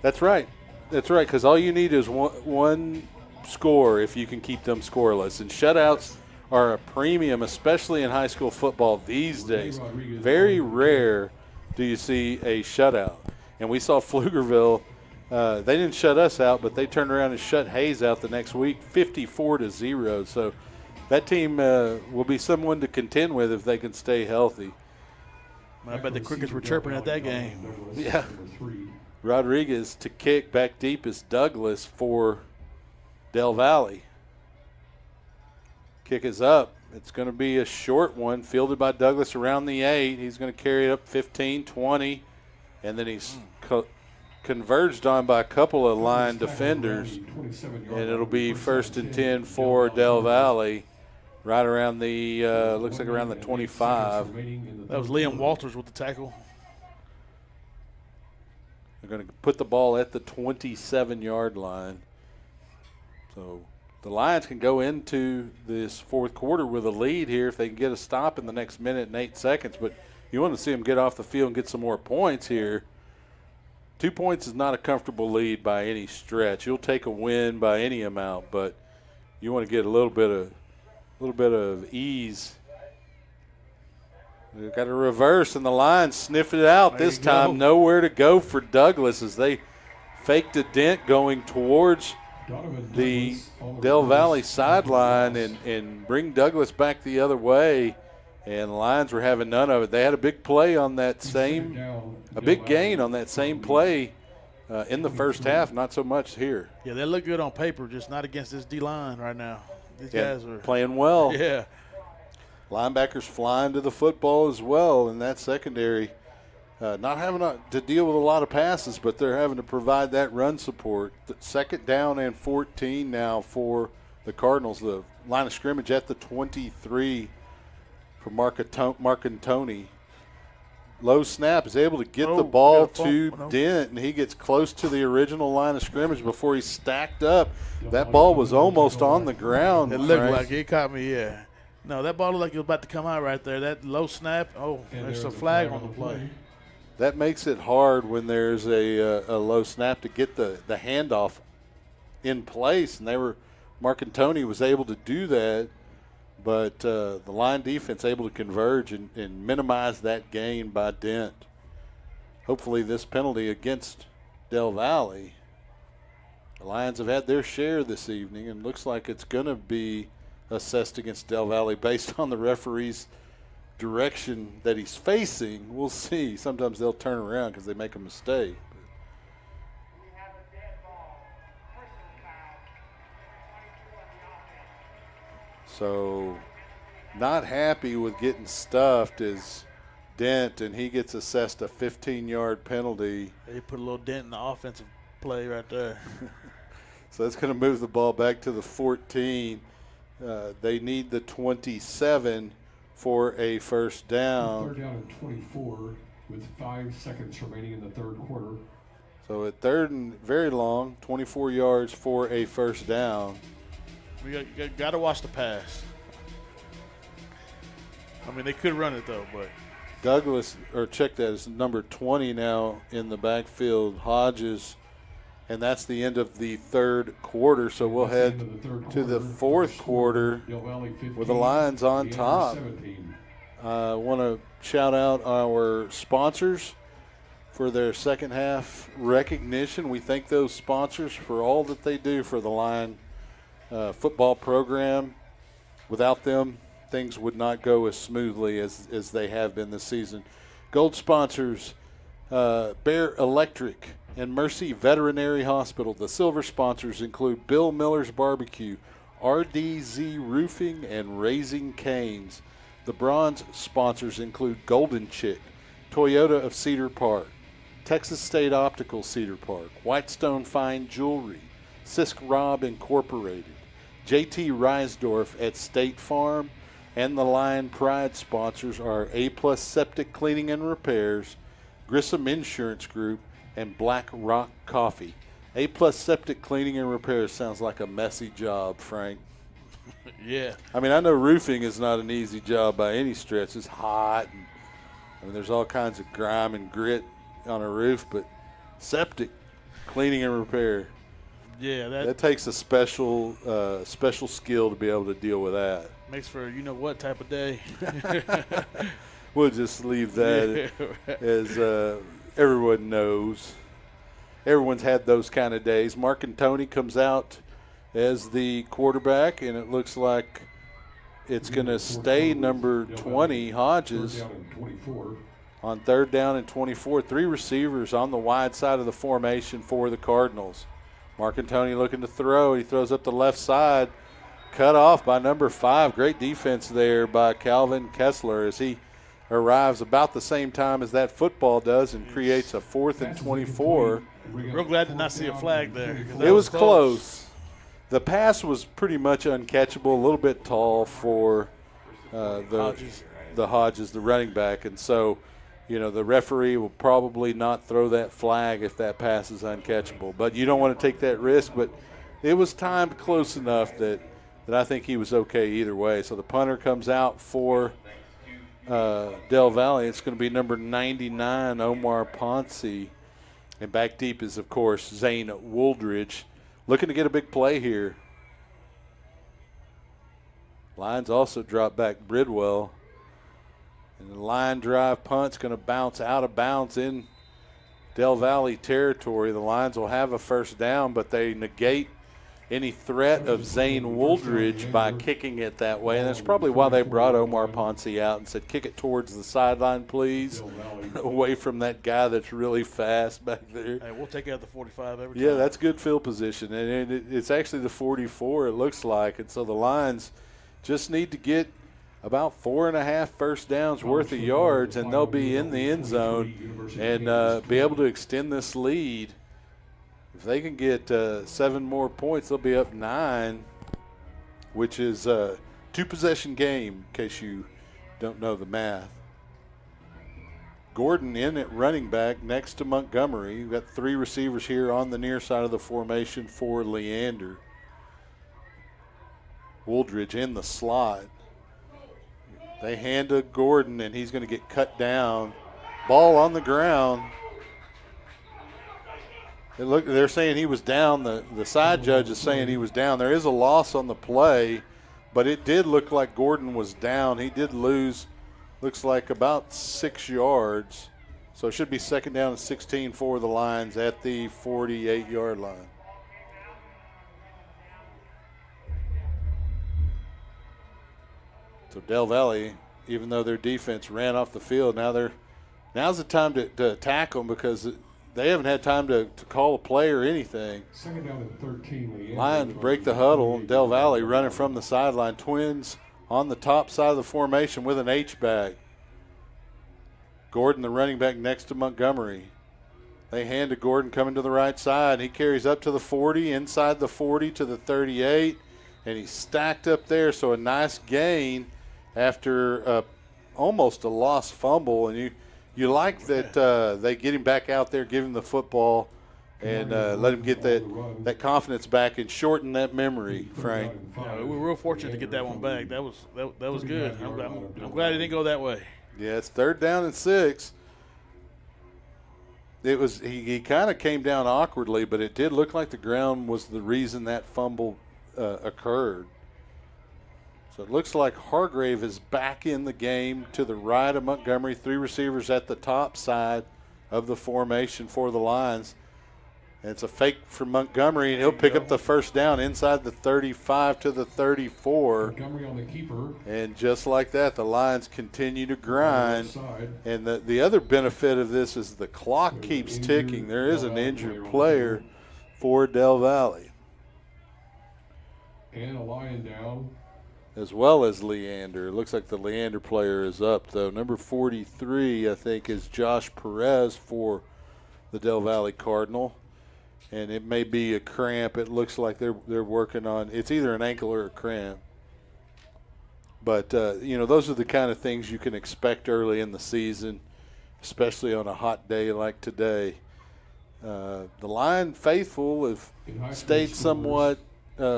That's right. That's right, because all you need is one score if you can keep them scoreless. And shutouts are a premium, especially in high school football these days. Very rare do you see a shutout. And we saw Pflugerville, they didn't shut us out, but they turned around and shut Hayes out the next week, 54-0. So that team will be someone to contend with if they can stay healthy. I bet the Crickets were chirping at that game. Yeah. Rodriguez to kick back deep is Douglas for Del Valle. Kick is up. It's going to be a short one, fielded by Douglas around the 8. He's going to carry it up 15, 20, and then he's converged on by a couple of line defenders, and it'll be 1st and 10 for Del Valle, right around the looks like around the 25. That was Liam Walters with the tackle. They're going to put the ball at the 27-yard line. So the Lions can go into this fourth quarter with a lead here if they can get a stop in the next minute and 8 seconds. But you want to see them get off the field and get some more points here. 2 points is not a comfortable lead by any stretch. You'll take a win by any amount, but you want to get a little bit of ease. They've got a reverse, and the Lions sniffed it out this time. Nowhere to go for Douglas as they faked a dent going towards the Del Valle sideline and bring Douglas back the other way. And the Lions were having none of it. They had a big play on that big gain on that same play in the first half, not so much here. Yeah, they look good on paper, just not against this D-line right now. These guys are playing well. Yeah. Linebackers flying to the football as well in that secondary. Not having to deal with a lot of passes, but they're having to provide that run support. 2nd down and 14 now for the Cardinals. The line of scrimmage at the 23 for Marcantoni. Low snap is able to get the ball to Dent, and he gets close to the original line of scrimmage before he's stacked up. That ball was almost on the ground. It looked like it caught me, yeah. No, that ball looked like it was about to come out right there. That low snap, there's a flag on the play. That makes it hard when there's a low snap to get the handoff in place, and they were Marcantoni was able to do that, but the line defense able to converge and minimize that gain by Dent. Hopefully this penalty against Del Valle, the Lions have had their share this evening, and looks like it's going to be assessed against Del Valle based on the referee's direction that he's facing. We'll see. Sometimes they'll turn around because they make a mistake. So not happy with getting stuffed is Dent, and he gets assessed a 15-yard penalty. They put a little dent in the offensive play right there. So that's going to move the ball back to the 14. They need the 27 for a first down. Third down and 24 with 5 seconds remaining in the third quarter. So at third and very long, 24 yards for a first down. We got to watch the pass. I mean, they could run it, though, but. Douglas, or check that, is number 20 now in the backfield, Hodges, and that's the end of the third quarter. So we'll head to the fourth quarter with the Lions on top. I want to shout out our sponsors for their second half recognition. We thank those sponsors for all that they do for the Lion football program. Without them, things would not go as smoothly as they have been this season. Gold sponsors, Bear Electric and Mercy Veterinary Hospital. The silver sponsors include Bill Miller's Barbecue, RDZ Roofing, and Raising Canes. The bronze sponsors include Golden Chick, Toyota of Cedar Park, Texas State Optical Cedar Park, Whitestone Fine Jewelry, Sisk Rob Incorporated, JT Reisdorf at State Farm, and the Lion Pride sponsors are A-Plus Septic Cleaning and Repairs, Grissom Insurance Group, and Black Rock Coffee. A-Plus Septic Cleaning and Repairs sounds like a messy job, Frank. Yeah. I mean, I know roofing is not an easy job by any stretch. It's hot, and I mean, there's all kinds of grime and grit on a roof, but septic cleaning and repair. Yeah, that takes a special skill to be able to deal with that. Makes for you-know-what type of day. We'll just leave that as everyone knows. Everyone's had those kind of days. Marcantoni comes out as the quarterback, and it looks like it's going to stay number 20, Hodges, on third down and 24. 3 receivers on the wide side of the formation for the Cardinals. Marcantoni looking to throw. He throws up the left side. Cut off by number 5. Great defense there by Calvin Kessler as he arrives about the same time as that football does and creates a 4th and 24. Real glad to not see a flag there. It was close. The pass was pretty much uncatchable, a little bit tall for the Hodges, the running back. And so, you know, the referee will probably not throw that flag if that pass is uncatchable. But you don't want to take that risk. But it was timed close enough that I think he was okay either way. So the punter comes out for Del Valle. It's going to be number 99, Omar Ponce. And back deep is, of course, Zane Wooldridge. Looking to get a big play here. Lions also drop back Bridwell. And the line drive punt's going to bounce out of bounds in Del Valle territory. The Lions will have a first down, but they negate any threat of Zane Wooldridge by kicking it that way. And that's probably why they brought Omar Ponce out and said, kick it towards the sideline, please, away from that guy that's really fast back there. Hey, we'll take out the 45 every time. Yeah, that's good field position. And it's actually the 44, it looks like. And so the Lions just need to get about 4.5 first downs worth of yards, and they'll be in the end zone and be able to extend this lead. If they can get 7 more points, they'll be up 9, which is a 2-possession game, in case you don't know the math. Gordon in at running back next to Montgomery. We've got 3 receivers here on the near side of the formation for Leander. Wooldridge in the slot. They hand to Gordon, and he's going to get cut down. Ball on the ground. They're saying he was down. The side judge is saying he was down. There is a loss on the play, but it did look like Gordon was down. He did lose, looks like about 6 yards. So it should be second down and 16 for the Lions at the 48-yard line. So Del Valle, even though their defense ran off the field, now's the time to attack them because they haven't had time to call a play or anything. Second down and 13. Lions break the huddle, and Del Valle running from the sideline. Twins on the top side of the formation with an H-back. Gordon, the running back, next to Montgomery. They hand to Gordon coming to the right side. He carries up to the 40, inside the 40 to the 38, and he's stacked up there. So a nice gain after almost a lost fumble. And you like that they get him back out there, give him the football, and let him get that confidence back and shorten that memory, Frank. Yeah, we were real fortunate to get that one back. That was good. I'm glad it didn't go that way. Yeah, it's third down and 6. It was he kind of came down awkwardly, but it did look like the ground was the reason that fumble occurred. So it looks like Hargrave is back in the game to the right of Montgomery. 3 receivers at the top side of the formation for the Lions. And it's a fake for Montgomery, and he'll pick up the first down inside the 35 to the 34. Montgomery on the keeper. And just like that, the Lions continue to grind. And the other benefit of this is the clock keeps ticking. There is an injured player for Del Valle. And a Lion down. As well as Leander. It looks like the Leander player is up, though. Number 43, I think, is Josh Perez for the Del Valle Cardinal. And it may be a cramp. It looks like they're working on – it's either an ankle or a cramp. But, those are the kind of things you can expect early in the season, especially on a hot day like today. The Lion faithful have stayed somewhat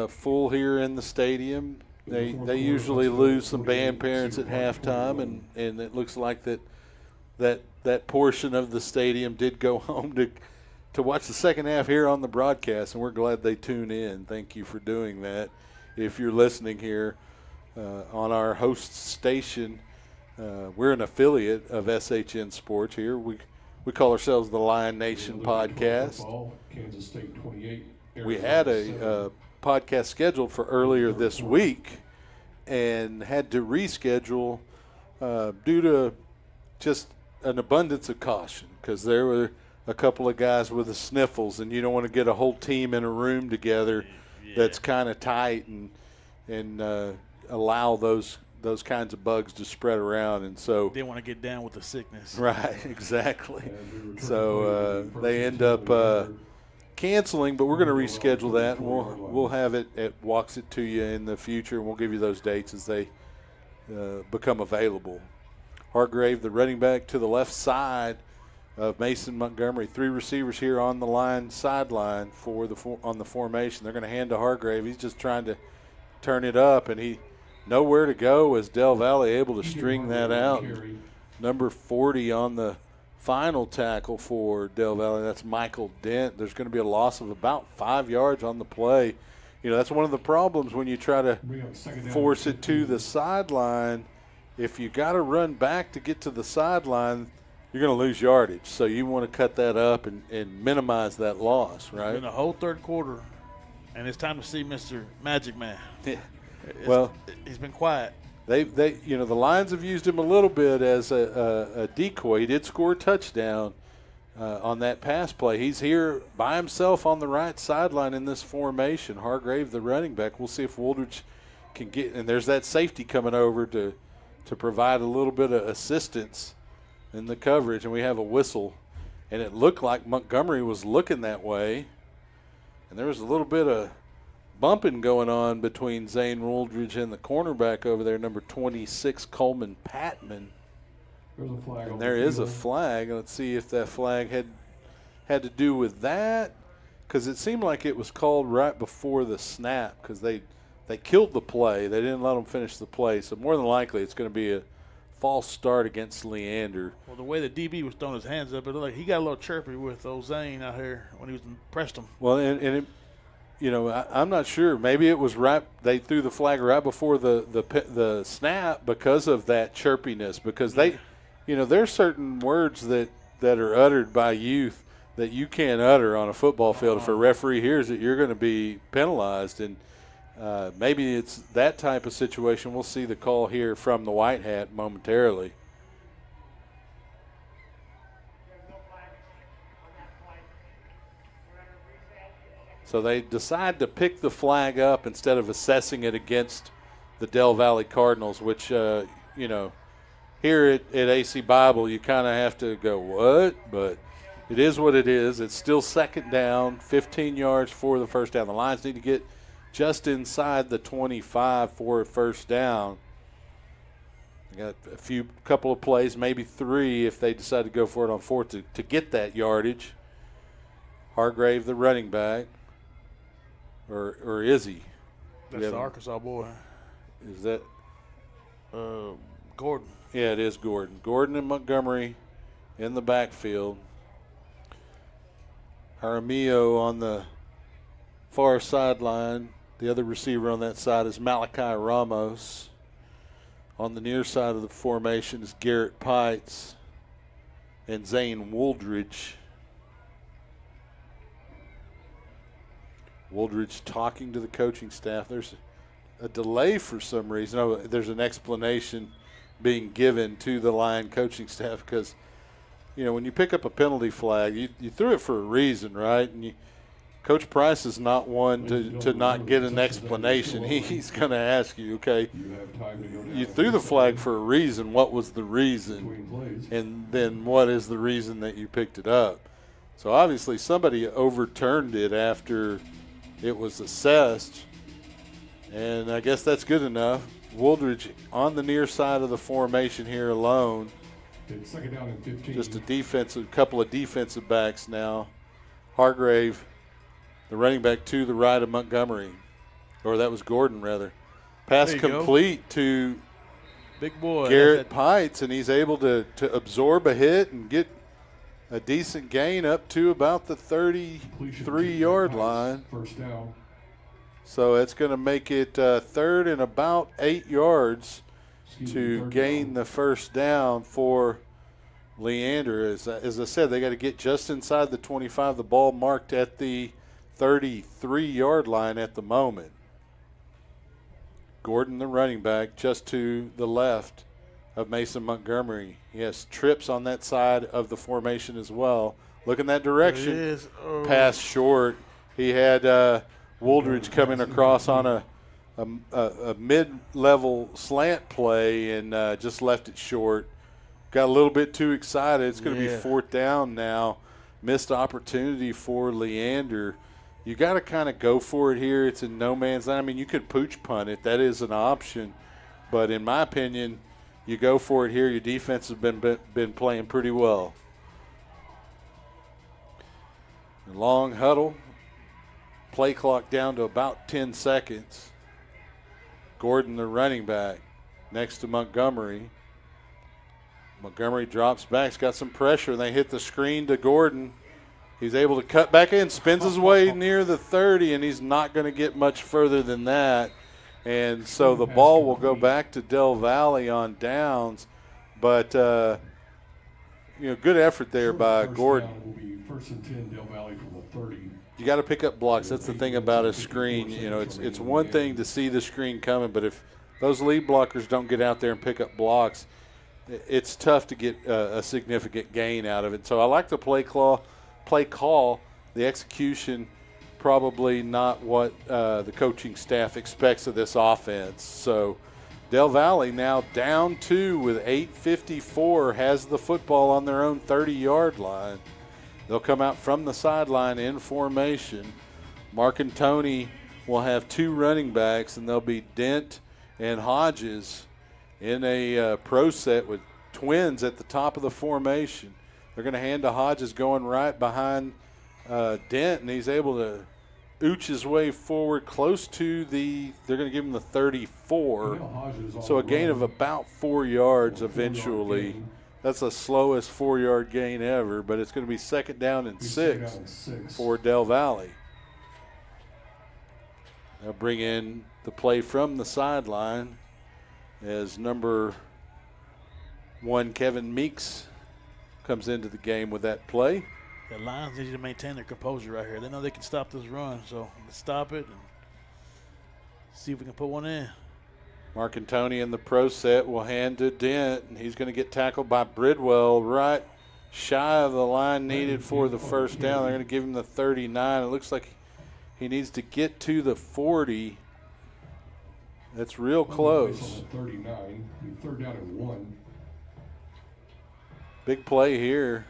full here in the stadium. They usually lose some band parents at halftime, and it looks like that portion of the stadium did go home to watch the second half here on the broadcast, and we're glad they tune in. Thank you for doing that. If you're listening here on our host station, we're an affiliate of SHN Sports here. We call ourselves the Lion Nation Podcast. Kansas State 28. We had a podcast scheduled for earlier this week and had to reschedule due to just an abundance of caution because there were a couple of guys with the sniffles, and you don't want to get a whole team in a room together that's kind of tight and allow those kinds of bugs to spread around. And so they want to get down with the sickness. Right, exactly. So they end up canceling, but we're going to reschedule that, and we'll have it at Walks It to you in the future, and we'll give you those dates as they become available. Hargrave, the running back, to the left side of Mason Montgomery. 3 receivers here on the sideline on the formation. They're going to hand to Hargrave. He's just trying to turn it up, and he nowhere to go as Del Valle able to string that out. Number 40 on the final tackle for Del Valle, that's Michael Dent. There's going to be a loss of about 5 yards on the play. That's one of the problems when you try to force it to the sideline. If you got to run back to get to the sideline, you're going to lose yardage. So you want to cut that up and minimize that loss, right? It's been a whole third quarter, and it's time to see Mr. Magic Man. Yeah. He's been quiet. The Lions have used him a little bit as a decoy. He did score a touchdown on that pass play. He's here by himself on the right sideline in this formation. Hargrave, the running back. We'll see if Wooldridge can get – and there's that safety coming over to provide a little bit of assistance in the coverage, and we have a whistle. And it looked like Montgomery was looking that way, and there was a little bit of bumping going on between Zane Wooldridge and the cornerback over there, number 26, Coleman Patman. There's a flag. And there is a flag. Let's see if that flag had to do with that, because it seemed like it was called right before the snap because they killed the play. They didn't let them finish the play. So more than likely it's going to be a false start against Leander. Well, the way the DB was throwing his hands up, it looked like he got a little chirpy with Zane out here when he was pressed him. Well, and it, you know, I'm not sure. Maybe it was right. They threw the flag right before the snap because of that chirpiness. Because they, you know, there's certain words that are uttered by youth that you can't utter on a football field. If a referee hears it, you're going to be penalized. And maybe it's that type of situation. We'll see the call here from the White Hat momentarily. So they decide to pick the flag up instead of assessing it against the Del Valle Cardinals, which, you know, here at AC Bible you kind of have to go, what? But it is what it is. It's still second down, 15 yards for the first down. The Lions need to get just inside the 25 for a first down. They got a couple of plays, maybe 3 if they decide to go for it on 4th to get that yardage. Hargrave, the running back. Or is he? That's the Arkansas boy. Is that Gordon? Yeah, it is Gordon. Gordon and Montgomery in the backfield. Jaramillo on the far sideline. The other receiver on that side is Malachi Ramos. On the near side of the formation is Garrett Pites and Zane Wooldridge. Wooldridge talking to the coaching staff. There's a delay for some reason. Oh, there's an explanation being given to the Lion coaching staff because, you know, when you pick up a penalty flag, you threw it for a reason, right? And Coach Price is not one to not get an explanation. He's going to ask you, okay, you threw the flag for a reason. What was the reason? And then what is the reason that you picked it up? So obviously somebody overturned it after it was assessed, and I guess that's good enough. Wooldridge on the near side of the formation here alone. It's second down and 15. Just a couple of defensive backs now. Hargrave, the running back to the right of Montgomery, or that was Gordon rather. Pass complete to big boy Garrett Pites, and he's able to absorb a hit and get a decent gain up to about the 33-yard line. First down. So it's going to make it 3rd and about 8 yards to gain the first down for Leander. As I said, they got to get just inside the 25. The ball marked at the 33-yard line at the moment. Gordon, the running back, just to the left of Mason Montgomery. He has trips on that side of the formation as well. Look in that direction. Pass short. He had Wooldridge coming across on a mid-level slant play and just left it short. Got a little bit too excited. It's going to be 4th down now. Missed opportunity for Leander. You got to kind of go for it here. It's in no man's land. I mean, you could pooch punt it. That is an option. But in my opinion, you go for it here. Your defense has been playing pretty well. Long huddle. Play clock down to about 10 seconds. Gordon, the running back, next to Montgomery. Montgomery drops back. He's got some pressure. They hit the screen to Gordon. He's able to cut back in, spins his way near the 30, and he's not going to get much further than that. And so the ball will go back to Del Valle on downs. But, you know, good effort there by Gordon. Will be 1st and 10, Del Valle from the 30. You got to pick up blocks. That's the thing about a screen. You know, it's one thing to see the screen coming, but if those lead blockers don't get out there and pick up blocks, it's tough to get a significant gain out of it. So I like the play call. The execution, probably not what the coaching staff expects of this offense. So Del Valle now down 2 with 8:54, has the football on their own 30-yard line. They'll come out from the sideline in formation. Mark and Tony will have 2 running backs, and they'll be Dent and Hodges in a pro set with twins at the top of the formation. They're going to hand to Hodges going right behind Dent, and he's able to ooch his way forward close to they're going to give him the 34. So a gain of about 4 yards eventually. That's the slowest 4-yard gain ever, but it's going to be 2nd down and 6 for Del Valle. They'll bring in the play from the sideline as number 1 Kevin Meeks comes into the game with that play. The Lions need to maintain their composure right here. They know they can stop this run, so let's stop it and see if we can put one in. Marcantoni in the pro set will hand to Dent, and he's going to get tackled by Bridwell right shy of the line needed for the first down. They're going to give him the 39. It looks like he needs to get to the 40. That's real close. 39, 3rd down and 1. Big play here.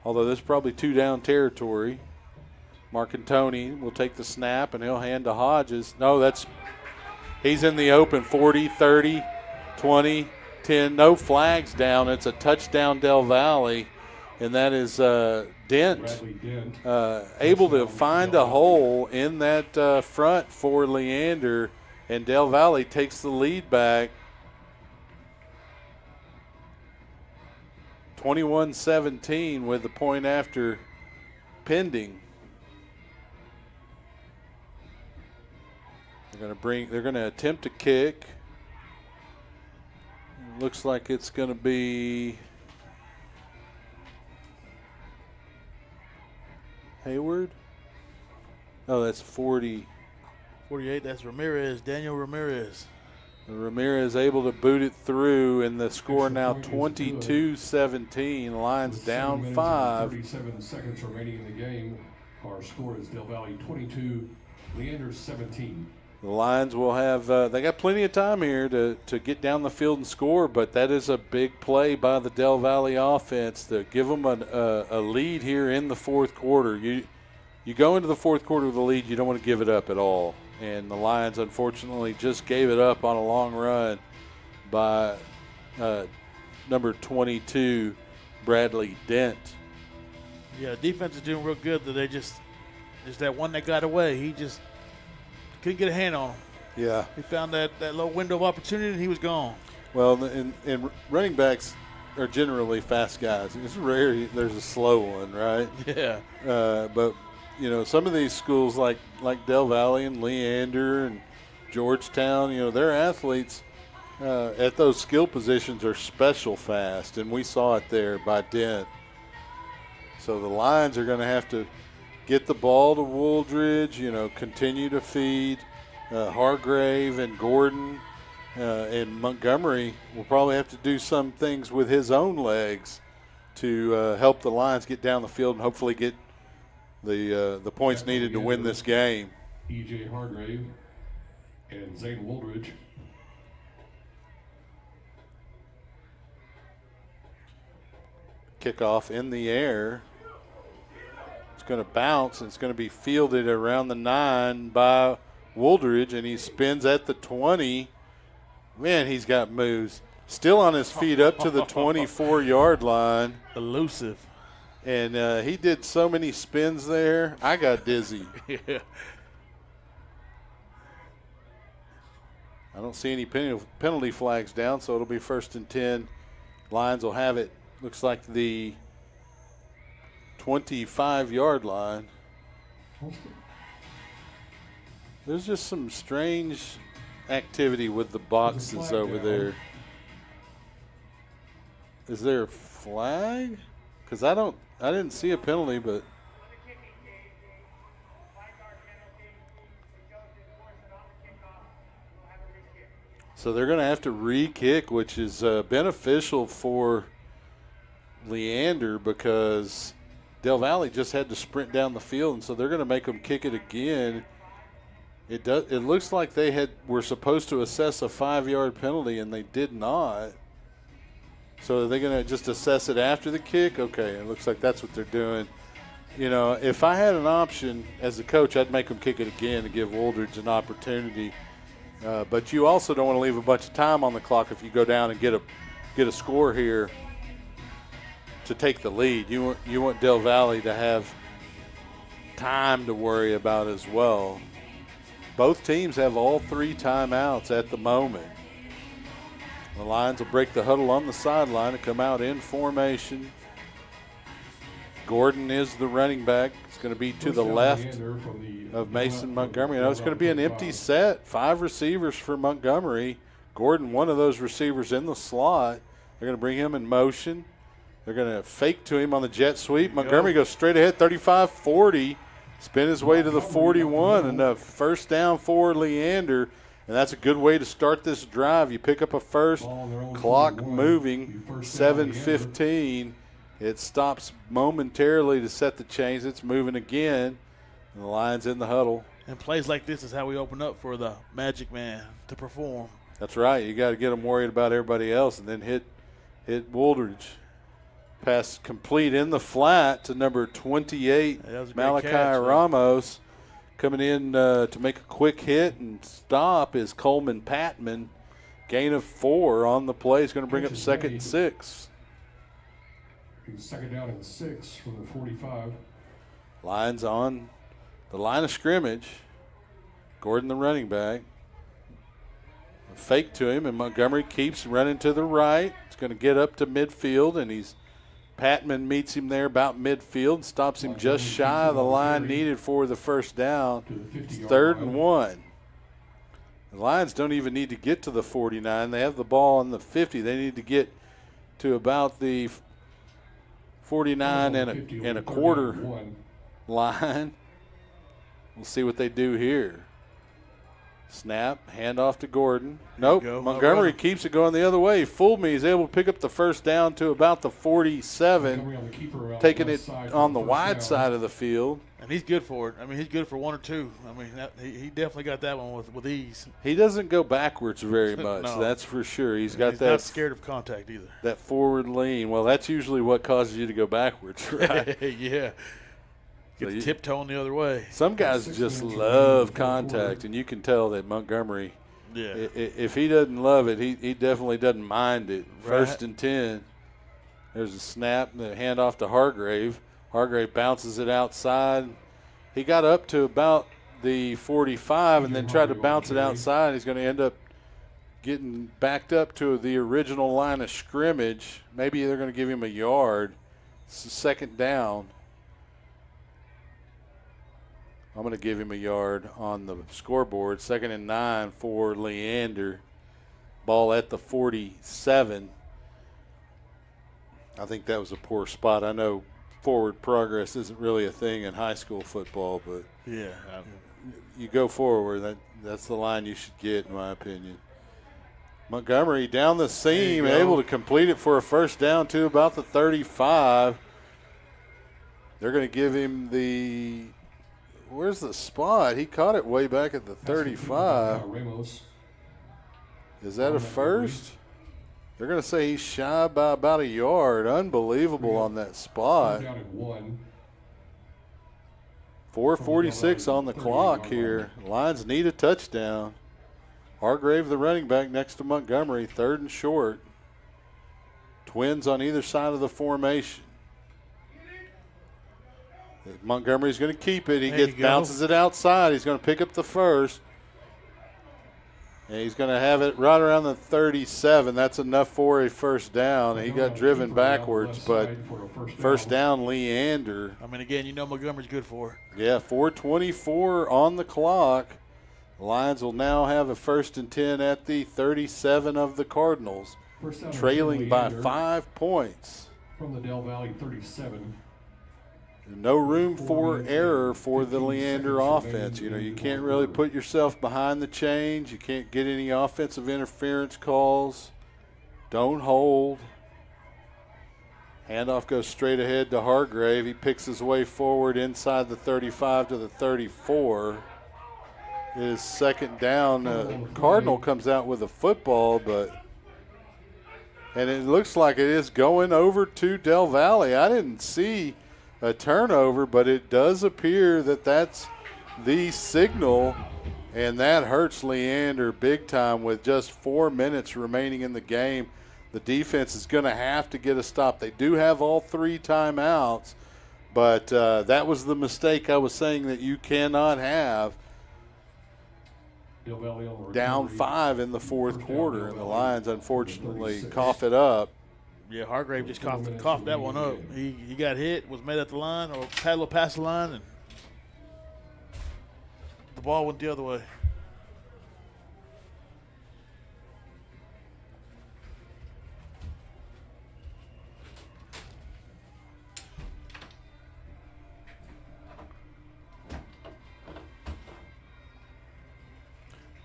Although this is probably 2-down territory. Marcantoni will take the snap and he'll hand to Hodges. No, he's in the open. 40, 30, 20, 10. No flags down. It's a touchdown Del Valle. And that is Dent able to find a hole in that front for Leander. And Del Valle takes the lead back. 21-17 with the point after pending. They're going to attempt to kick. Looks like it's going to be Hayward. Oh, that's 40. 48, that's Ramirez, Daniel Ramirez. Ramirez able to boot it through, and the score now 22-17. Lions down 5. 37 seconds remaining in the game. Our score is Del Valle 22, Leander 17. The Lions will have they got plenty of time here to get down the field and score, but that is a big play by the Del Valle offense to give them a lead here in the 4th quarter. You go into the 4th quarter with a lead, you don't want to give it up at all. And the Lions, unfortunately, just gave it up on a long run by number 22, Bradley Dent. Yeah, defense is doing real good. That they just that one that got away. He just couldn't get a hand on him. Yeah. He found that little window of opportunity, and he was gone. Well, and running backs are generally fast guys. It's rare there's a slow one, right? Yeah. But you know, some of these schools like Del Valle and Leander and Georgetown, you know, their athletes at those skill positions are special fast, and we saw it there by Dent. So the Lions are going to have to get the ball to Wooldridge, you know, continue to feed Hargrave and Gordon, and Montgomery will probably have to do some things with his own legs to help the Lions get down the field and hopefully get the points needed to win this game. E.J. Hargrave and Zane Wooldridge. Kickoff in the air. It's going to bounce, and it's going to be fielded around the 9 by Wooldridge, and he spins at the 20. Man, he's got moves. Still on his feet up to the 24-yard line. Elusive. And he did so many spins there, I got dizzy. Yeah. I don't see any penalty flags down, so it'll be 1st and 10. Lions will have it. Looks like the 25-yard line. There's just some strange activity with the boxes over there. Is there a flag? Because I didn't see a penalty, but so they're going to have to re-kick, which is beneficial for Leander because Del Valle just had to sprint down the field, and so they're going to make them kick it again. It looks like they were supposed to assess a 5-yard penalty, and they did not. So are they going to just assess it after the kick? Okay, it looks like that's what they're doing. You know, if I had an option as a coach, I'd make them kick it again to give Wooldridge an opportunity. But you also don't want to leave a bunch of time on the clock if you go down and get a score here to take the lead. You want Del Valle to have time to worry about as well. Both teams have all 3 timeouts at the moment. The Lions will break the huddle on the sideline and come out in formation. Gordon is the running back. It's going to be to the left of Mason Montgomery. Now it's going to be an empty set. 5 receivers for Montgomery. Gordon, one of those receivers in the slot. They're going to bring him in motion. They're going to fake to him on the jet sweep. Montgomery goes straight ahead, 35-40. Spin his way to the 41, and a first down for Leander. And that's a good way to start this drive. You pick up a first, clock moving, 7:15. It stops momentarily to set the chains. It's moving again. And the Lions in the huddle. And plays like this is how we open up for the Magic Man to perform. That's right. You got to get them worried about everybody else and then hit Wooldridge. Pass complete in the flat to number 28, Malachi Ramos. Coming in to make a quick hit and stop is Coleman Patman. Gain of 4 on the play. He's going to bring up 2nd and 6. Second down and 6 from the 45. Lions on the line of scrimmage. Gordon, the running back. A fake to him, and Montgomery keeps running to the right. He's going to get up to midfield, and Patman meets him there about midfield and stops him just shy of the line needed for the first down. It's 3rd and 1. The Lions don't even need to get to the 49. They have the ball on the 50. They need to get to about the 49 and a quarter line. We'll see what they do here. Snap, handoff to Gordon. Nope, Montgomery keeps it going the other way. He fooled me. He's able to pick up the first down to about the 47, taking it on the wide side of the field. And he's good for it. I mean, he's good for 1 or 2. I mean, he definitely got that one with ease. He doesn't go backwards very much, No. That's for sure. He's not scared of contact either. That forward lean. Well, that's usually what causes you to go backwards, right? Yeah. Get the tiptoeing the other way. Some guys just love contact, and you can tell that Montgomery, if he doesn't love it, he definitely doesn't mind it. Right. 1st and 10. There's a snap, and the handoff to Hargrave. Hargrave bounces it outside. He got up to about the 45 and then tried to bounce it outside. He's going to end up getting backed up to the original line of scrimmage. Maybe they're going to give him a yard. It's 2nd down. I'm going to give him a yard on the scoreboard. 2nd and 9 for Leander. Ball at the 47. I think that was a poor spot. I know forward progress isn't really a thing in high school football, but you go forward. That's the line you should get, in my opinion. Montgomery down the seam, able to complete it for a first down to about the 35. They're going to give him the – where's the spot? He caught it way back at the 35. Is that a first? They're going to say he's shy by about a yard. Unbelievable on that spot. 4:46 on the clock here. Lions need a touchdown. Hargrave, the running back, next to Montgomery, 3rd and short. Twins on either side of the formation. Montgomery's going to keep it. He bounces it outside. He's going to pick up the first. And he's going to have it right around the 37. That's enough for a first down. He got driven backwards, but first down, Leander. I mean, again, you know Montgomery's good for it. Yeah, 4:24 on the clock. The Lions will now have a 1st and 10 at the 37 of the Cardinals, trailing by 5 points. From the Del Valle 37. No room for error for the Leander offense. You know, you can't really put yourself behind the chains. You can't get any offensive interference calls. Don't hold. Handoff goes straight ahead to Hargrave. He picks his way forward inside the 35 to the 34. It is 2nd down. Cardinal comes out with a football, and it looks like it is going over to Del Valle. I didn't see a turnover, but it does appear that that's the signal, and that hurts Leander big time with just 4 minutes remaining in the game. The defense is going to have to get a stop. They do have all 3 timeouts, But that was the mistake I was saying that you cannot have. Del Valle on the Down recovery. 5 in the fourth First down, quarter, Del and the Valle. Lions unfortunately 36. cough it up. Yeah, Hargrave just coughed that one up. He got hit, was made at the line, or had a little past the line, and the ball went the other way.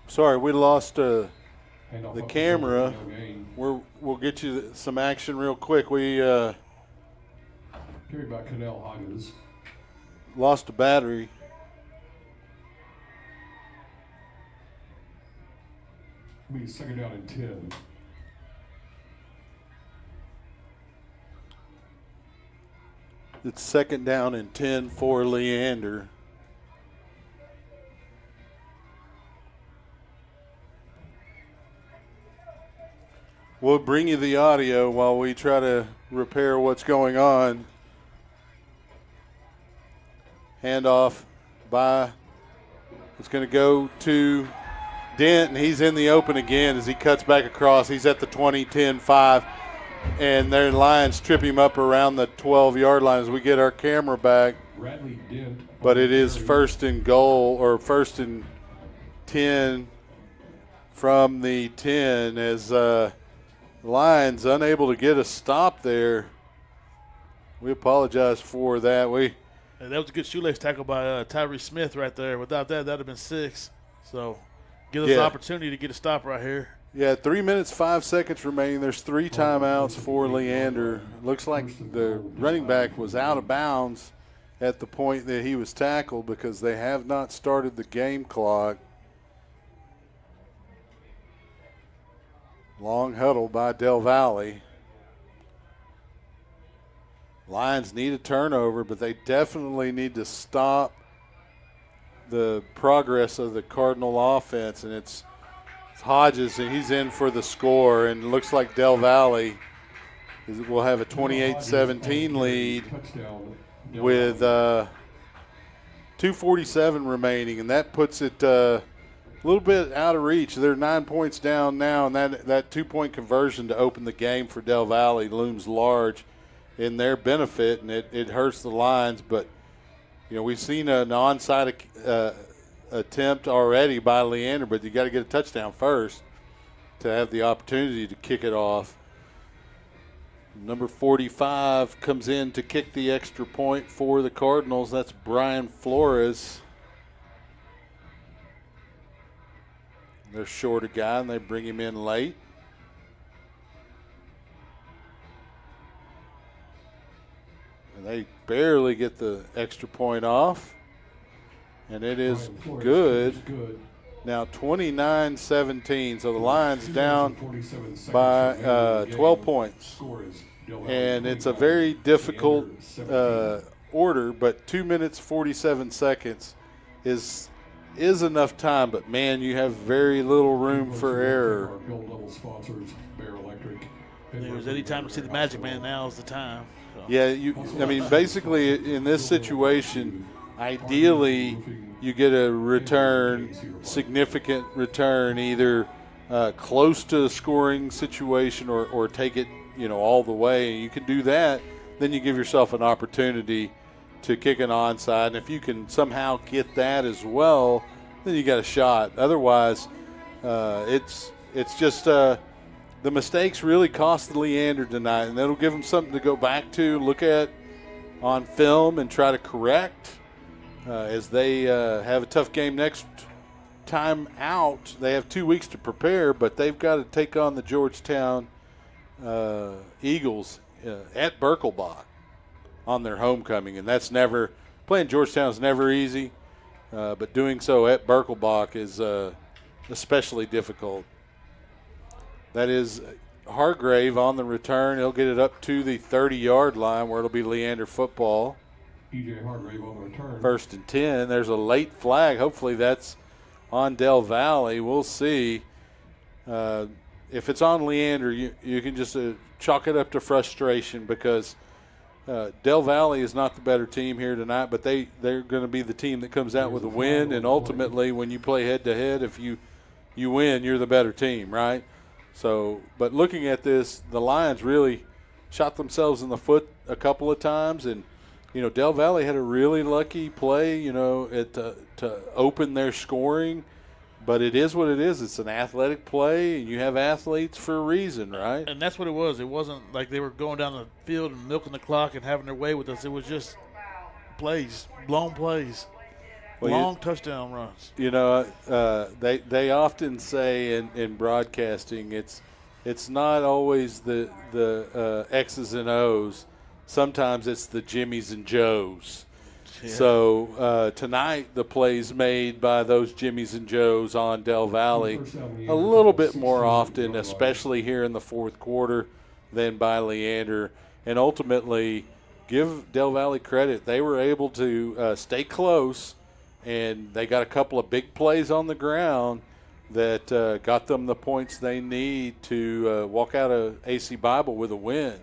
Sorry, we lost Handoff the up the camera. field, no gain. We'll get you some action real quick. We Carried by Cadell Hodges. lost a battery. Be second down and 10. It's second down and 10 for Leander. We'll bring you the audio while we try to repair what's going on. Handoff by, it's going to go to Dent, and he's in the open again as he cuts back across. He's at the 20, 10, 5, and their Lions trip him up around the 12-yard line as we get our camera back. Bradley Dent. But it is first and goal, or first and 10 from the 10 as Lions unable to get a stop there. We apologize for that. And that was a good shoelace tackle by Tyree Smith right there. Without that, that would have been 6. So give us an opportunity to get a stop right here. Yeah, 3 minutes, 5 seconds remaining. There's 3 timeouts for Leander. Looks like the running back was out of bounds at the point that he was tackled because they have not started the game clock. Long huddle by Del Valle. Lions need a turnover, but they definitely need to stop the progress of the Cardinal offense. And it's Hodges, and he's in for the score. And it looks like Del Valle will have a 28-17 lead with 2:47 remaining, and that puts it a little bit out of reach. They're 9 points down now, and that 2-point conversion to open the game for Del Valle looms large in their benefit, and it hurts the Lions. But, we've seen an onside attempt already by Leander, but you got to get a touchdown first to have the opportunity to kick it off. Number 45 comes in to kick the extra point for the Cardinals. That's Brian Flores. They're short a guy, and they bring him in late. And they barely get the extra point off. And it is good. Now 29-17. So the Lions down by 12 points. And it's a very difficult order, but 2 minutes, 47 seconds is enough time. But, man, you have very little room for error. If there's any time to see the Magic Man, now is the time. So. Yeah, basically in this situation, ideally you get a return, significant return, either close to a scoring situation or take it, all the way. And you can do that, then you give yourself an opportunity to kick an onside. And if you can somehow get that as well, then you got a shot. Otherwise, it's just the mistakes really cost the Leander tonight, and that'll give them something to go back to, look at on film, and try to correct as they have a tough game next time out. They have 2 weeks to prepare, but they've got to take on the Georgetown Eagles at Birkelbach on their homecoming, and that's never – playing Georgetown is never easy, but doing so at Birkelbach is especially difficult. That is Hargrave on the return. He'll get it up to the 30-yard line where it'll be Leander football. E.J. Hargrave on the return. First and 10. There's a late flag. Hopefully that's on Del Valle. We'll see. If it's on Leander, you can just chalk it up to frustration because Del Valle is not the better team here tonight, but they're going to be the team that comes out with a win. And ultimately, when you play head-to-head, if you win, you're the better team, right? So, but looking at this, the Lions really shot themselves in the foot a couple of times. And, Del Valle had a really lucky play, to open their scoring. But it is what it is. It's an athletic play, and you have athletes for a reason, right? And that's what it was. It wasn't like they were going down the field and milking the clock and having their way with us. It was just plays, blown plays, long touchdown runs. They often say in broadcasting, it's not always the X's and O's. Sometimes it's the Jimmies and Joes. Yeah. So tonight the plays made by those Jimmies and Joes on Del Valle a little bit more often, especially here in the fourth quarter, than by Leander. And ultimately, give Del Valle credit. They were able to stay close, and they got a couple of big plays on the ground that got them the points they need to walk out of AC Bible with a win.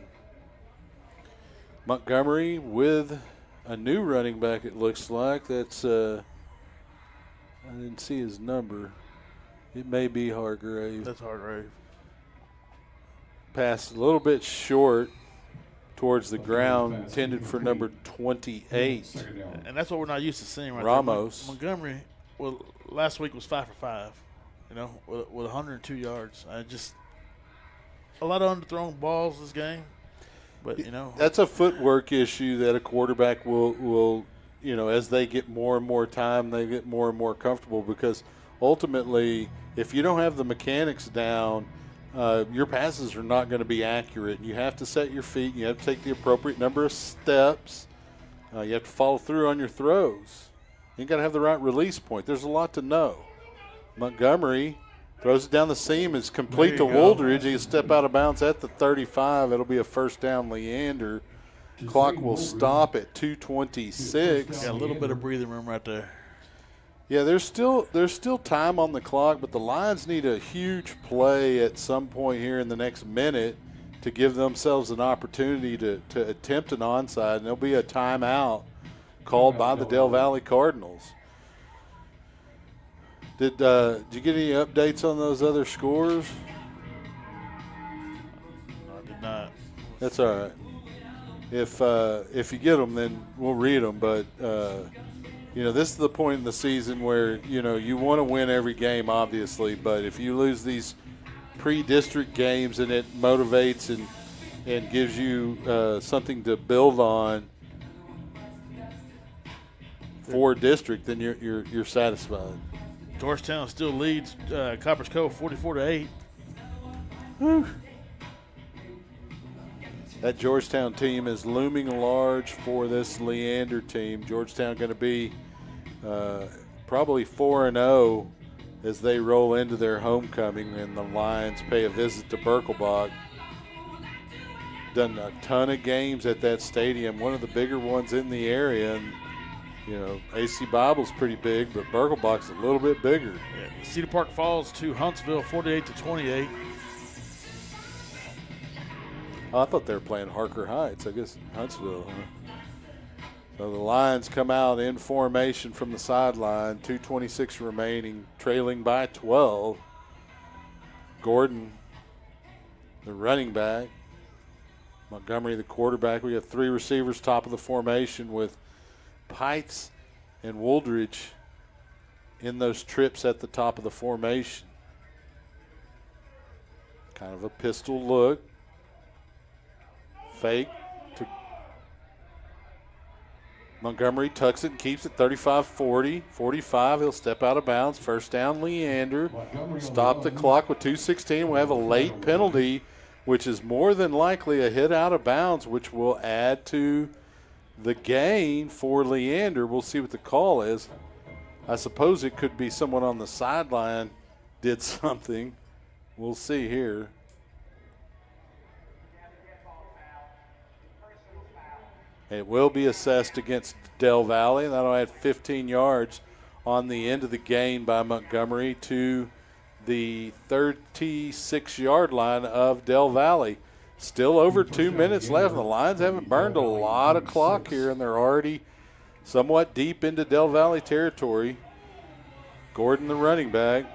Montgomery with a new running back, it looks like. That's I didn't see his number. It may be Hargrave. That's Hargrave. Pass a little bit short towards the ground, intended for number 28. And that's what we're not used to seeing right Ramos. there. Montgomery, last week was 5 for 5, with 102 yards. Just a lot of underthrown balls this game. But, that's a footwork issue that a quarterback will, as they get more and more time, they get more and more comfortable, because ultimately, if you don't have the mechanics down, your passes are not going to be accurate. You have to set your feet. You have to take the appropriate number of steps. You have to follow through on your throws. You got to have the right release point. There's a lot to know. Montgomery throws it down the seam. It's complete to Wooldridge. He'll step out of bounds at the 35. It'll be a first down, Leander. Clock will stop at 2:26. Got a little bit of breathing room right there. Yeah, there's still time on the clock, but the Lions need a huge play at some point here in the next minute to give themselves an opportunity to attempt an onside, and there'll be a timeout called by the Del Valle Cardinals. Did you get any updates on those other scores? No, I did not. That's all right. If you get them, then we'll read them. But this is the point in the season where you want to win every game, obviously. But if you lose these pre-district games and it motivates and gives you something to build on for district, then you're satisfied. Georgetown still leads Copper's Cove 44-8. Whew. That Georgetown team is looming large for this Leander team. Georgetown going to be probably 4-0 as they roll into their homecoming, and the Lions pay a visit to Birkelbach. Done a ton of games at that stadium, one of the bigger ones in the area. And AC Bible's pretty big, but Birkelbach's a little bit bigger. Yeah. Cedar Park falls to Huntsville 48-28. Oh, I thought they were playing Harker Heights. I guess Huntsville. Huh? So the Lions come out in formation from the sideline, 2:26 remaining, trailing by 12. Gordon, the running back. Montgomery, the quarterback. We have three receivers top of the formation with Pites and Wooldridge in those trips at the top of the formation. Kind of a pistol look. Fake to Montgomery, tucks it and keeps it 35-40. 45, he'll step out of bounds. First down, Leander. Stop the clock with 2:16. We'll have a late penalty, which is more than likely a hit out of bounds, which will add to the gain for Leander. We'll see what the call is. I suppose it could be someone on the sideline did something. We'll see here. It will be assessed against Del Valle. That'll add 15 yards on the end of the gain by Montgomery to the 36-yard line of Del Valle. Still over 2 minutes left. The Lions haven't burned a lot of clock here, and they're already somewhat deep into Del Valle territory. Gordon, the running back.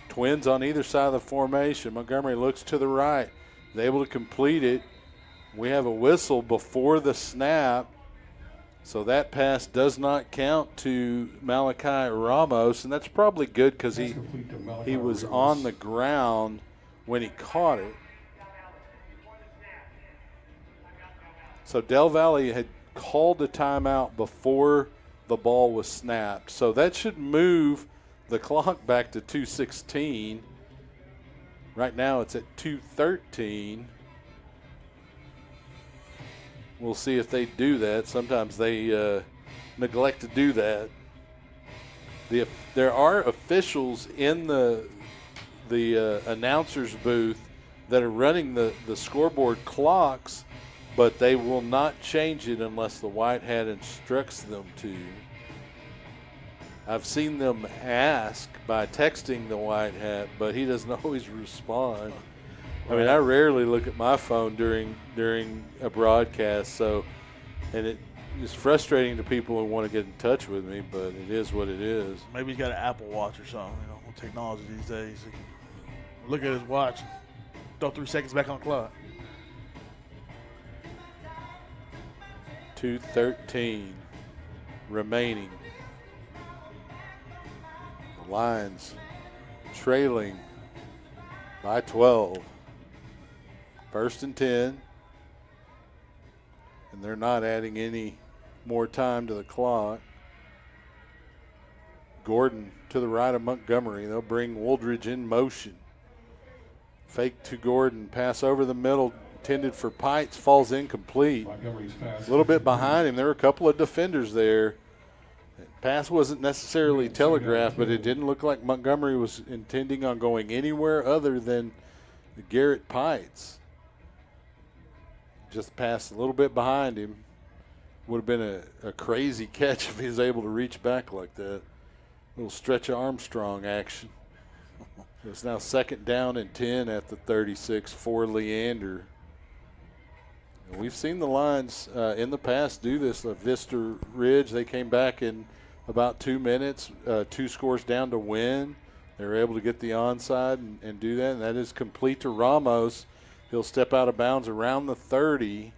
Twins on either side of the formation. Montgomery looks to the right. Is able to complete it. We have a whistle before the snap. So that pass does not count to Malachi Ramos, and that's probably good because he was on the ground when he caught it. So Del Valle had called a timeout before the ball was snapped. So that should move the clock back to 2:16. Right now it's at 2:13. We'll see if they do that. Sometimes they neglect to do that. There are officials in the announcer's booth that are running the scoreboard clocks, but they will not change it unless the white hat instructs them to. I've seen them ask by texting the white hat, but he doesn't always respond. I mean, I rarely look at my phone during a broadcast, so, and it is frustrating to people who want to get in touch with me, but it is what it is. Maybe he's got an Apple Watch or something. You know, with technology these days, he can look at his watch, throw 3 seconds back on the clock. 2:13 remaining. The Lions trailing by 12. 1st and 10. And they're not adding any more time to the clock. Gordon to the right of Montgomery. They'll bring Wooldridge in motion. Fake to Gordon. Pass over the middle. Intended for Pites. Falls incomplete. A little bit behind him. There were a couple of defenders there. Pass wasn't necessarily telegraphed, but it didn't look like Montgomery was intending on going anywhere other than Garrett Pites. Just passed a little bit behind him. Would have been a crazy catch if he was able to reach back like that. A little stretch of Armstrong action. It's now 2nd down and 10 at the 36 for Leander. And we've seen the Lions in the past do this. Vista Ridge, they came back in about 2 minutes, 2 scores down to win. They were able to get the onside and do that, and that is complete to Ramos. He'll step out of bounds around the 30.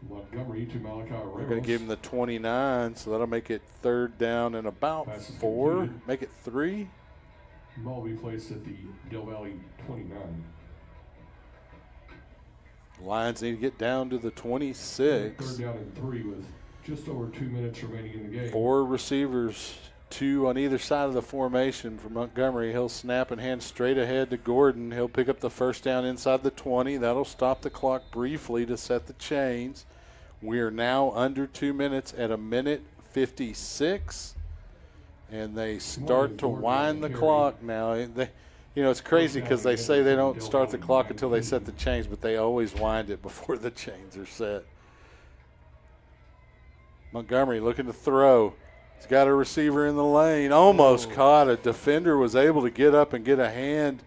Montgomery to Malachi Ramos. We're going to give him the 29, so that'll make it 3rd down and about 4. Make it 3. Ball will be placed at the Del Valle 29. Lions need to get down to the 26. 3rd down and 3 with just over 2 minutes remaining in the game. 4 receivers, 2 on either side of the formation for Montgomery. He'll snap and hand straight ahead to Gordon. He'll pick up the 1st down inside the 20. That'll stop the clock briefly to set the chains. We are now under 2 minutes at 1:56. And they start to wind the clock now. It's crazy because they say they don't start the clock until they set the chains, but they always wind it before the chains are set. Montgomery looking to throw. He's got a receiver in the lane. Almost caught. A defender was able to get up and get a hand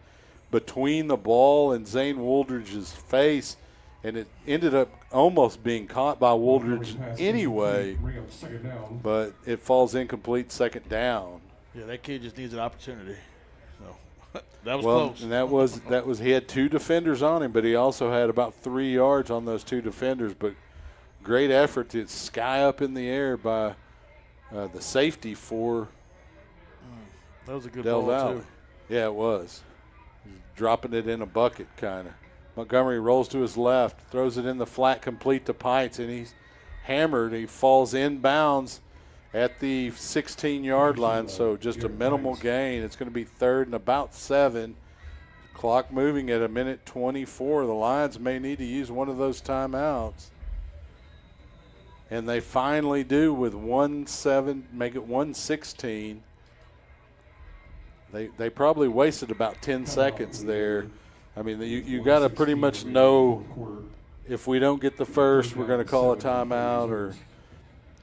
between the ball and Zane Wooldridge's face, and it ended up almost being caught by Wooldridge anyway, but it falls incomplete, 2nd down. Yeah, that kid just needs an opportunity. So that was close. And that was he had 2 defenders on him, but he also had about 3 yards on those 2 defenders. But great effort to sky up in the air by the safety for that was a good Del ball Valle. too. Yeah, it was. Dropping it in a bucket, kind of. Montgomery rolls to his left, throws it in the flat complete to Pites, and he's hammered. He falls inbounds at the 16-yard line, so just a minimal gain. It's going to be 3rd and about 7. Clock moving at 1:24. The Lions may need to use one of those timeouts. And they finally do with 1:07, make it 1:16. They probably wasted about 10 seconds there. I mean, you got to pretty much know if we don't get the first, we're going to call a timeout.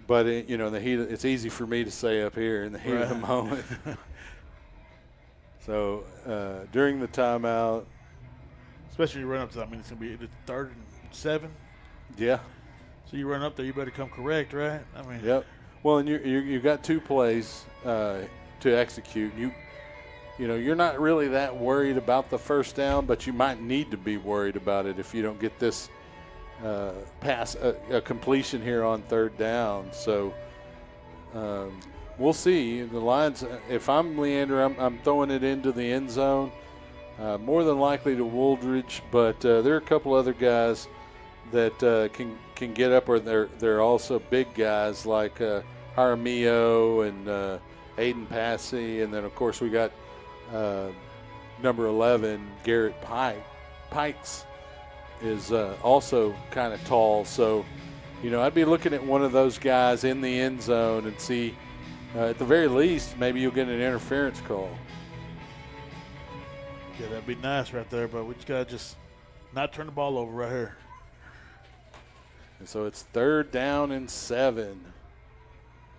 But it's easy for me to say up here in the heat of the moment. So during the timeout, especially when you run up to that, I mean, it's going to be the 3rd and 7. Yeah. So you run up there, you better come correct, right? I mean. Yep. Well, and you got 2 plays to execute. You're not really that worried about the first down, but you might need to be worried about it if you don't get this pass a completion here on 3rd down. So we'll see. The Lions, if I'm Leander, I'm throwing it into the end zone, more than likely to Wooldridge, but there are a couple other guys that can get up, or they're also big guys like Jaramillo and Aiden Passy, and then of course we got number 11 Garrett Pikes is also kind of tall. So I'd be looking at one of those guys in the end zone and see, at the very least, maybe you'll get an interference call. Yeah, that'd be nice right there, but we just got to not turn the ball over right here. And so it's 3rd down and 7.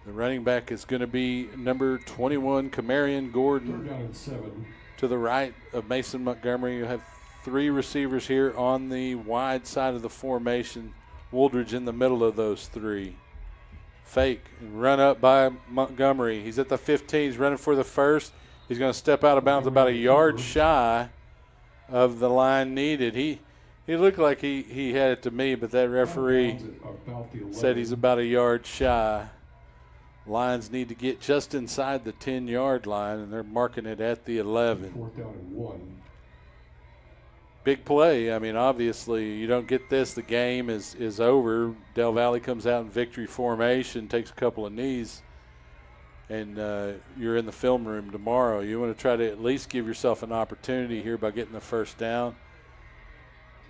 The running back is going to be number 21, Camarion Gordon. 3rd down and 7. To the right of Mason Montgomery. You have 3 receivers here on the wide side of the formation. Wooldridge in the middle of those 3. Fake and run up by Montgomery. He's at the 15. He's running for the first. He's going to step out of bounds about a yard shy of the line needed. He looked like he had it to me, but that referee said he's about a yard shy. Lions need to get just inside the 10-yard line, and they're marking it at the 11. 4th down and 1. Big play. I mean, obviously, you don't get this, the game is over. Del Valle comes out in victory formation, takes a couple of knees, and you're in the film room tomorrow. You want to try to at least give yourself an opportunity here by getting the first down.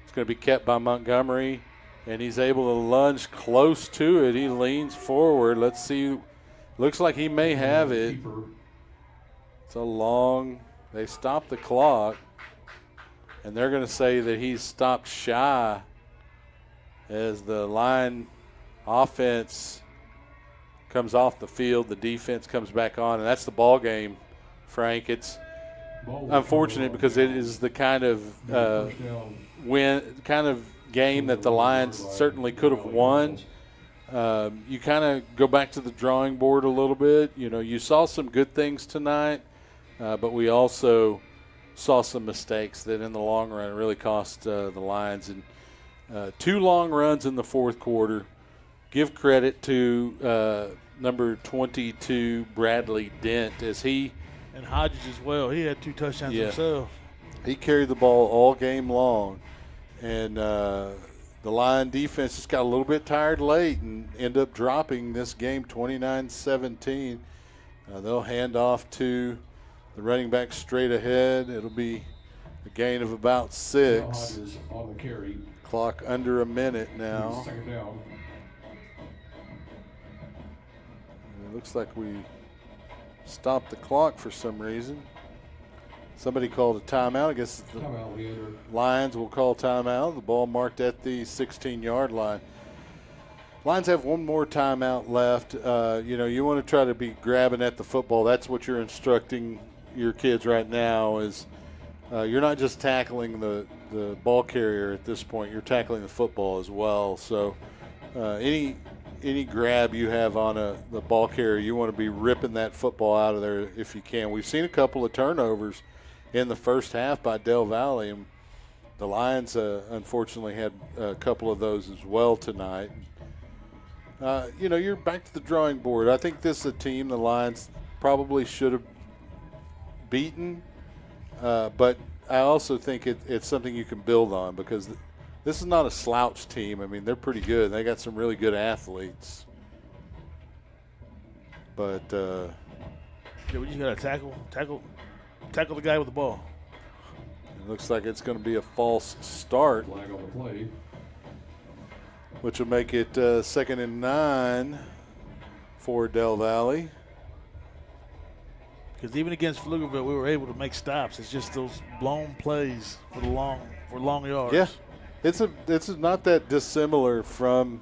It's going to be kept by Montgomery, and he's able to lunge close to it. He leans forward. Let's see. Looks like he may have it. It's a long. They stop the clock, and they're going to say that he's stopped shy as the line offense comes off the field. The defense comes back on, and that's the ball game, Frank. It's unfortunate because it is the kind of game that the Lions certainly could have won. You kind of go back to the drawing board a little bit. You saw some good things tonight, but we also saw some mistakes that in the long run really cost the Lions. And 2 long runs in the 4th quarter. Give credit to number 22, Bradley Dent, as he – and Hodges as well. He had 2 touchdowns himself. He carried the ball all game long. And the Lion defense just got a little bit tired late and end up dropping this game 29-17. They'll hand off to the running back straight ahead. It'll be a gain of about 6. On the carry. Clock under a minute now. 2nd down. It looks like we stopped the clock for some reason. Somebody called a timeout. I guess the Lions will call timeout. The ball marked at the 16-yard line. Lions have one more timeout left. You want to try to be grabbing at the football. That's what you're instructing your kids right now is you're not just tackling the ball carrier at this point. You're tackling the football as well. So any grab you have on the ball carrier, you want to be ripping that football out of there if you can. We've seen a couple of turnovers in the first half by Del Valle, and the Lions unfortunately had a couple of those as well tonight. You're back to the drawing board. I think this is a team the Lions probably should have beaten, but I also think it's something you can build on because this is not a slouch team. I mean, they're pretty good. They got some really good athletes. But we just got to tackle the guy with the ball. It looks like it's going to be a false start, Flag on the play. which will make it 2nd and 9 for Del Valle. Because even against Pflugerville, we were able to make stops. It's just those blown plays for long yards. Yeah, it's not that dissimilar from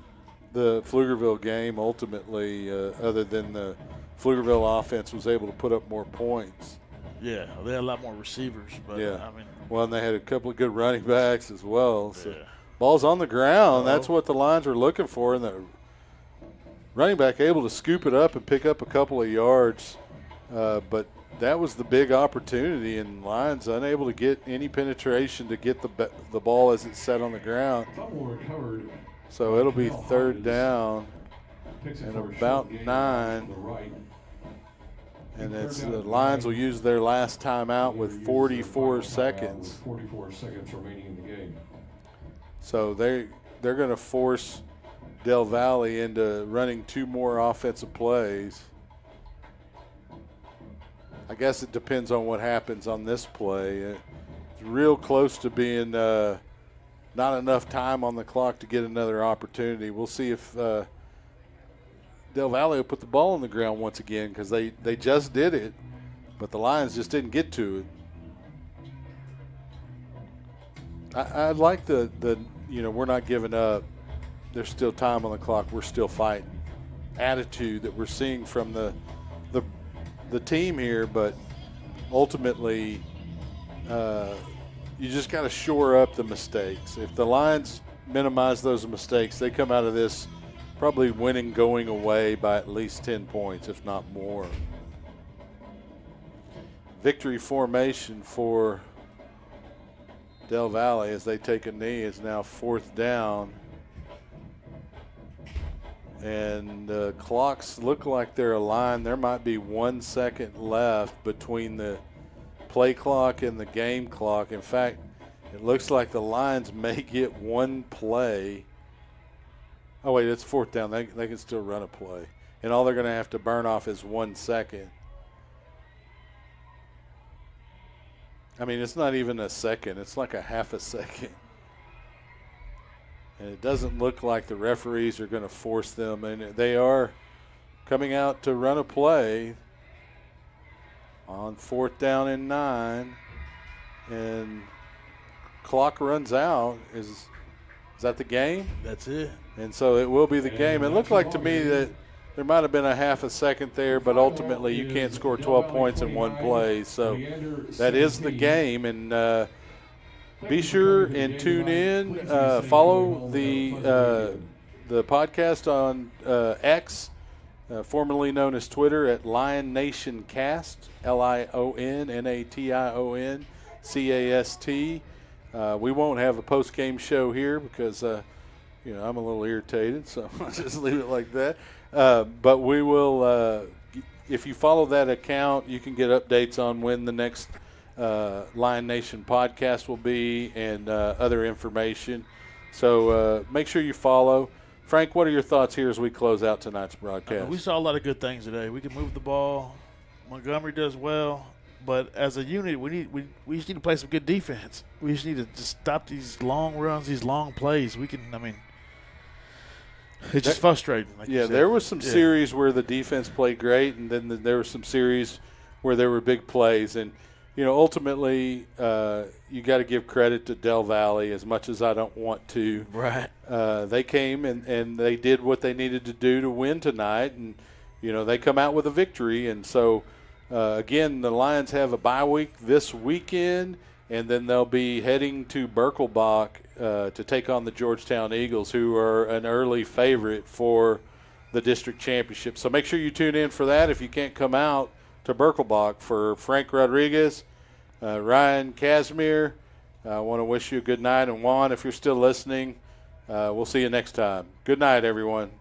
the Pflugerville game ultimately, other than the Pflugerville offense was able to put up more points. Yeah, they had a lot more receivers. But, yeah. I mean, well, and they had a couple of good running backs as well. So. Yeah. Ball's on the ground. That's what the Lions were looking for, and the running back able to scoop it up and pick up a couple of yards. But that was the big opportunity, and Lions unable to get any penetration to get the ball as it's set on the ground. So it'll be third down and about 9. And the Lions will use their last timeout with 44 seconds. 44 seconds remaining in the game. So they're going to force Del Valle into running 2 more offensive plays. I guess it depends on what happens on this play. It's real close to being not enough time on the clock to get another opportunity. We'll see if Del Valle will put the ball on the ground once again, because they just did it, but the Lions just didn't get to it. I like the we're not giving up. There's still time on the clock. We're still fighting attitude that we're seeing from the team here, but ultimately you just got to shore up the mistakes. If the Lions minimize those mistakes, they come out of this probably winning going away by at least 10 points, if not more. Victory formation for Del Valle as they take a knee is now 4th down. And the clocks look like they're aligned. There might be 1 second left between the play clock and the game clock. In fact, it looks like the Lions may get one play. Oh, wait, it's 4th down. They can still run a play. And all they're going to have to burn off is 1 second. I mean, it's not even a second. It's like a half a second. And it doesn't look like the referees are going to force them. And they are coming out to run a play on 4th down and 9. And clock runs out. Is that the game? That's it. And so it will be the game. It looked like to me that there might have been a half a second there, but ultimately you can't score 12 points in one play. So that is the game. And be sure and tune in. Follow the podcast on X, formerly known as Twitter, at Lion Nation Cast, LionNationCast. We won't have a post-game show here because I'm a little irritated, so I'll just leave it like that. But we will, if you follow that account, you can get updates on when the next Lion Nation podcast will be and other information. So make sure you follow. Frank, what are your thoughts here as we close out tonight's broadcast? We saw a lot of good things today. We can move the ball. Montgomery does well. But as a unit, we just need to play some good defense. We just need to just stop these long runs, these long plays. It's just frustrating. Like there was some series where the defense played great, and then there were some series where there were big plays. And, ultimately you got to give credit to Del Valle as much as I don't want to. Right. They came and they did what they needed to do to win tonight. And, they come out with a victory. And so, again, the Lions have a bye week this weekend, and then they'll be heading to Birkelbach to take on the Georgetown Eagles, who are an early favorite for the district championship. So make sure you tune in for that if you can't come out to Birkelbach. For Frank Rodriguez, Ryan Casimir, I want to wish you a good night. And Juan, if you're still listening, we'll see you next time. Good night, everyone.